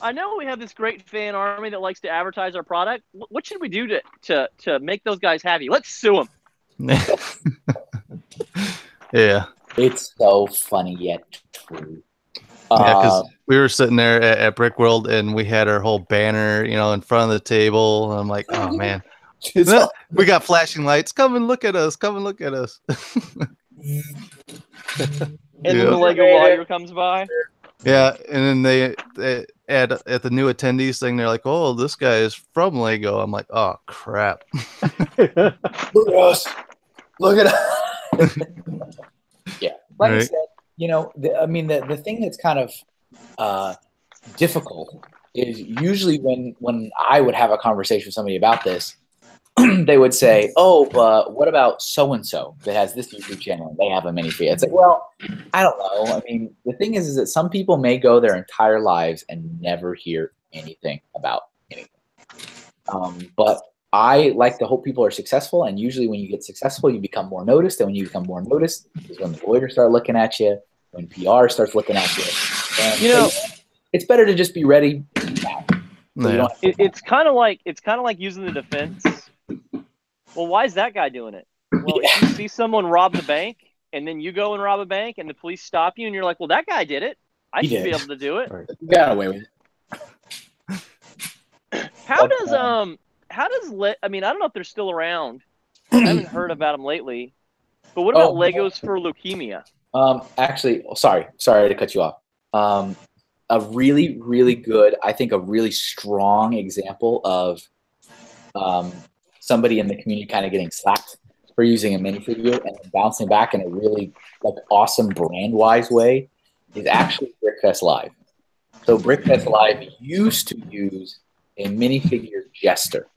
I know we have this great fan army that likes to advertise our product. What should we do to make those guys happy? Let's sue them. Yeah. It's so funny yet true. Yeah, because we were sitting there at Brick World and we had our whole banner, in front of the table. And I'm like, oh man, we got flashing lights. Come and look at us. Come and look at us. And then the Lego lawyer comes by. Yeah, and then they at the new attendees thing, they're like, "Oh, this guy is from Lego." I'm like, "Oh crap!" Look at us! Look at us! Yeah, like I said, the thing that's kind of difficult is usually when I would have a conversation with somebody about this, they would say, "Oh, but what about so and so that has this YouTube channel and they have a mini feed?" It's like, well, I don't know. I mean, the thing is that some people may go their entire lives and never hear anything about anything. But I like to hope people are successful, and usually when you get successful, you become more noticed, and when you become more noticed is when the lawyers start looking at you, when PR starts looking at you. And it's better to just be ready now. So it's kind of like using the defense. Well, why is that guy doing it? Well, if you see someone rob the bank and then you go and rob a bank and the police stop you and you're like, well, that guy did it. I should be able to do it. You got away with it. How does I mean, I don't know if they're still around. I haven't heard about them lately. But what about Legos for Leukemia? Actually, sorry to cut you off. A really, really good, I think a really strong example of somebody in the community kind of getting slapped for using a minifigure and then bouncing back in a really awesome brand-wise way is actually Brickfest Live. So Brickfest Live used to use a minifigure jester.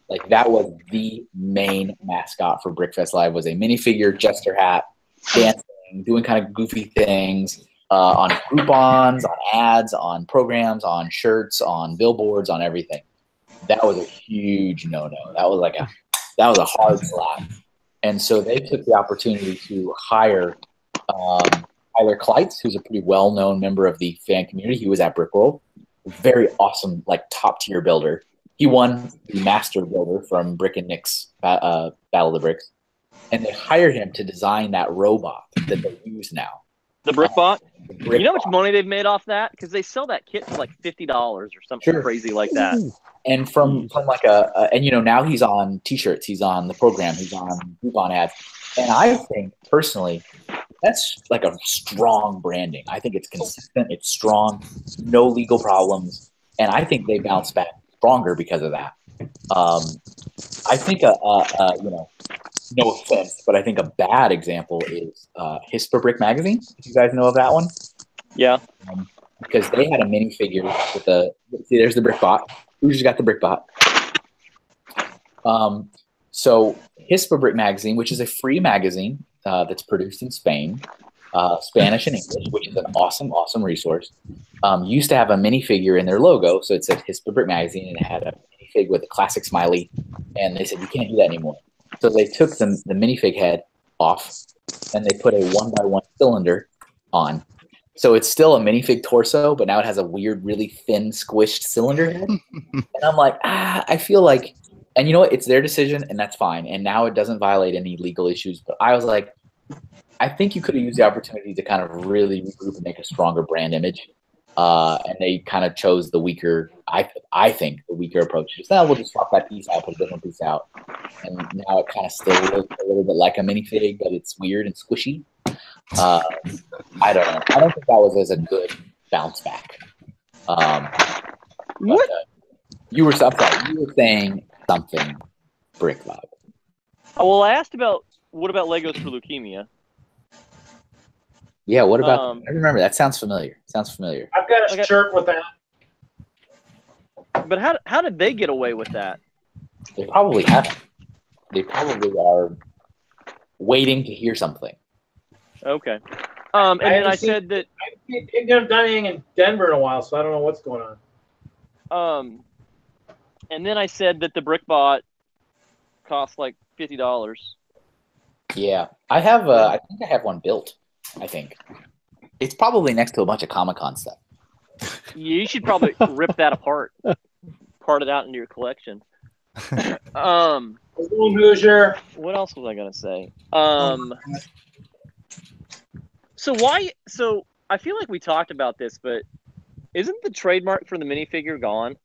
Like that was the main mascot for Brickfest Live, was a minifigure jester hat, dancing, doing kind of goofy things on Groupons, on ads, on programs, on shirts, on billboards, on everything. That was a huge no-no. That was a hard slap. And so they took the opportunity to hire Tyler Kleitz, who's a pretty well-known member of the fan community. He was at Brickworld. Very awesome, top-tier builder. He won the Master Builder from Brick and Nick's Battle of the Bricks. And they hired him to design that robot that they use now. The BrickBot? You know how much money they've made off that? Because they sell that kit for $50 or something crazy like that. And from now he's on T-shirts, he's on the program, he's on Groupon ads. And I think personally, that's a strong branding. I think it's consistent, it's strong, no legal problems, and I think they bounce back stronger because of that. I think no offense, but I think a bad example is Hisper Brick Magazine. If you guys know of that one, yeah, because they had a minifigure with there's the BrickBot. Who just got the BrickBot? So Hisper Brick Magazine, which is a free magazine that's produced in Spain, Spanish and English, which is an awesome, awesome resource, used to have a minifigure in their logo. So it said Hisper Brick Magazine, and it had a minifig with a classic smiley. And they said, you can't do that anymore. So they took the minifig head off and they put a 1x1 cylinder on. So it's still a minifig torso, but now it has a weird, really thin, squished cylinder head. And I'm like, I feel like, and you know what? It's their decision, and that's fine. And now it doesn't violate any legal issues. But I was like, I think you could have used the opportunity to kind of really regroup and make a stronger brand image. And they kind of chose the weaker, I think, the weaker approach. Just now, we'll just swap that piece out, put a different piece out. And now it kind of still looks a little bit like a minifig, but it's weird and squishy. I don't know. I don't think that was as a good bounce back. What? You were saying something, Brick Bob. Oh, well, I asked about what about Legos for leukemia? Yeah, what about? I remember that sounds familiar. I've got a shirt with that. But how did they get away with that? They probably haven't. They probably are waiting to hear something. Okay. And then I said that. I haven't done anything in Denver in a while, so I don't know what's going on. And then I said that the BrickBot costs like $50. Yeah, I have. I think I have one built. I think it's probably next to a bunch of Comic-Con stuff. You should probably rip that apart, part it out into your collection. Hoosier. What else was I gonna say? So I feel like we talked about this, but isn't the trademark for the minifigure gone?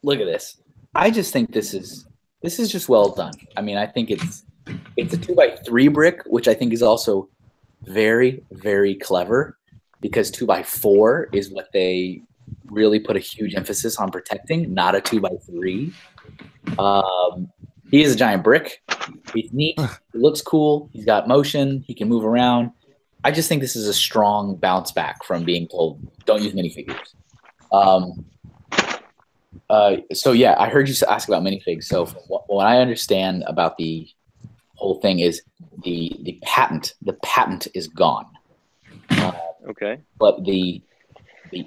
Look at this. I just think this is just well done. I mean, I think it's a 2x3 brick, which I think is also very, very clever, because 2x4 is what they really put a huge emphasis on protecting, not a 2x3. He is a giant brick. He's neat. He looks cool. He's got motion. He can move around. I just think this is a strong bounce back from being told, don't use minifigures. So yeah, I heard you ask about minifigs. So what I understand about the whole thing is the patent is gone. Okay. But the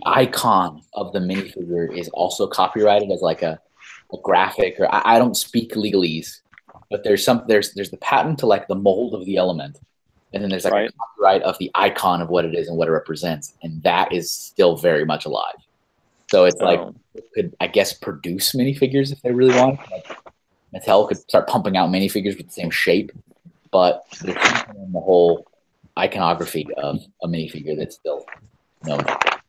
icon of the minifigure is also copyrighted as like a graphic, or I don't speak legalese, but there's the patent to like the mold of the element, and then there's like a copyright of the icon of what it is and what it represents, and that is still very much alive. So it's like it could, I guess, produce minifigures if they really want. Like Mattel could start pumping out minifigures with the same shape, but there's something in the whole iconography of a minifigure that's still known.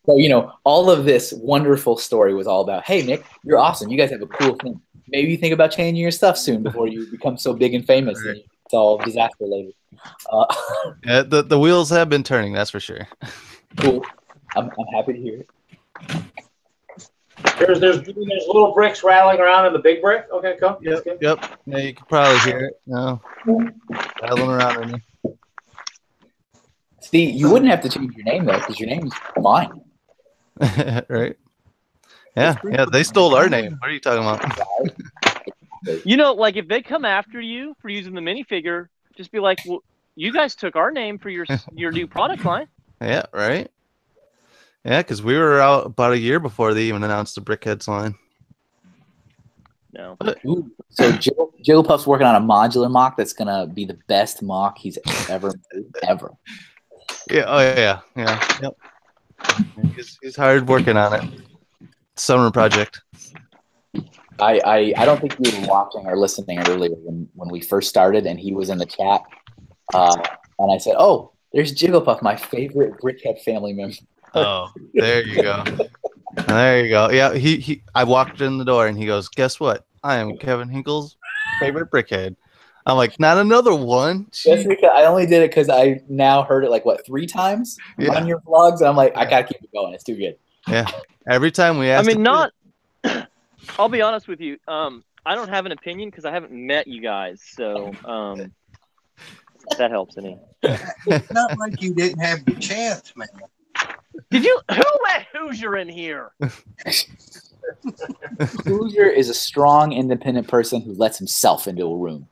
So, you know, all of this wonderful story was all about, hey, Nick, you're awesome. You guys have a cool thing. Maybe you think about changing your stuff soon before you become so big and famous and it's all disaster later. Yeah, the wheels have been turning, that's for sure. Cool. I'm happy to hear it. There's little bricks rattling around in the big brick. Okay, come. Yep. Yeah, you can probably hear it. No, rattling around in there. See, you wouldn't have to change your name though, because your name's mine. Right? Yeah. They stole our name. What are you talking about? You know, like if they come after you for using the minifigure, just be like, "Well, you guys took our name for your new product line." Yeah. Right. Yeah, because we were out about a year before they even announced the Brickheads line. No. Ooh, so Jigglypuff's working on a modular mock that's gonna be the best mock he's ever made, ever. Yeah. Oh yeah. Yep. He's hard working on it. Summer project. I don't think you were watching or listening earlier when we first started, and he was in the chat, and I said, "Oh, there's Jigglypuff, my favorite Brickhead family member." Oh, there you go. There you go. Yeah, I walked in the door and he goes, "Guess what? I am Kevin Hinkle's favorite Brickhead." I'm like, "Not another one." Just because I only did it because I now heard it like 3 times on your vlogs, and I'm like, I gotta keep it going. It's too good. Yeah. Every time we ask. I mean, I'll be honest with you. I don't have an opinion because I haven't met you guys, so if that helps any. It's not like you didn't have the chance, man. Did you? Who let Hoosier in here? Hoosier is a strong, independent person who lets himself into a room.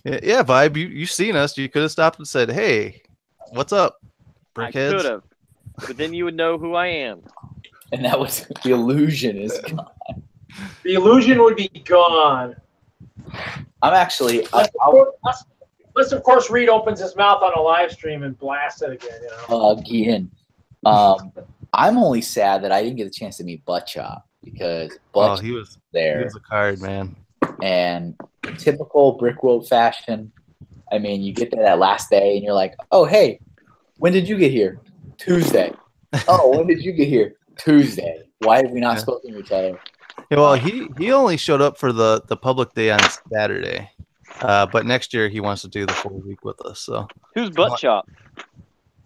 Yeah, Vibe, you've seen us. You could have stopped and said, "Hey, what's up, Brickheads?" I could have, but then you would know who I am. And that was the illusion is gone. The illusion would be gone. I'm actually. Unless, of course, Reed opens his mouth on a live stream and blasts it again. You know. Again. I'm only sad that I didn't get a chance to meet Butt Chop because he was there. He was a card, man. And typical Brickworld fashion. I mean, you get there that last day and you're like, oh, hey, when did you get here? Tuesday. Oh, when did you get here? Tuesday. Why have we not spoken to each other? Yeah, well, he only showed up for the public day on Saturday. But next year he wants to do the full week with us. So Who's Butt Chop?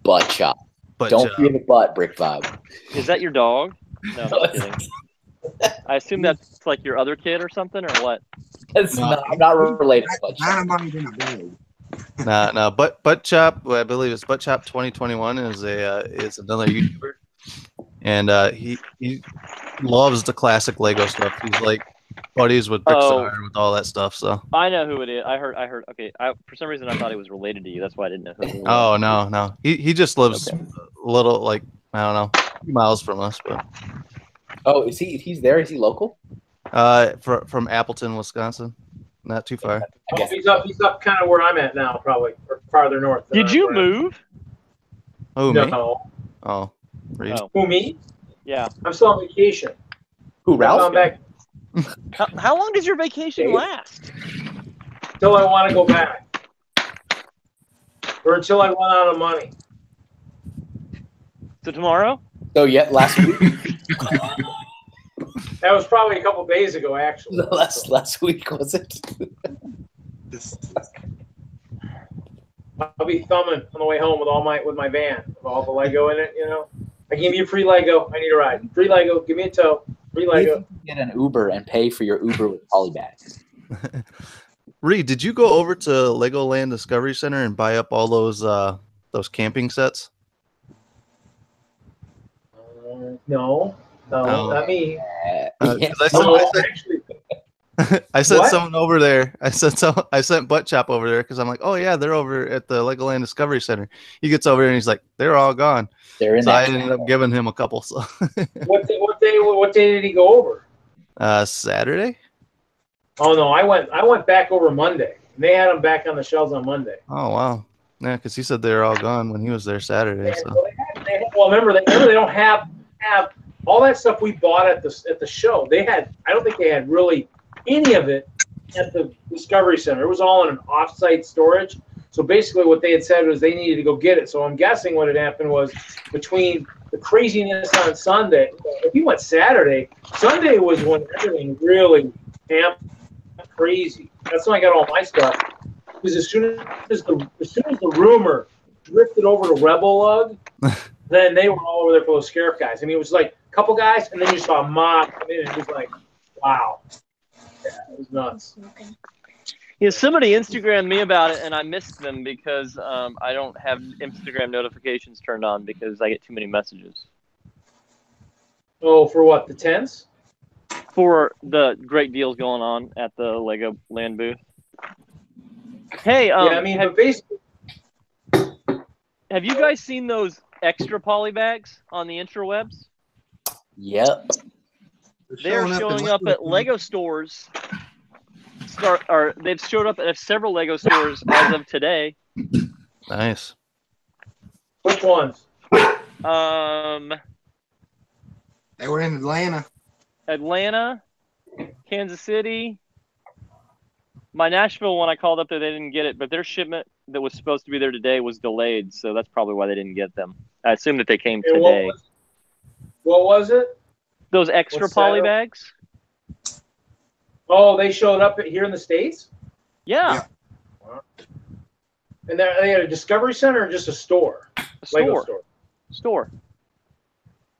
Butt Chop. But Don't fear the butt, Brick Vibe. Is that your dog? No, I'm kidding. I assume that's like your other kid or something, or what? I'm not related to Butt Chop. Dynamite in a bag. No, Butt Chop, I believe it's Butt Chop 2021 is another YouTuber, and he loves the classic Lego stuff. He's like buddies with Pixar with all that stuff. So I know who it is. I heard. Okay, for some reason I thought he was related to you. That's why I didn't know who. He was. Oh no, he just lives a little, like, I don't know, a few miles from us, but. Oh, is he? He's there. Is he local? From Appleton, Wisconsin, not too far. He's up kind of where I'm at now, probably, or farther north. Did you move? Oh, no. me? Oh, Reed. Oh. Who, me? Yeah. I'm still on vacation. Who, Ralph? I'm back How long does your vacation last? until I want to go back, or until I run out of money. So tomorrow? So last week. That was probably a couple days ago, actually. last week, was it? I'll be thumbing on the way home with my van, with all the Lego in it. You know, I give you free Lego. I need a ride. Free Lego. Give me a tow. Free Lego. Get an Uber and pay for your Uber with polybags. Reed, did you go over to Legoland Discovery Center and buy up all those camping sets? No, not me. I sent What? someone over there. I sent Butt Chop over there because I'm like, oh yeah, they're over at the Legoland Discovery Center. He gets over there and he's like, they're all gone. They're in. So I ended up giving him a couple. So What day did he go over? Saturday. Oh no, I went back over Monday. They had them back on the shelves on Monday. Oh wow, yeah, because he said they were all gone when he was there Saturday. So. Well, remember they don't have all that stuff we bought at the show. I don't think they had really any of it at the Discovery Center. It was all in an off-site storage. So basically what they had said was they needed to go get it. So I'm guessing what had happened was between the craziness on Sunday, if you went Saturday, Sunday was when everything really amped crazy. That's when I got all my stuff. Because as soon as the rumor drifted over to Rebel Lug, then they were all over there for those Scarif guys. I mean, it was like a couple guys, and then you saw a mob come in, and it was like, wow. Yeah, it was nuts. Yeah, somebody Instagrammed me about it, and I missed them because I don't have Instagram notifications turned on because I get too many messages. Oh, for what? The tents? For the great deals going on at the Lego Land booth. Hey, yeah, I mean, basically, have you guys seen those extra poly bags on the interwebs? Yep. They're showing up at Lego stores. They've showed up at several Lego stores as of today. Nice. Which ones? They were in Atlanta, Kansas City. My Nashville one, I called up there, they didn't get it, but their shipment that was supposed to be there today was delayed, so that's probably why they didn't get them. I assume that they came today. What was it? Those extra poly bags? Oh, they showed up here in the States? Yeah. And they had a Discovery Center or just a store? Lego store. Store.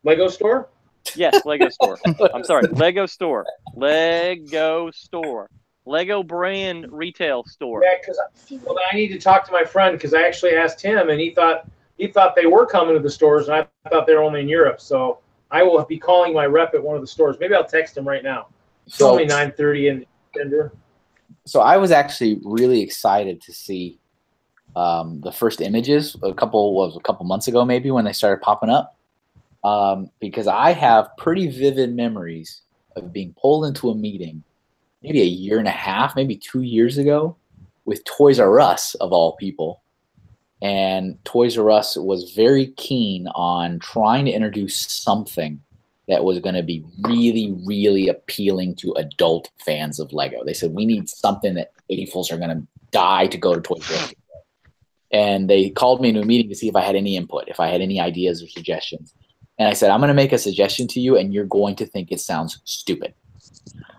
Lego store? Yes, Lego store. I'm sorry, Lego store. Lego store. Lego brand retail store. Yeah, because I need to talk to my friend because I actually asked him, and he thought they were coming to the stores, and I thought they were only in Europe. So I will be calling my rep at one of the stores. Maybe I'll text him right now. It's only 9:30 in Denver. So I was actually really excited to see the first images a couple months ago, maybe, when they started popping up, because I have pretty vivid memories of being pulled into a meeting maybe a year and a half, maybe 2 years ago, with Toys R Us of all people. And Toys R Us was very keen on trying to introduce something that was going to be really, really appealing to adult fans of Lego. They said, we need something that Aphils are going to die to go to Toys R Us. And they called me into a meeting to see if I had any input, if I had any ideas or suggestions. And I said, I'm going to make a suggestion to you, and you're going to think it sounds stupid.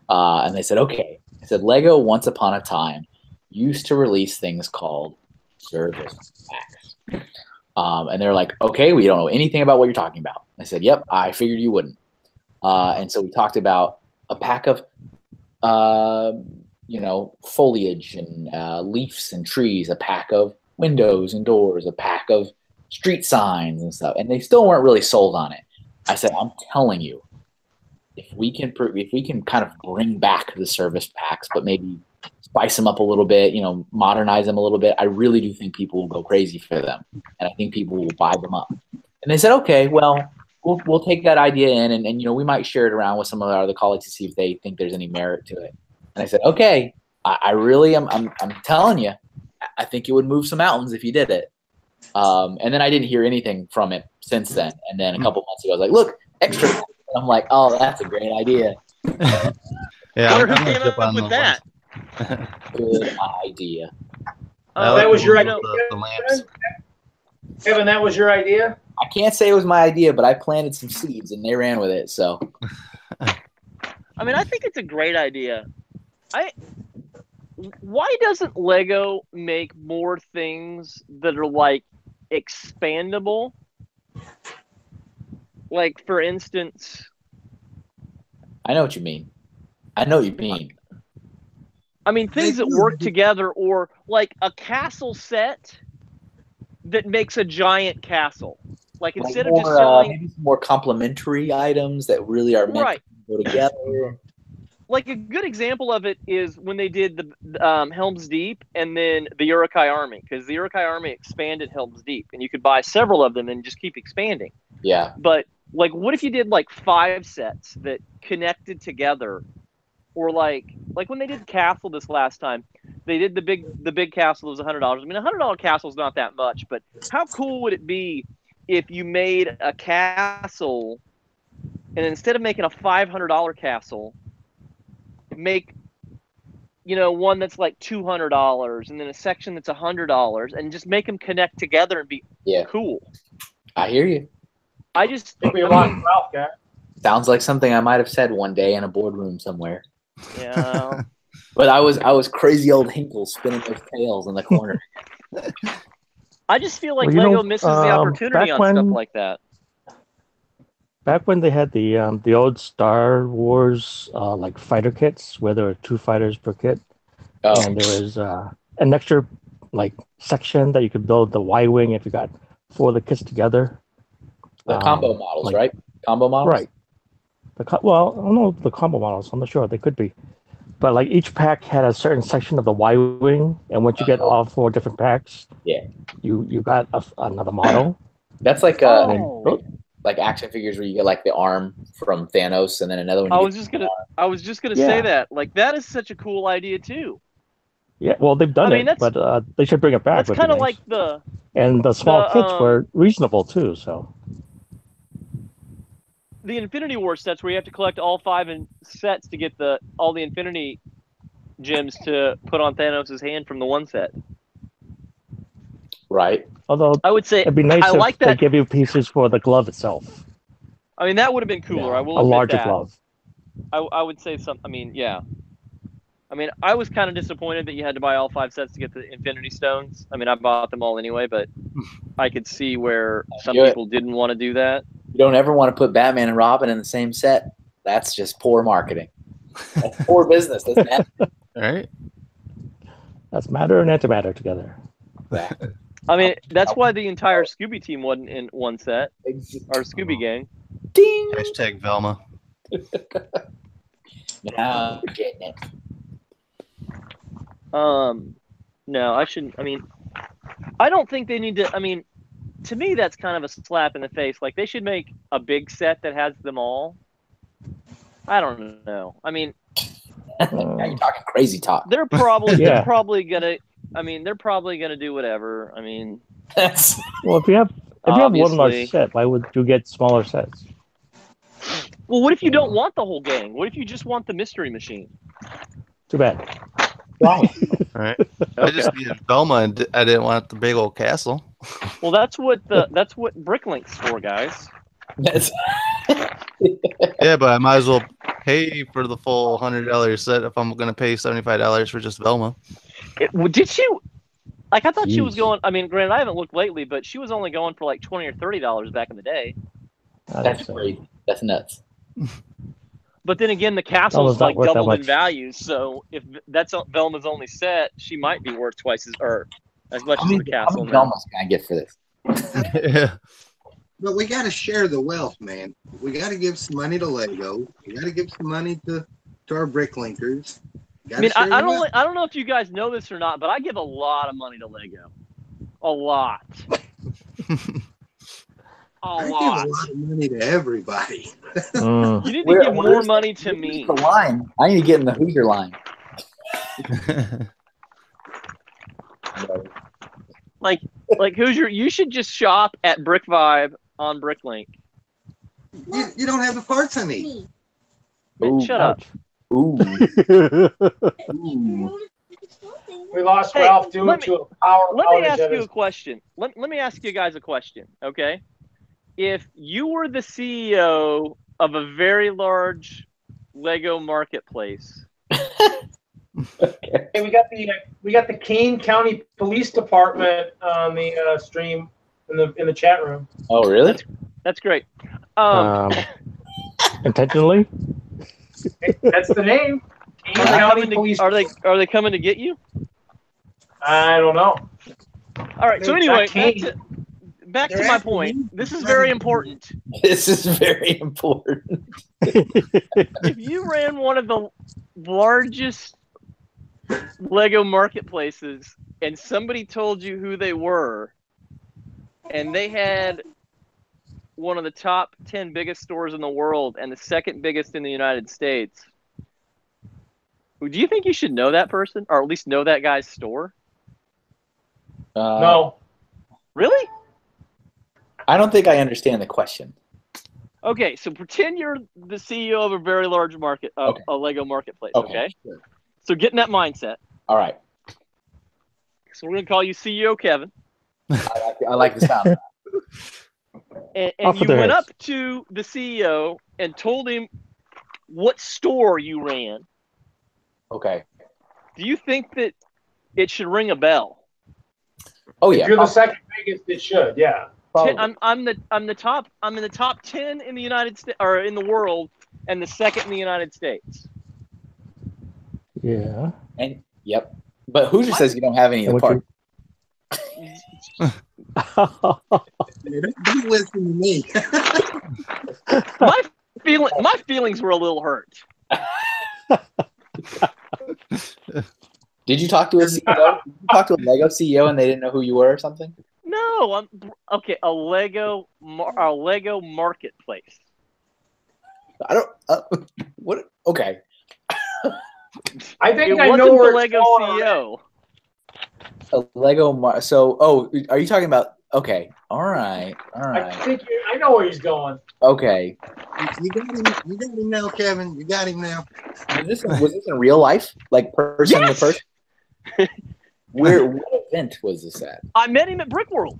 And they said, okay. I said, Lego, once upon a time, used to release things called service packs. And they're like, okay, we don't know anything about what you're talking about. I said, yep, I figured you wouldn't. And so we talked about a pack of, foliage and leaves and trees, a pack of windows and doors, a pack of street signs and stuff. And they still weren't really sold on it. I said, I'm telling you, if we can kind of bring back the service packs, but maybe spice them up a little bit, modernize them a little bit, I really do think people will go crazy for them. And I think people will buy them up. And they said, okay, well, we'll take that idea in and we might share it around with some of our other colleagues to see if they think there's any merit to it. And I said, okay, I really am, I'm telling you, I think it would move some mountains if you did it. And then I didn't hear anything from it since then. And then a couple months ago, I was like, look, extra. And I'm like, oh, that's a great idea. Yeah, Who came up with that? Good idea. That was your idea, the lamps. Kevin, that was your idea? I can't say it was my idea, but I planted some seeds and they ran with it. So, I mean, I think it's a great idea. Why doesn't Lego make more things that are like expandable? Like, for instance, I know what you mean. I mean, things that work together, or like a castle set that makes a giant castle. Like, instead of just selling maybe some more complementary items that really are meant to go together. Like, a good example of it is when they did the Helm's Deep and then the Uruk-hai Army, because the Uruk-hai Army expanded Helm's Deep, and you could buy several of them and just keep expanding. Yeah. But like, what if you did like 5 sets that connected together, or like when they did Castle this last time, they did the big castle was $100. I mean, $100 castle is not that much, but how cool would it be if you made a castle, and instead of making a $500 castle, make one that's like $200, and then a section that's $100, and just make them connect together and be cool. I hear you. Sounds like something I might have said one day in a boardroom somewhere. Yeah. But I was crazy old Hinkle spinning those tails in the corner. I just feel like Lego misses the opportunity on stuff like that. Back when they had the old Star Wars like fighter kits, where there were 2 fighters per kit, and there was an extra like section that you could build the Y-wing if you got 4 of the kits together. The combo models, right? Combo models, right? Well, I don't know the combo models. I'm not sure. They could be, but like each pack had a certain section of the Y-wing, and once you get all 4 different packs, you got another model. That's like like action figures where you get like the arm from Thanos, and then another one. I was just gonna say that. Like, that is such a cool idea too. Yeah, well, they've done it, but they should bring it back. That's kind of like the small kits were reasonable too. So the Infinity War sets, where you have to collect all 5 sets to get all the Infinity gems to put on Thanos' hand from the one set. Right. Although I would say it'd be nice if they give you pieces for the glove itself. I mean, that would have been cooler. Yeah, I will a admit larger that. glove. I would say something. I mean, yeah. I mean, I was kind of disappointed that you had to buy all 5 sets to get the Infinity Stones. I mean, I bought them all anyway, but I could see where some people didn't want to do that. You don't ever want to put Batman and Robin in the same set. That's just poor marketing. That's poor business, doesn't it? Right. That's matter and antimatter together. Exactly. I mean, that's why the entire Scooby team wasn't in one set. Our Scooby gang. Ding! Hashtag Velma. Now you're getting it. No, I shouldn't. I mean, I don't think they need to. I mean, to me, that's kind of a slap in the face. Like, they should make a big set that has them all. I don't know. I mean, Now you're talking crazy talk. They're probably Yeah. they're probably gonna. I mean, they're probably gonna do whatever. I mean, That's Well, if you have one Obviously. large set, why would you get smaller sets? well, what if you don't want the whole gang? What if you just want the mystery machine? Too bad. wrong. All right. I just needed Velma, and I didn't want the big old castle. Well, that's what Bricklink's for, guys. That's Yeah, but I might as well pay for the full $100 set if I'm going to pay $75 for just Velma. Did she? Like, I thought she was Jeez. going. I mean, granted, I haven't looked lately, but she was only going for like $20 or $30 back in the day. that's crazy. That's nuts. But then again, the castle's Velma's not like worth that doubled in much. value. So if that's Velma's only set, she might be worth twice as much How as many the castle. now. Velmas can I get for this? Yeah. But we got to share the wealth, man. We got to give some money to Lego. We got to give some money to our bricklinkers. I mean, I don't know if you guys know this or not, but I give a lot of money to Lego. A lot. I give a lot. lot of money to everybody. Mm. You need to Where- give more where's money to me. The line. I need to get in the Hoosier line. Like Hoosier, you should just shop at Brick Vibe on Bricklink. You don't have the parts I need. Man, Ooh, shut up. Ooh. We lost Hey, Ralph due let me- to a power Let me outage ask at you his- a question. Let me ask you guys a question, okay? If you were the CEO of a very large Lego marketplace, Hey, we got the Kane County Police Department on the stream in the chat room. Oh, really? that's great. Intentionally? That's the name. Kane Are they County coming to- Police. are they coming to get you? I don't know. All right. So They're anyway, Kane. back to They're my after point. me. This is very important. This is very important. If you ran one of the largest Lego marketplaces and somebody told you who they were, and they had one of the top 10 biggest stores in the world and the second biggest in the United States, do you think you should know that person, or at least know that guy's store? No. Really? I don't think I understand the question. Okay, so pretend you're the CEO of a very large market, Okay. a Lego marketplace. Okay. Sure. So get in that mindset. All right. So we're gonna call you CEO Kevin, I like the sound. and Off you with their went heads. up to the CEO and told him what store you ran. Okay. Do you think that it should ring a bell? Oh If yeah. you're the second biggest, it should. Yeah. Probably. I'm in the top 10 in the United States, or in the world, and the second in the United States. Yeah. And yep. But Hoosier says you don't have any of the What parts. Don't listen to me. My feelings were a little hurt. Did you talk to a CEO? Did you talk to a Lego CEO and they didn't know who you were or something? No, okay. A Lego marketplace. I don't. What? Okay. I think It I wasn't know the where it's Lego going. CEO. A Lego. So, are you talking about? Okay. All right. I know where he's going. Okay. You got him now, Kevin. You got him now. Was this in real life? Like person Yes! to person? What event was this at? I met him at Brickworld,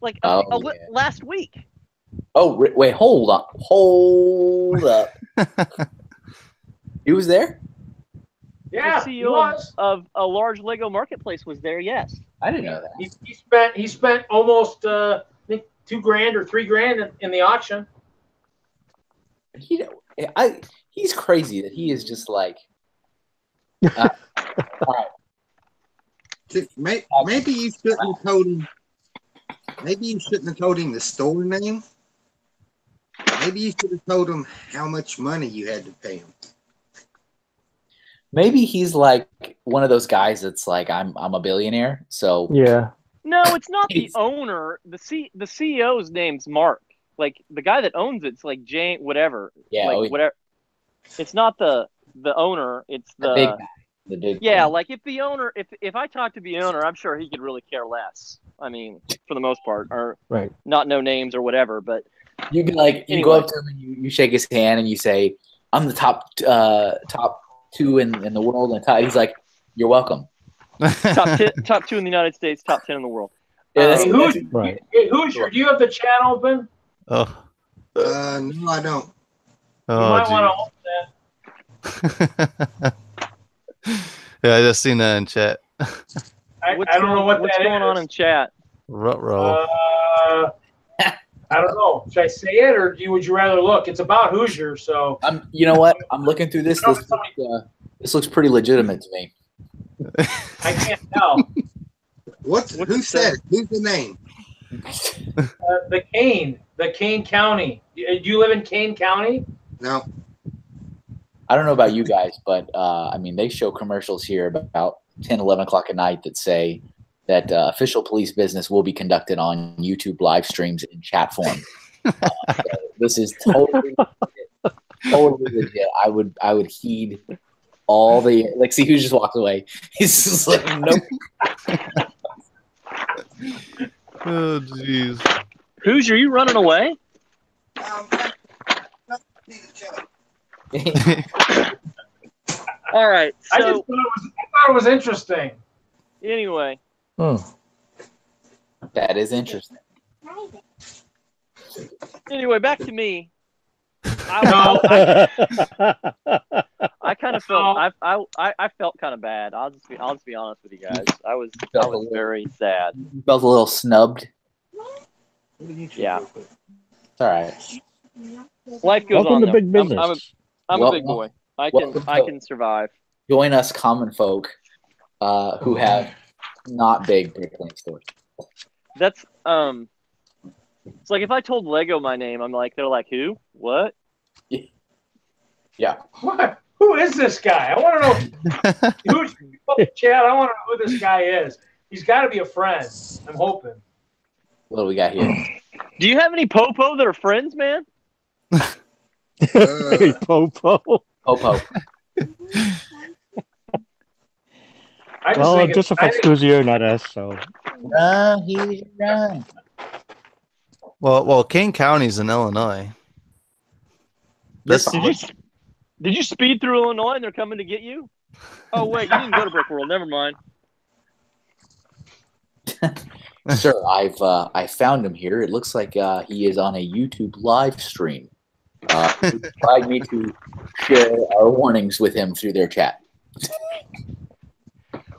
like Oh, yeah. last week. Oh, wait. Hold up. Hold up. He was there? Yeah, The he CEO was. of a large Lego marketplace was there. Yes. I didn't know that. He spent almost I think $2,000 or $3,000 in the auction. He's crazy that he is just like. All right. Maybe you shouldn't have told him. Maybe you shouldn't have told him the store name. Maybe you should have told him how much money you had to pay him. Maybe he's like one of those guys that's like, I'm a billionaire, so Yeah. No, it's not the owner. The CEO's name's Mark. Like the guy that owns it's like Jane, whatever. Yeah, Like oh, yeah. whatever. It's not the the owner. It's The big guy. The big yeah, guy. like if the owner, if I talk to the owner, I'm sure he could really care less. I mean, for the most part, or Right. not know names or whatever. But You can like you go Anyway. up to him and you shake his hand and you say, "I'm the top 2 in the world," and he's like, "You're welcome." top 2 in the United States, top 10 in the world. Yeah, that's- Hey, that's- Right. Hoosier, do you have the chat open? Oh, No, I don't. You oh, might want to geez. open that. Yeah, I just seen that in chat. I What's don't know what what's that going on is. in chat. Ruh-roh. I don't know. Should I say it, or would you rather look? It's about Hoosier, so You know what? I'm looking through this. This looks pretty legitimate to me. I can't tell. Who it said it? Who's the name? The Kane County. Do you live in Kane County? No. I don't know about you guys, but I mean, they show commercials here about 10, 11 o'clock at night that say that official police business will be conducted on YouTube live streams in chat form. So this is totally legit. I would heed all the like. See who just walked away. He's just like, nope. Oh, jeez. Hoosier, you running away? All right. I So thought it was interesting. anyway, That is interesting. back to me. No. I kind of felt I felt kind of bad. I'll just be honest with you guys. I was very sad. You felt a little snubbed. Yeah. It's all right. Life goes Welcome on. to though. big business. I'm a big boy. I can survive. Join us, common folk, who have not big claim stores. That's It's like if I told Lego my name, they're like, who? What? Yeah. What? Who is this guy? I want to know. Chad, I want to know who this guy is. He's got to be a friend. I'm hoping. What do we got here? Do you have any Popo that are friends, man? Hey, Popo. Popo. Well, it just affects Hoosier, not us. So Run. Well, Kane County's in Illinois. Did you speed through Illinois and they're coming to get you? Oh wait, you didn't go to Brick World. Never mind. Sir, I found him here. It looks like he is on a YouTube live stream. He tried me to share our warnings with him through their chat.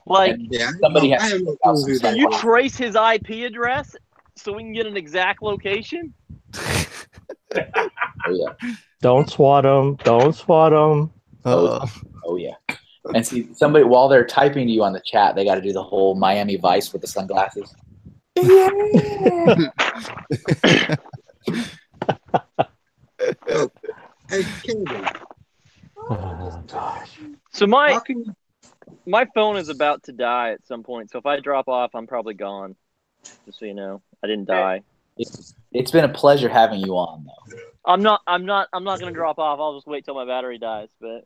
Like, Yeah, Somebody I has- have no clue who can that you is. trace his IP address so we can get an exact location? Oh yeah. don't swat him. Don't swat him. Uh-oh. Oh yeah. And see, somebody while they're typing to you on the chat, they got to do the whole Miami Vice with the sunglasses. Hey, Kevin, Oh, gosh. So how can you my phone is about to die at some point. So if I drop off, I'm probably gone. Just so you know, I didn't die. It's been a pleasure having you on, though. I'm not gonna drop off. I'll just wait till my battery dies. But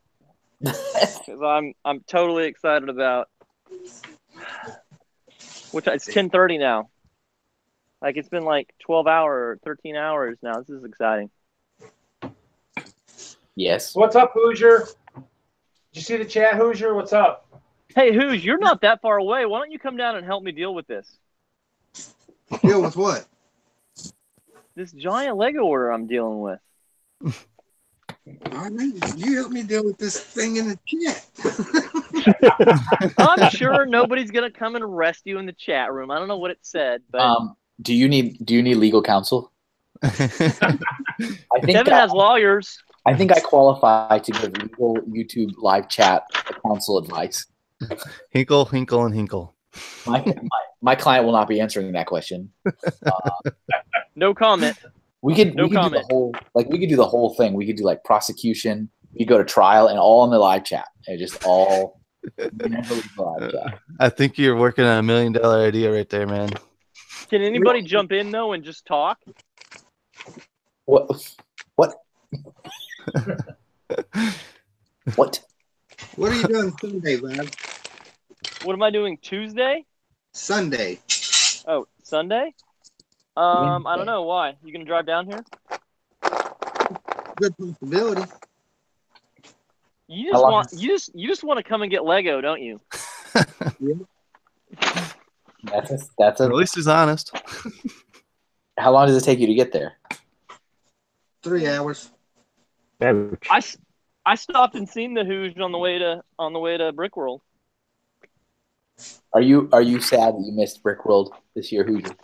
because I'm totally excited about. It's 10:30 now. Like it's been like 12 hours, 13 hours now. This is exciting. Yes. What's up, Hoosier? Did you see the chat, Hoosier? What's up? Hey, Hoos, you're not that far away. Why don't you come down and help me deal with this? deal with what? This giant Lego order I'm dealing with. I mean, you help me deal with this thing in the chat. I'm sure nobody's gonna come and arrest you in the chat room. I don't know what it said, but Do you need legal counsel? I think Kevin has lawyers. I think I qualify to give legal YouTube live chat counsel advice. Hinkle, Hinkle, and Hinkle. My client will not be answering that question. No comment. We could do comment. the whole thing. We could do like prosecution. We go to trial and all in the live chat. And just all never leave the live chat. I think you're working on $1 million idea right there, man. Can anybody jump in though and just talk? What? What? What? What are you doing Sunday, Bob? What am I doing Tuesday? Sunday. Oh, Sunday? I don't know why. You gonna drive down here? Good possibility. You just want you just want to come and get Lego, don't you? That's At a. least he's honest. How long does it take you to get there? 3 hours. Ouch. I stopped and seen the Hooge on the way to Brickworld. Are you sad that you missed Brickworld this year, Hoosier?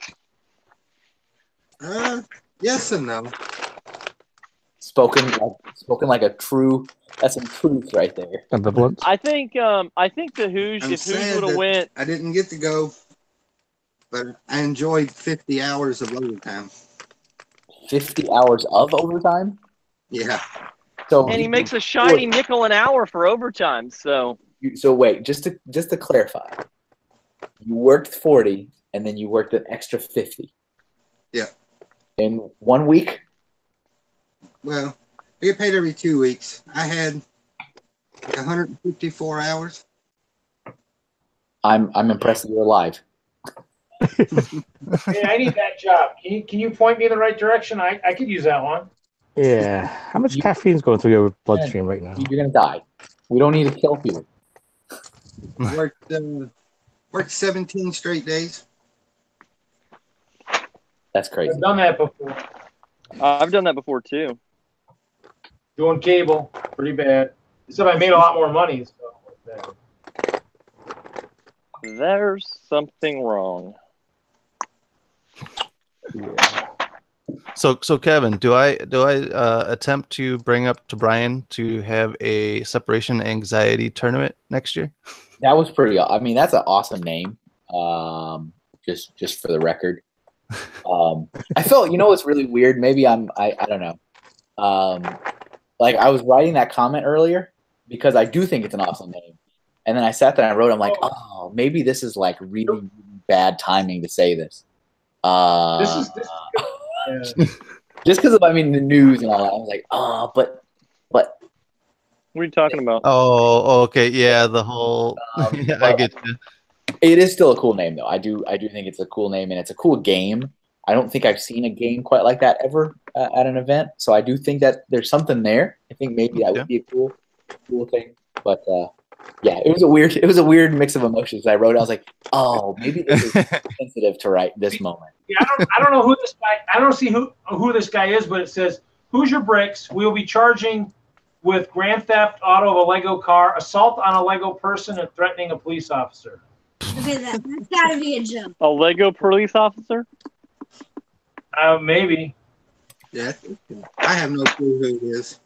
Yes and no. Spoken like a true. That's some truth right there. Ambivalence. I think the Hooge, I'm if Hooge sad would have that went, I didn't get to go, but I enjoyed 50 hours of overtime. 50 hours of overtime. Yeah. So and he makes a shiny nickel an hour for overtime. So wait, just to clarify, you worked 40 and then you worked an extra 50. Yeah. In 1 week. Well, I get paid every 2 weeks. I had like 154 hours. I'm impressed that you're alive. Hey, I need that job. Can you point me in the right direction? I could use that one. Yeah. How much caffeine's going through your bloodstream right now? You're gonna die. We don't need to kill people. Worked 17 straight days. That's crazy. I've done that before. I've done that before too. Doing cable, pretty bad. Except I made a lot more money. So. There's something wrong. So Kevin, do I attempt to bring up to Brian to have a separation anxiety tournament next year? That was pretty. I mean, that's an awesome name. Just for the record, I felt. You know, what's really weird. Maybe I don't know. Like I was writing that comment earlier because I do think it's an awesome name, and then I sat there and I wrote. I'm like, oh, maybe this is like really bad timing to say this. This is yeah. Just because of the news and all that. I was like, oh, but. What are you talking about? Oh, okay, yeah, the whole. Yeah, I get you. It is still a cool name, though. I do think it's a cool name, and it's a cool game. I don't think I've seen a game quite like that ever at an event. So I do think that there's something there. I think maybe that would be a cool thing. But yeah, it was a weird mix of emotions. I wrote, I was like, oh, maybe this is sensitive to write this moment. Yeah, I don't know who this guy. I don't see who this guy is, but it says Hoosier Bricks. We will be charging with grand theft auto of a Lego car, assault on a Lego person, and threatening a police officer. Okay, that's gotta be a joke. A Lego police officer? Maybe. Yeah, I have no clue who it is.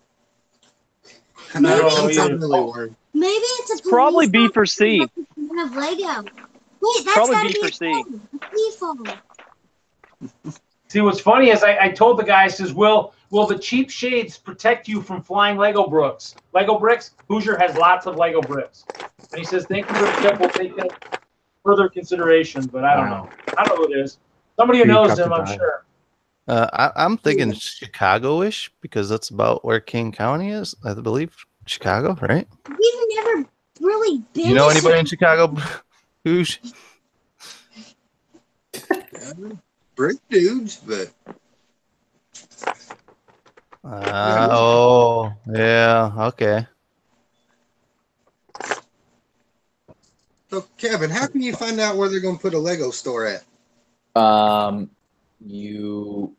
I'm I don't know really either. worried. Maybe it's a Probably police B for C. officer of Lego. Wait, that's Probably gotta B be for a C. phone. A C phone. See, what's funny is I told the guy, I says, will the cheap shades protect you from flying Lego bricks? Lego bricks? Hoosier has lots of Lego bricks. And he says, thank you for the tip. We'll take that further consideration, but I don't know. I don't know who it is. Somebody who knows him, I'm sure. I'm thinking Chicago-ish because that's about where King County is, I believe. Chicago, right? We've never really been. You know anybody in Chicago? Who's Brick dudes, but oh yeah, okay. so Kevin, how can you find out where they're going to put a Lego store at? You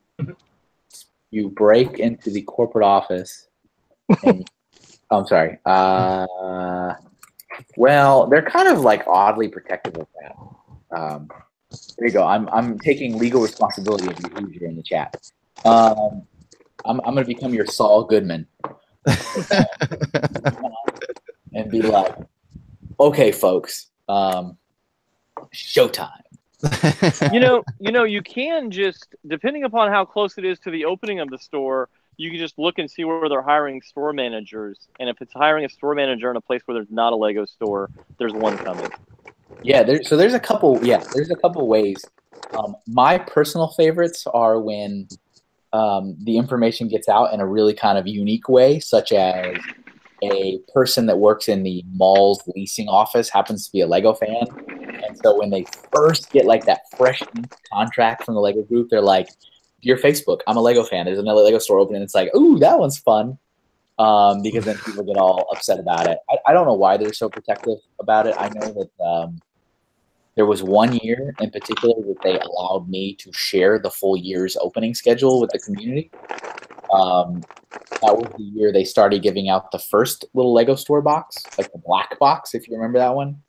break into the corporate office. And, I'm sorry. Well, they're kind of like oddly protective of that. There you go. I'm taking legal responsibility of you Hoosier in the chat. I'm going to become your Saul Goodman and be like, okay, folks, showtime. You can just, depending upon how close it is to the opening of the store, you can just look and see where they're hiring store managers. And if it's hiring a store manager in a place where there's not a Lego store, there's one coming. Yeah, there's a couple ways. My personal favorites are when the information gets out in a really kind of unique way, such as a person that works in the mall's leasing office happens to be a Lego fan. And so when they first get like that fresh contract from the Lego group, they're like, "Your Facebook, I'm a Lego fan. There's another Lego store open." And it's like, "Ooh, that one's fun." Because then people get all upset about it. I don't know why they're so protective about it. I know that there was 1 year in particular that they allowed me to share the full year's opening schedule with the community. That was the year they started giving out the first little Lego store box, like the black box, if you remember that one.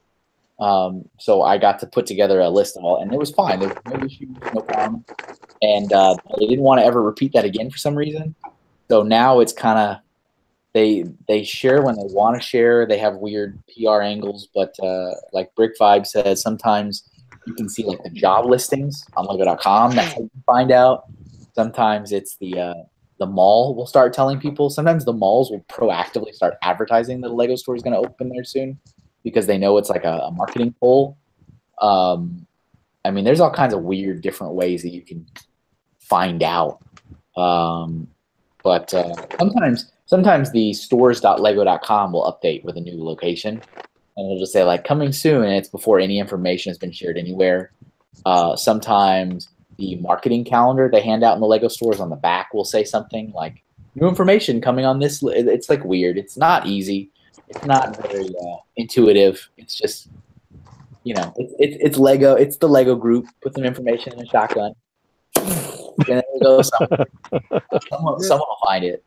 So I got to put together a list of all, and it was fine. There was no issues, no problem. And they didn't want to ever repeat that again for some reason. So now it's kind of, they share when they want to share. They have weird PR angles, but like Brick Vibe says, sometimes you can see like the job listings on Lego.com. That's how you can find out. Sometimes it's the mall will start telling people. Sometimes the malls will proactively start advertising that a Lego store is going to open there soon because they know it's like a marketing pull. I mean, there's all kinds of weird different ways that you can find out. But sometimes the stores.lego.com will update with a new location, and it'll just say like coming soon, and it's before any information has been shared anywhere. Sometimes the marketing calendar they hand out in the Lego stores on the back will say something like new information coming on this. It's like weird. It's not easy. It's not very intuitive. It's just, you know, it's Lego. It's the Lego group. Put some information in a shotgun. And it'll go somewhere. Someone will find it.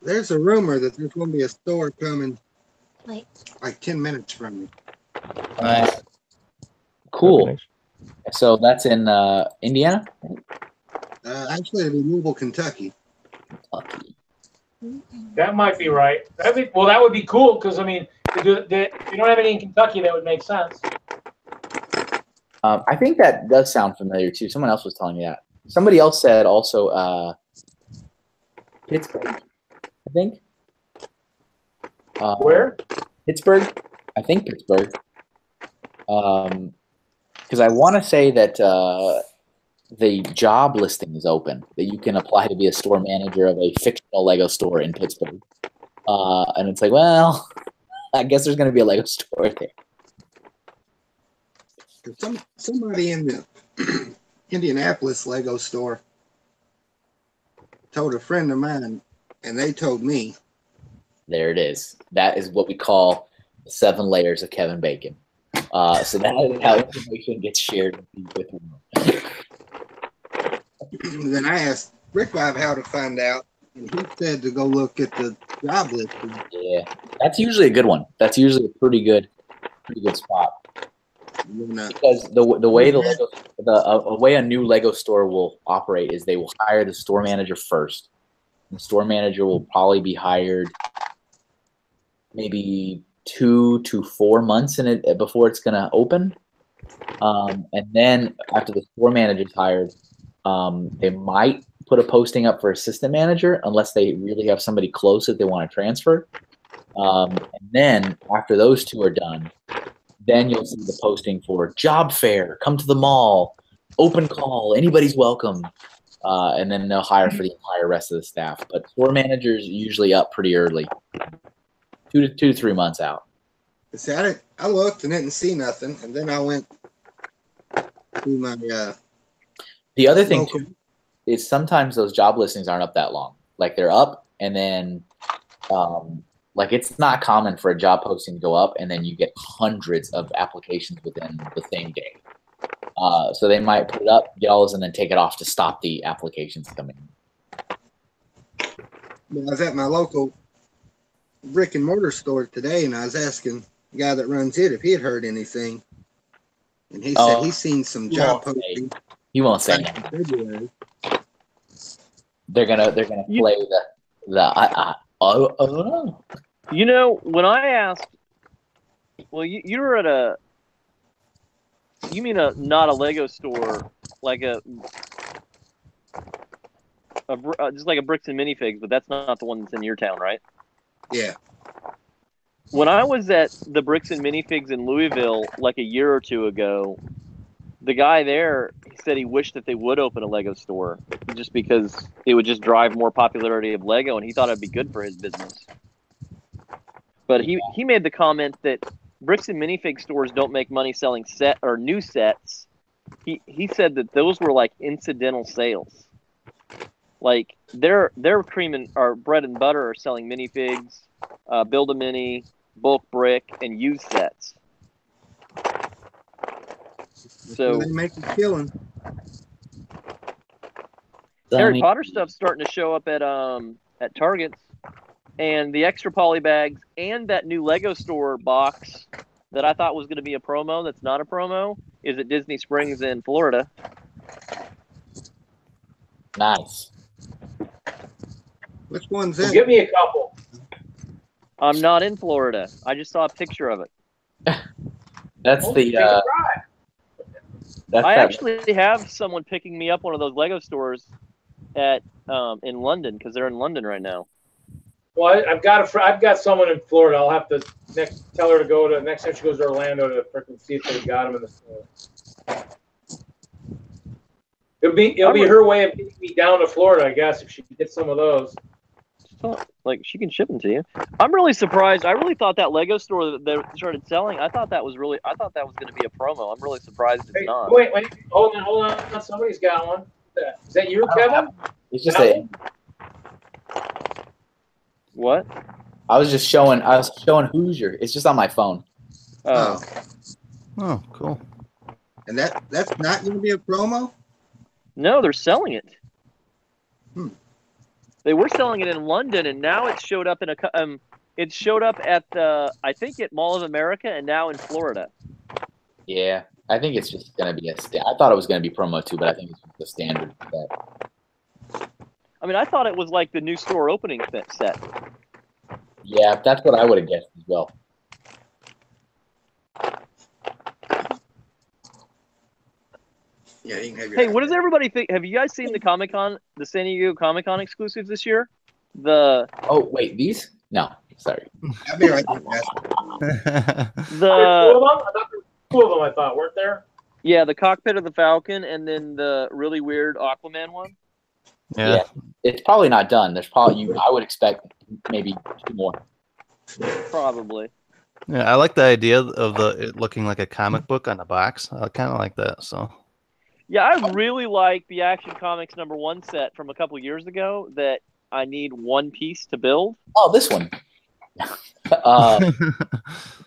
There's a rumor that there's going to be a store coming Wait. like 10 minutes from me. Nice. Cool. So that's in Indiana? Actually, it'll be Louisville, Kentucky. That might be right. That would be cool because I mean, if you don't have any in Kentucky, that would make sense. I think that does sound familiar too. Someone else was telling me that. Somebody else said also Pittsburgh, I think. Where? Pittsburgh. I think Pittsburgh. Because I want to say that the job listing is open, that you can apply to be a store manager of a fictional Lego store in Pittsburgh. And it's like, well, I guess there's going to be a Lego store there. Somebody in the Indianapolis Lego store told a friend of mine, and they told me. There it is. That is what we call the 7 layers of Kevin Bacon. So that is how information gets shared with you. Then I asked Rick Vibe how to find out, and he said to go look at the job listing. Yeah, that's usually a good one. That's usually a pretty good spot. Because the way a way a new Lego store will operate is they will hire the store manager first. The store manager will probably be hired maybe 2 to 4 months in it before it's going to open, and then after the store manager is hired, they might put a posting up for assistant manager unless they really have somebody close that they want to transfer. And then after those 2 are done, then you'll see the posting for job fair, come to the mall, open call, anybody's welcome. And then they'll hire for the entire rest of the staff. But store managers usually up pretty early, 2 to 3 months out. See, I looked and didn't see nothing, and then I went to my. The other thing too is sometimes those job listings aren't up that long. Like they're up, and then like it's not common for a job posting to go up, and then you get hundreds of applications within the same day. So they might put it up, get all those, and then take it off to stop the applications coming. I was at my local brick and mortar store today, and I was asking the guy that runs it if he had heard anything, and he said he's seen some job postings. He won't say anything. They're gonna play the oh. You know, when I asked, well, you were at a. You mean not a Lego store, like just like a Bricks and Minifigs, but that's not the one that's in your town, right? Yeah. When I was at the Bricks and Minifigs in Louisville like a year or 2 ago, the guy there, he said he wished that they would open a Lego store just because it would just drive more popularity of Lego, and he thought it'd be good for his business. But he made the comment that bricks and minifig stores don't make money selling set or new sets. He said that those were like incidental sales. Like their cream and or bread and butter are selling minifigs, build a mini, bulk brick, and used sets. So they make a killing. Harry Potter stuff's starting to show up at Targets, and the extra poly bags and that new Lego store box that I thought was going to be a promo that's not a promo is at Disney Springs in Florida. Nice. Which one's Well, that? give me a couple. I'm not in Florida. I just saw a picture of it. That's Well, the. take a drive. That's I that. actually have someone picking me up one of those Lego stores at in London because they're in London right now. Well, I've got someone in Florida. I'll have to tell her to go to next time she goes to Orlando to freaking see if they got them in the store. It'll be her way of getting me down to Florida, I guess, if she can get some of those. Like she can ship them to you. I'm really surprised. I really thought that Lego store that they started selling. I thought that was going to be a promo. I'm really surprised it's Hey, not. wait, hold on. Somebody's got one. Is that you, Kevin? It's just a. What? I was showing Hoosier. It's just on my phone. Oh, Oh, cool. And that's not going to be a promo? no, they're selling it. Hmm. They were selling it in London, and now it showed up at I think at Mall of America, and now in Florida. Yeah, I think it's just gonna be I thought it was gonna be promo too, but I think it's the standard set. I mean, I thought it was like the new store opening set. Yeah, that's what I would have guessed as well. Yeah, you can have your Hey, what does everybody think? Have you guys seen the San Diego Comic-Con exclusives this year? Oh wait, these? No, sorry. I'll be right back. Two of them, I thought, weren't there? Yeah, the Cockpit of the Falcon, and then the really weird Aquaman one. Yeah. It's probably not done. There's probably I would expect maybe 2 more. Probably. Yeah, I like the idea of it looking like a comic book on the box. I kind of like that. So. Yeah, I really like the Action Comics #1 set from a couple years ago that I need one piece to build. Oh, this one.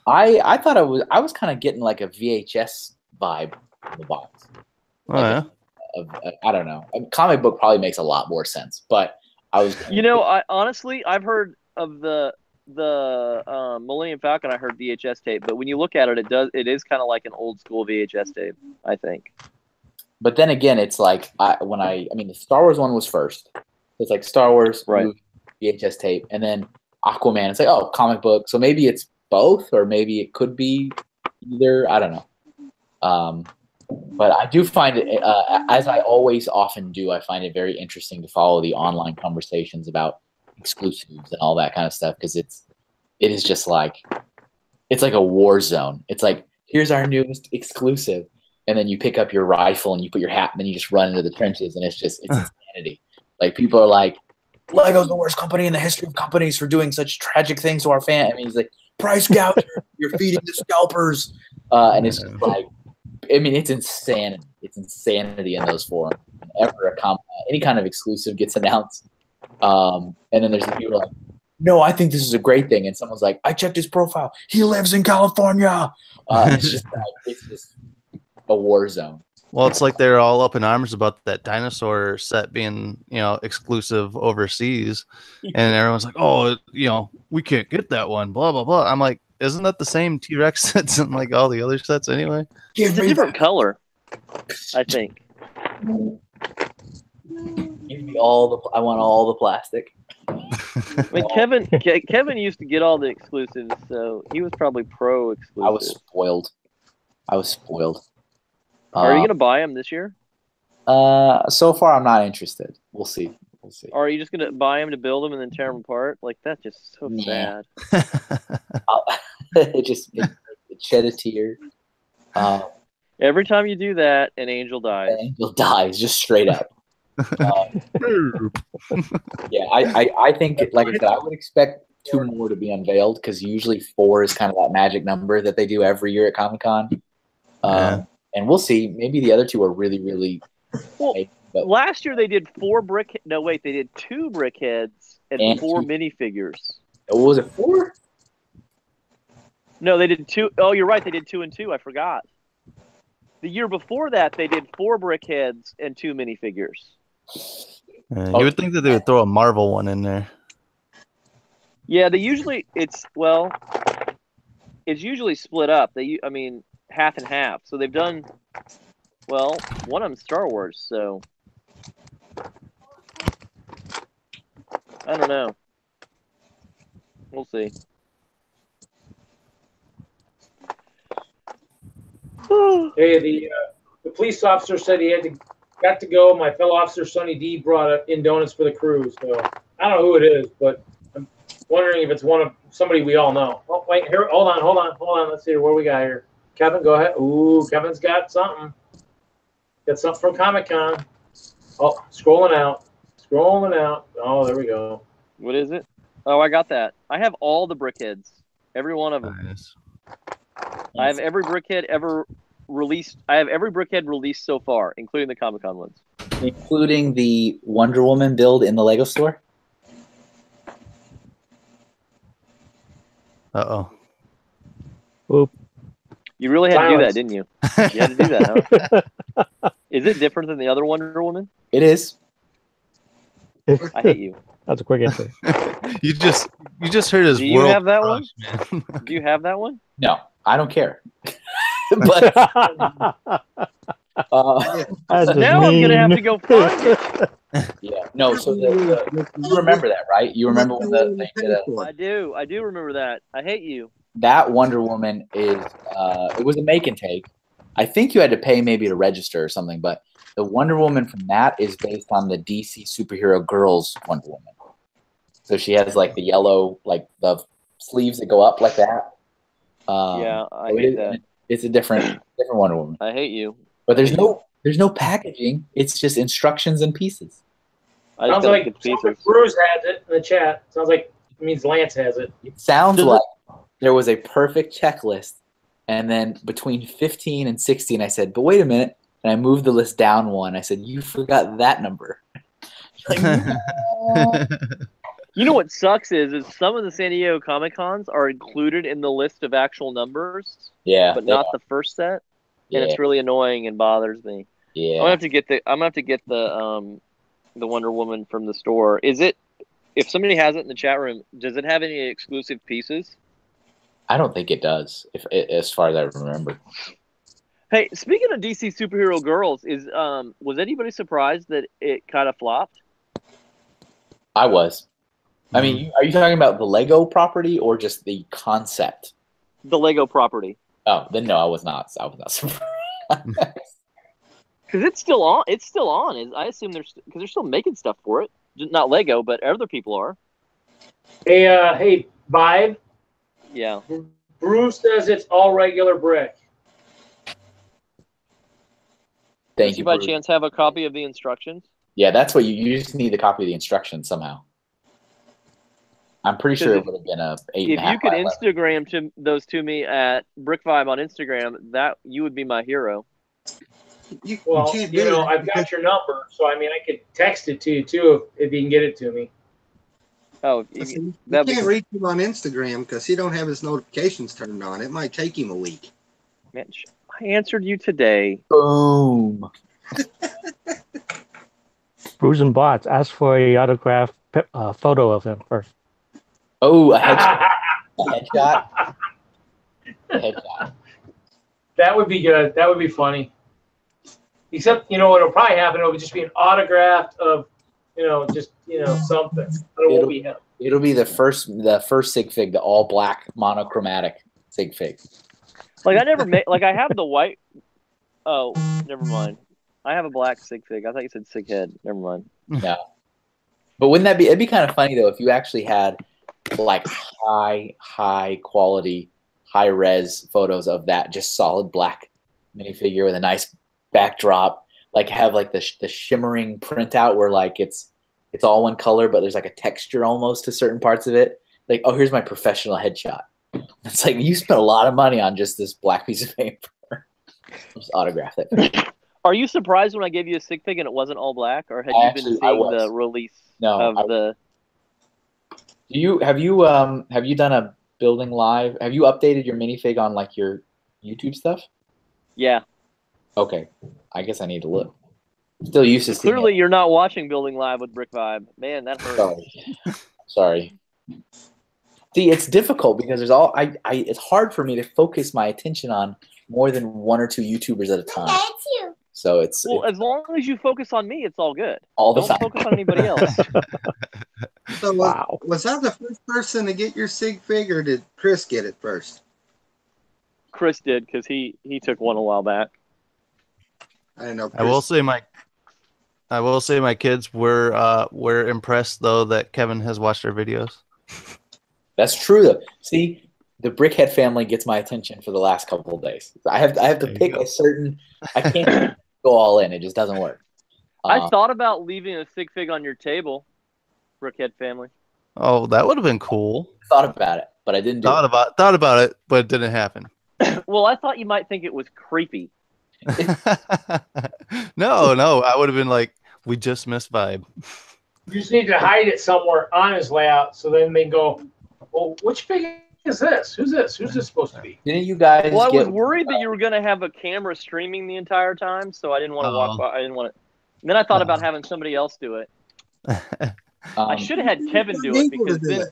I thought I was kind of getting like a VHS vibe in the box. Oh yeah. I don't know. A comic book probably makes a lot more sense, but I was. I've heard of the Millennium Falcon. I heard VHS tape, but when you look at it, it is kind of like an old school VHS tape, I think. But then again, it's like the Star Wars one was first. It's like Star Wars, right? Movie, VHS tape, and then Aquaman. It's like comic book. So maybe it's both, or maybe it could be either. I don't know. But I do find it, as I always often do, I find it very interesting to follow the online conversations about exclusives and all that kind of stuff because it is just like it's like a war zone. It's like here's our newest exclusive. And then you pick up your rifle and you put your hat and then you just run into the trenches and it's insanity. Like people are like, Lego's the worst company in the history of companies for doing such tragic things to our fans. I mean, he's like, price gouger, you're feeding the scalpers. And it's just like, I mean, it's insanity. It's insanity in those forums. Whenever any kind of exclusive gets announced. And then there's the people like, no, I think this is a great thing. And someone's like, I checked his profile. He lives in California. It's just a war zone. Well, it's like they're all up in arms about that dinosaur set being, exclusive overseas, and everyone's like, "Oh, we can't get that one." Blah blah blah. I'm like, isn't that the same T-Rex sets and like all the other sets anyway? It's a different color, I think. Give me I want all the plastic. I mean, Kevin used to get all the exclusives, so he was probably pro exclusive. I was spoiled. Are you going to buy them this year? So far, I'm not interested. We'll see. Or are you just going to buy them to build them and then tear them apart? Like, that's just so sad. it shed a tear. Every time you do that, an angel dies. An angel dies, just straight up. Yeah, I think, like I said, I would expect 2 more to be unveiled because usually 4 is kind of that magic number that they do every year at Comic-Con. Yeah. And we'll see. Maybe the other 2 are really, really. Well, but last year they did 4 brick. No, wait, they did 2 BrickHeads and 4 minifigures. what was it 4? No, they did 2. Oh, you're right. They did 2 and 2. I forgot. The year before that, they did 4 BrickHeads and 2 minifigures. You would think that they would throw a Marvel one in there. Yeah, they usually it's usually split up. I mean, half and half. So they've done one of them Star Wars. So I don't know. We'll see. Hey, the police officer said he got to go. My fellow officer Sonny D brought in donuts for the crew. So I don't know who it is, but I'm wondering if it's somebody we all know. Oh wait, here, hold on. Let's see what we got here. Kevin, go ahead. Ooh, Kevin's got something. Got something from Comic-Con. Oh, scrolling out. Oh, there we go. What is it? Oh, I got that. I have all the BrickHeads. Every one of them. Nice. I have every BrickHead ever released. I have every BrickHead released so far, including the Comic-Con ones. Including the Wonder Woman build in the Lego store? Uh-oh. Oop. You really had to do Silence. that, didn't you? You had to do that, huh? Is it different than the other Wonder Woman? It is. I hate you. That's a quick answer. You just heard his Do you world have that one? crush, man. Do you have that one? No, I don't care. But That's just Now I'm gonna have to mean. go find it. yeah, no. So you remember that, right? You remember when they did it? I do remember that. I hate you. That Wonder Woman is. It was a make and take. I think you had to pay maybe to register or something, but the Wonder Woman from that is based on the DC superhero girls Wonder Woman. So she has like the yellow, like the sleeves that go up like that. Yeah, I so hate that. It's a different Wonder Woman. I hate you. But there's no packaging. It's just instructions and pieces. I Sounds just like, don't get sounds pieces. like Bruce has it in the chat. Sounds like it means Lance has it. It sounds like there was a perfect checklist, and then between 15 and 16, I said, "But wait a minute!" And I moved the list down one. I said, "You forgot that number." Like, You know what sucks is some of the San Diego Comic Cons are included in the list of actual numbers, yeah, but not the first set, yeah, and it's really annoying and bothers me. yeah. I'm gonna have to get the Wonder Woman from the store. Is it? If somebody has it in the chat room, does it have any exclusive pieces? I don't think it does, as far as I remember. Hey, speaking of DC superhero girls, was anybody surprised that it kind of flopped? I was. I mean, are you talking about the Lego property or just the concept? The Lego property. Oh, then no, I was not. I was not surprised. Because it's still on. It's still on. I assume because they're still making stuff for it. Not Lego, but other people are. Hey, Vibe. Yeah. Bruce says it's all regular brick. Thank Does you. by Bruce. chance have a copy of the instructions? Yeah, that's what you just need the copy of the instructions somehow. I'm pretty sure it would have been a 8.5. If you could by 11. Instagram those to me at BrickVibe on Instagram, that you would be my hero. Well, can't you do know, that I've got your number, so I mean, I could text it to you too if you can get it to me. Oh, You that'd be can't reach him on Instagram because he don't have his notifications turned on. It might take him a week. man, I answered you today. Boom. Bruce and Bots, ask for a autograph photo of him first. Oh, a headshot. A headshot. That would be good. That would be funny. Except, you know, what'll probably happen, it'll just be an autograph of, something. But it won't be him. It'll be the first sig fig, the all black monochromatic sig fig. Like I never made. Like I have the white. Oh, never mind. I have a black sig fig. I thought you said sig head. Never mind. No. But wouldn't that be? It'd be kind of funny though if you actually had like high quality, high res photos of that just solid black minifigure with a nice backdrop. Like have like the shimmering printout where like it's all one color, but there's like a texture almost to certain parts of it. like, oh, here's my professional headshot. It's like you spent a lot of money on just this black piece of paper. Just autograph it. Are you surprised when I gave you a sig fig and it wasn't all black, or had you been seeing the release of the? Have you done a building live? Have you updated your minifig on like your YouTube stuff? Yeah. Okay, I guess I need to look. Still used to seeing Clearly, you're not watching Building Live with Brick Vibe. Man, that hurts. Sorry. See, it's difficult because there's it's hard for me to focus my attention on more than one or two YouTubers at a time. That's you. So it's as long as you focus on me, it's all good. All the Don't time. focus on anybody else. So was I the first person to get your sig fig, or did Chris get it first? Chris did because he took one a while back. I don't know. I will say my kids were impressed though that Kevin has watched our videos. That's true though. See, the Brickhead family gets my attention for the last couple of days. I have to pick a certain. I can't go all in. It just doesn't work. I thought about leaving a sig fig on your table, Brickhead family. Oh, that would have been cool. Thought about it, but I didn't do Thought about it, but it didn't happen. Well, I thought you might think it was creepy. No, I would have been like, we just missed vibe. You just need to hide it somewhere on his layout, so then they go, "Well, which fig is this? Who's this? Who's this supposed to be?" Didn't you guys? Well, I was worried that you were going to have a camera streaming the entire time, so I didn't want to walk by. I didn't want to. And then I thought about having somebody else do it. I should have had Kevin do it because then.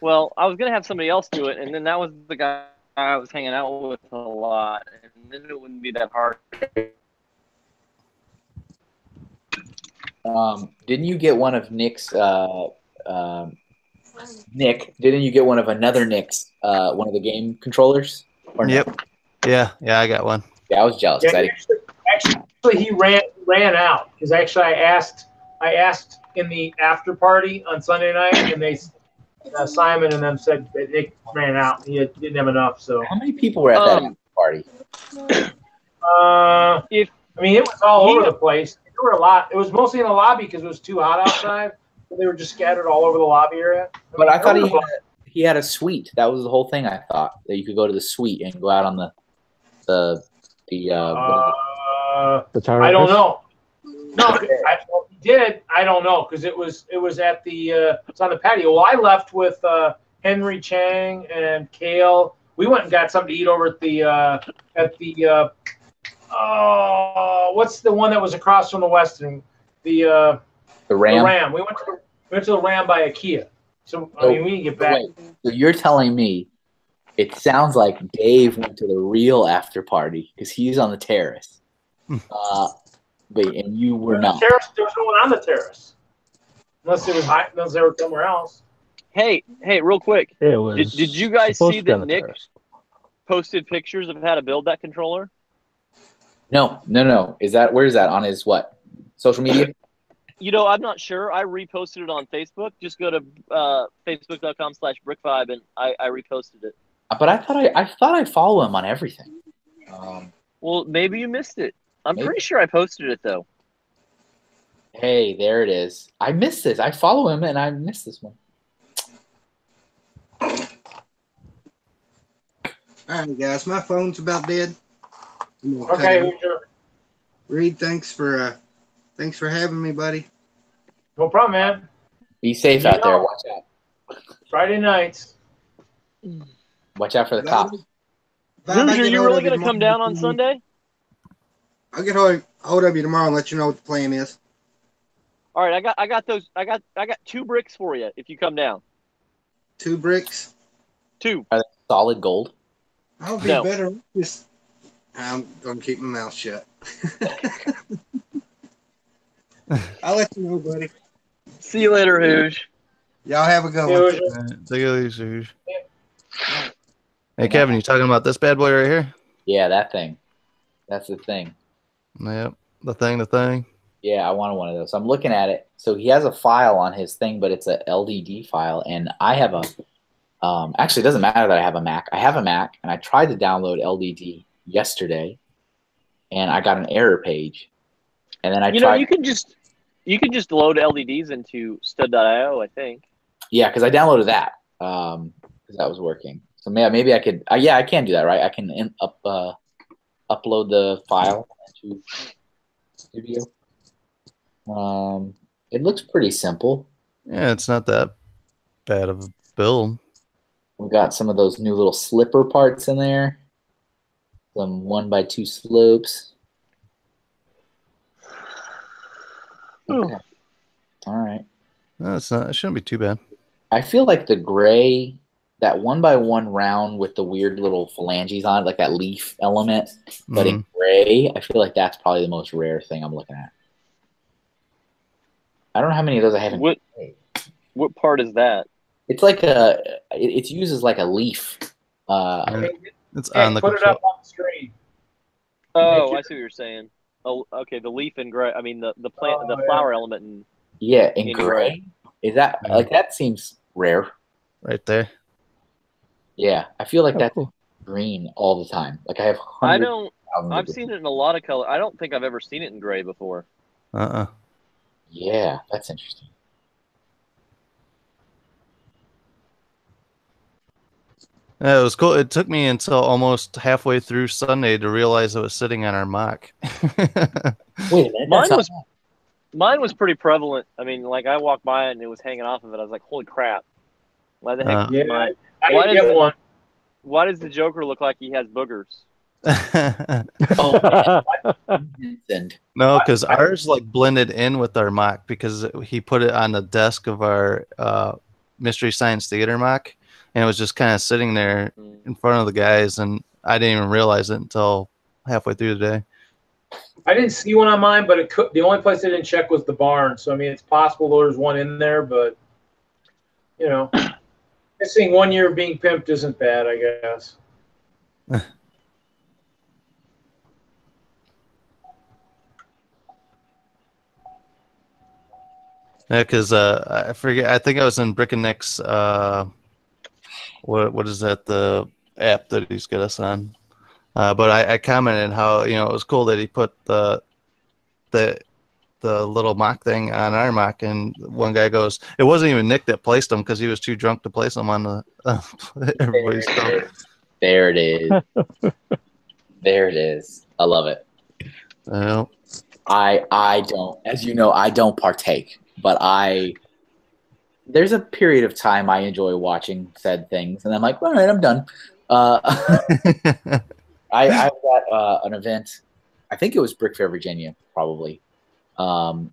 Well, I was going to have somebody else do it, and then that was the guy I was hanging out with a lot, and then it wouldn't be that hard. Didn't you get one of Nick's? Nick, didn't you get one of another Nick's? One of the game controllers? Or no? Yep. Yeah, I got one. Yeah, I was jealous. Yeah, actually, he ran out because actually I asked in the after party on Sunday night, and they Simon and them said that Nick ran out. He didn't have enough. So how many people were at that after party? I mean, it was all over the place. There were a lot. It was mostly in the lobby because it was too hot outside. So they were just scattered all over the lobby area. But I thought he had a suite. That was the whole thing. I thought that you could go to the suite and go out on the I don't know. No, he did. I don't know because it was at the it's on the patio. Well, I left with Henry Chang and Kale. We went and got something to eat over at the what's the one that was across from the Western? The Ram. The Ram. We went to the Ram by IKEA. So I mean, we can get back. Wait, so you're telling me it sounds like Dave went to the real after party because he's on the terrace. And you were not. There was no one on the terrace, unless they were somewhere else. Hey, real quick. Did you guys see that Nick posted pictures of how to build that controller? No. Where is that on his what? Social media? I'm not sure. I reposted it on Facebook. Just go to facebook.com/brickvibe and I reposted it. But I thought I follow him on everything. Well, maybe you missed it. I'm pretty sure I posted it though. Hey, there it is. I missed this. I follow him and I missed this one. All right, guys, my phone's about dead. Okay, Reed, thanks for having me, buddy. No problem, man. Be safe out there. Watch out. Friday nights. Watch out for the cops. Hoosier, are you really going to come down on Sunday? I'll get hold of you tomorrow and let you know what the plan is. All right, I got 2 bricks for you if you come down. 2 bricks? 2. Are they solid gold? I'll be better. I'm gonna keep my mouth shut. I'll let you know, buddy. See you later, Hooge. Y'all have a good one. Take it easy, Hooge. Hey, Kevin, you talking about this bad boy right here? Yeah, that thing. That's the thing. Yep, the thing. Yeah, I wanted one of those. I'm looking at it. So he has a file on his thing, but it's a LDD file, and I have a. Actually, it doesn't matter that I have a Mac. I have a Mac, and I tried to download LDD yesterday, and I got an error page. And then I tried. You can just load LDDs into stud.io, I think. Yeah, because I downloaded that, because that was working. So maybe I could. Yeah, I can do that, right? I can upload the file to Studio. It looks pretty simple. Yeah, it's not that bad of a build. We've got some of those new little slipper parts in there. Some 1x2 slopes. Okay. All right. No, it's not. It shouldn't be too bad. I feel like the gray, that 1x1 round with the weird little phalanges on it, like that leaf element, but in gray, I feel like that's probably the most rare thing I'm looking at. I don't know how many of those I have in gray. What part is that? It's like it's used as like a leaf. It's on the put it up on the screen. Oh, I see what you're saying. Oh, okay. The leaf in gray. I mean, the plant, the flower element in. Yeah, in gray. Is that like that seems rare? Right there. Yeah, I feel like that's green all the time. Like I have hundreds. I don't. I've seen it in a lot of color. I don't think I've ever seen it in gray before. Yeah, that's interesting. Yeah, it was cool. It took me until almost halfway through Sunday to realize it was sitting on our mock. Wait a minute. Mine was pretty prevalent. I mean, like I walked by it and it was hanging off of it. I was like, "Holy crap! Why the heck?" Yeah, I didn't get one. Why does the Joker look like he has boogers? No, because ours like blended in with our mock because he put it on the desk of our Mystery Science Theater mock, and it was just kind of sitting there in front of the guys, and I didn't even realize it until halfway through the day. I didn't see one on mine, but the only place I didn't check was the barn. So I mean, it's possible there's one in there, but you know, missing 1 year of being pimped isn't bad, I guess. Yeah, because I forget. I think I was in Brick and Nick's. What is that? The app that he's got us on. But I commented how it was cool that he put the little mock thing on our mock, and one guy goes, "It wasn't even Nick that placed them because he was too drunk to place them on the everybody's stuff." There it is. There it is. I love it. Well, I don't, as you know, I don't partake, but there's a period of time I enjoy watching said things, and I'm like, all right, I'm done. I was at an event, I think it was Brick Fair, Virginia, probably. And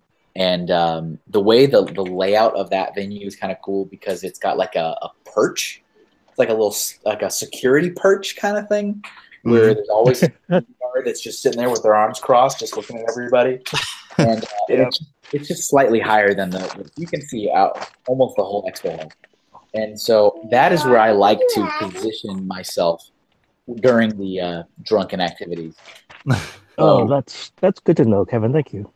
the way the layout of that venue is kind of cool because it's got like a perch. It's like a little, like a security perch kind of thing where there's always a guard that's just sitting there with their arms crossed, just looking at everybody. And it's just slightly higher than you can see out almost the whole expo hall. And so that is where I like to position myself during the drunken activities. Oh, that's good to know, Kevin. Thank you.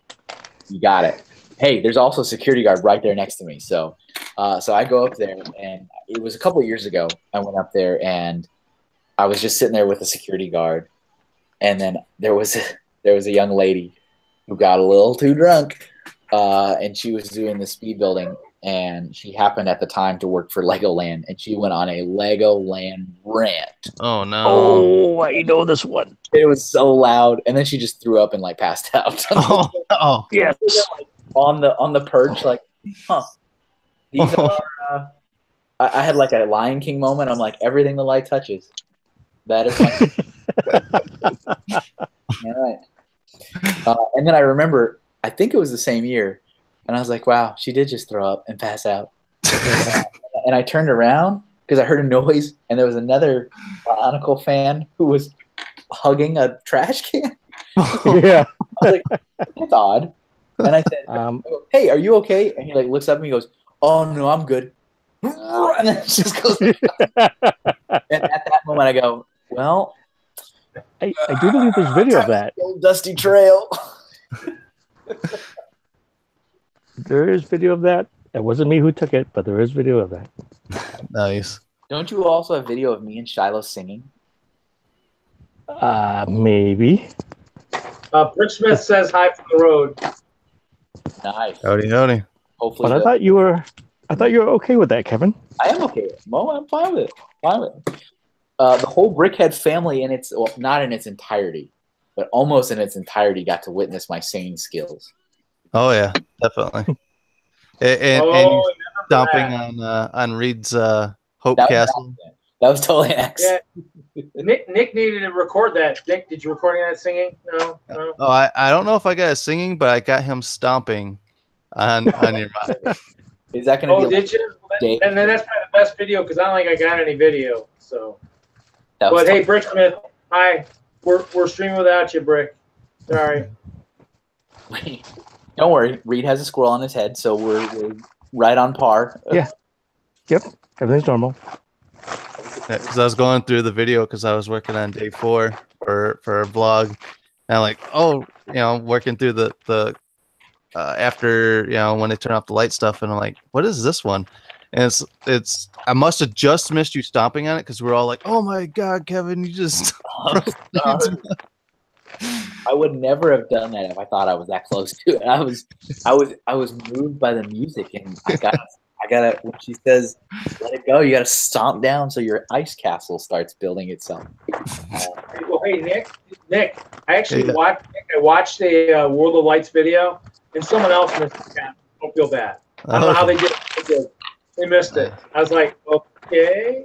You got it. Hey, there's also a security guard right there next to me. So I go up there, and it was a couple of years ago. I went up there, and I was just sitting there with a security guard, and then there was a young lady who got a little too drunk, and she was doing the speed building. And she happened at the time to work for Legoland, and she went on a Legoland rant. Oh no! Oh, I know this one. It was so loud, and then she just threw up and like passed out. Oh yes. On the perch, like, huh? These are. I had like a Lion King moment. I'm like, everything the light touches. That is my. All right. And then I remember, I think it was the same year. And I was like, wow, she did just throw up and pass out. And I turned around because I heard a noise, and there was another Bionicle fan who was hugging a trash can. Yeah. I was like, that's odd. And I said, hey, are you okay? And he like looks up at me and goes, oh, no, I'm good. And then it just goes. And at that moment, I go, well. I do believe there's video of that. Old dusty trail. There is video of that. It wasn't me who took it, but there is video of that. Nice. Don't you also have video of me and Shiloh singing? Maybe. Brick Smith says hi from the road. Nice. Howdy, howdy. Hopefully, But I thought you were I thought you were okay with that, Kevin. I am okay with it. Mo, I'm fine with it. Fine with it. The whole Brickhead family in its, well, not in its entirety, but almost in its entirety, got to witness my singing skills. Oh yeah, definitely. And you stomping on Reed's Hope Castle. That was totally an accident. Yeah. Nick needed to record that. Nick, did you record that singing? No. Oh, I don't know if I got it singing, but I got him stomping on your mic. Is that going to be? Did you? And then that's probably the best video because I don't think I got any video. So, but hey, Brick Smith, hi. We're streaming without you, Brick. Sorry. Don't worry, Reed has a squirrel on his head, so we're right on par. Yeah. Yep. Everything's normal. Because I was going through the video because I was working on day 4 for a vlog, and I'm like, working through the after when they turn off the light stuff, and I'm like, what is this one? And it's I must have just missed you stomping on it because we're all like, oh my god, Kevin, you just. I would never have done that if I thought I was that close to it. I was moved by the music, and I gotta when she says let it go, you gotta stomp down so your ice castle starts building itself. Well, hey Nick, I actually watched the World of Lights video, and someone else missed the castle. Don't feel bad. I don't know how they did it. They missed it. I was like, okay.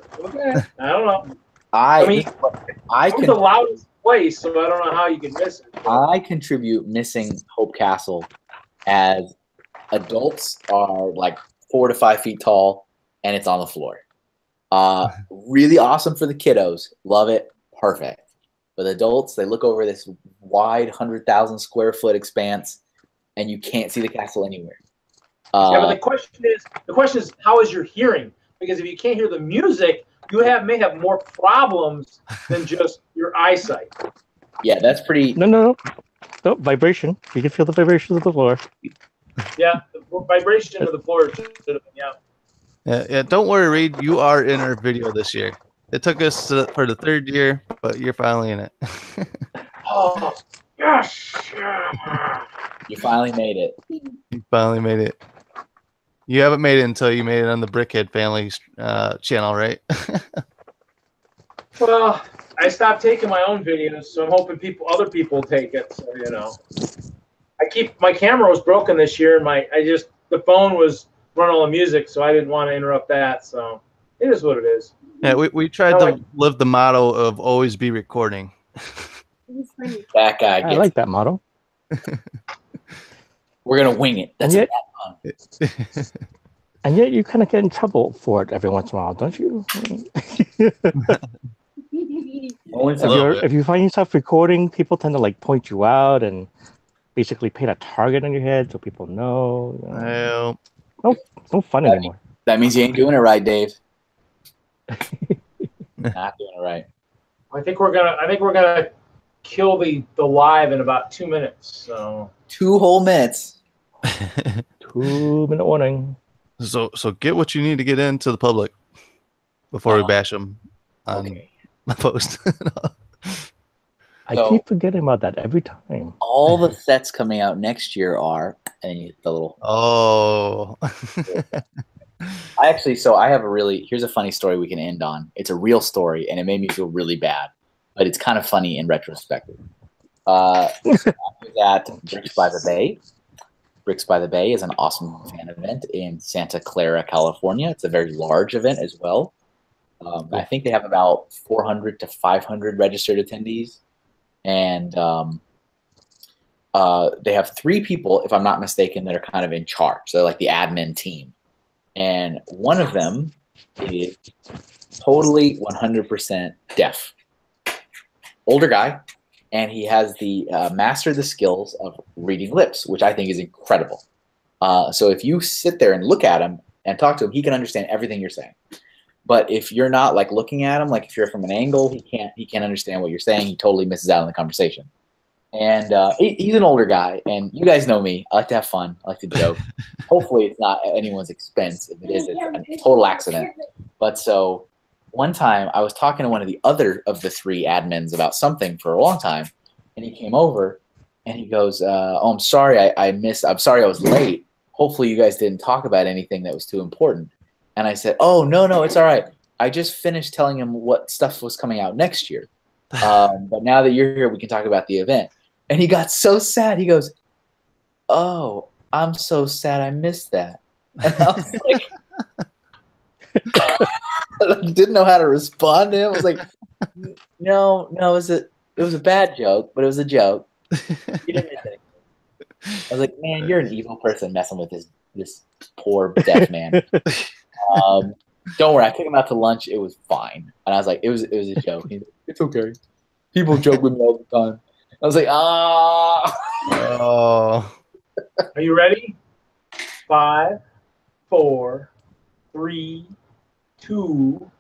I don't know. I mean, it's the loudest place, so I don't know how you can miss it. I contribute missing Hope Castle as adults are like 4 to 5 feet tall, and it's on the floor. Really awesome for the kiddos. Love it. Perfect. But adults, they look over this wide 100,000 square foot expanse, and you can't see the castle anywhere. Yeah, but the question is, how is your hearing? Because if you can't hear the music, you may have more problems than just your eyesight. Yeah, that's pretty. No, vibration. You can feel the vibrations of the floor. Yeah, the vibration of the floor. Yeah. Don't worry, Reed. You are in our video this year. It took us for the 3rd year, but you're finally in it. Oh, yes! You finally made it. You finally made it. You haven't made it until you made it on the Brickhead family channel, right? Well, I stopped taking my own videos, so I'm hoping other people take it. So my camera was broken this year, and the phone was running all the music, so I didn't want to interrupt that. So it is what it is. Yeah, we tried to live the motto of always be recording. That guy. I like that motto. We're gonna wing it. That's it. And yet you kind of get in trouble for it every once in a while, don't you? If you find yourself recording, people tend to point you out and basically paint a target on your head so people know. No fun anymore. That means you ain't doing it right, Dave. Not doing it right. I think we're gonna kill the live in about 2 minutes. So 2 whole minutes. 2-minute warning. So get what you need to get into the public before we bash them on my post. I keep forgetting about that every time. All the sets coming out next year are, and you get the little. Oh. I have here's a funny story we can end on. It's a real story, and it made me feel really bad, but it's kind of funny in retrospective. I was at Bricks by the Bay. Bricks by the Bay is an awesome fan event in Santa Clara, California. It's a very large event as well. I think they have about 400 to 500 registered attendees. And they have 3 people, if I'm not mistaken, that are kind of in charge. They're like the admin team. And one of them is totally 100% deaf. Older guy. And he has mastered the skills of reading lips, which I think is incredible. So if you sit there and look at him and talk to him, he can understand everything you're saying. But if you're not looking at him, if you're from an angle, he can't understand what you're saying. He totally misses out on the conversation. And he's an older guy, and you guys know me. I like to have fun. I like to joke. Hopefully it's not at anyone's expense. If it is, it's a total accident. But so one time I was talking to one of the other of the 3 admins about something for a long time, and he came over and he goes, "Oh, I'm sorry, I'm sorry I was late. hopefully you guys didn't talk about anything that was too important. And I said, oh, no, it's all right. I just finished telling him what stuff was coming out next year. But now that you're here, we can talk about the event. And he got so sad. He goes, oh, I'm so sad I missed that. And I was like, I didn't know how to respond to him. I was like, no, it was a bad joke, but it was a joke. You didn't miss anything. I was like, man, you're an evil person messing with this poor deaf man. Don't worry, I took him out to lunch. It was fine, and I was like, it was a joke. He's like, it's okay. People joke with me all the time. I was like, ah. Oh. Are you ready? 5, 4, 3, 2,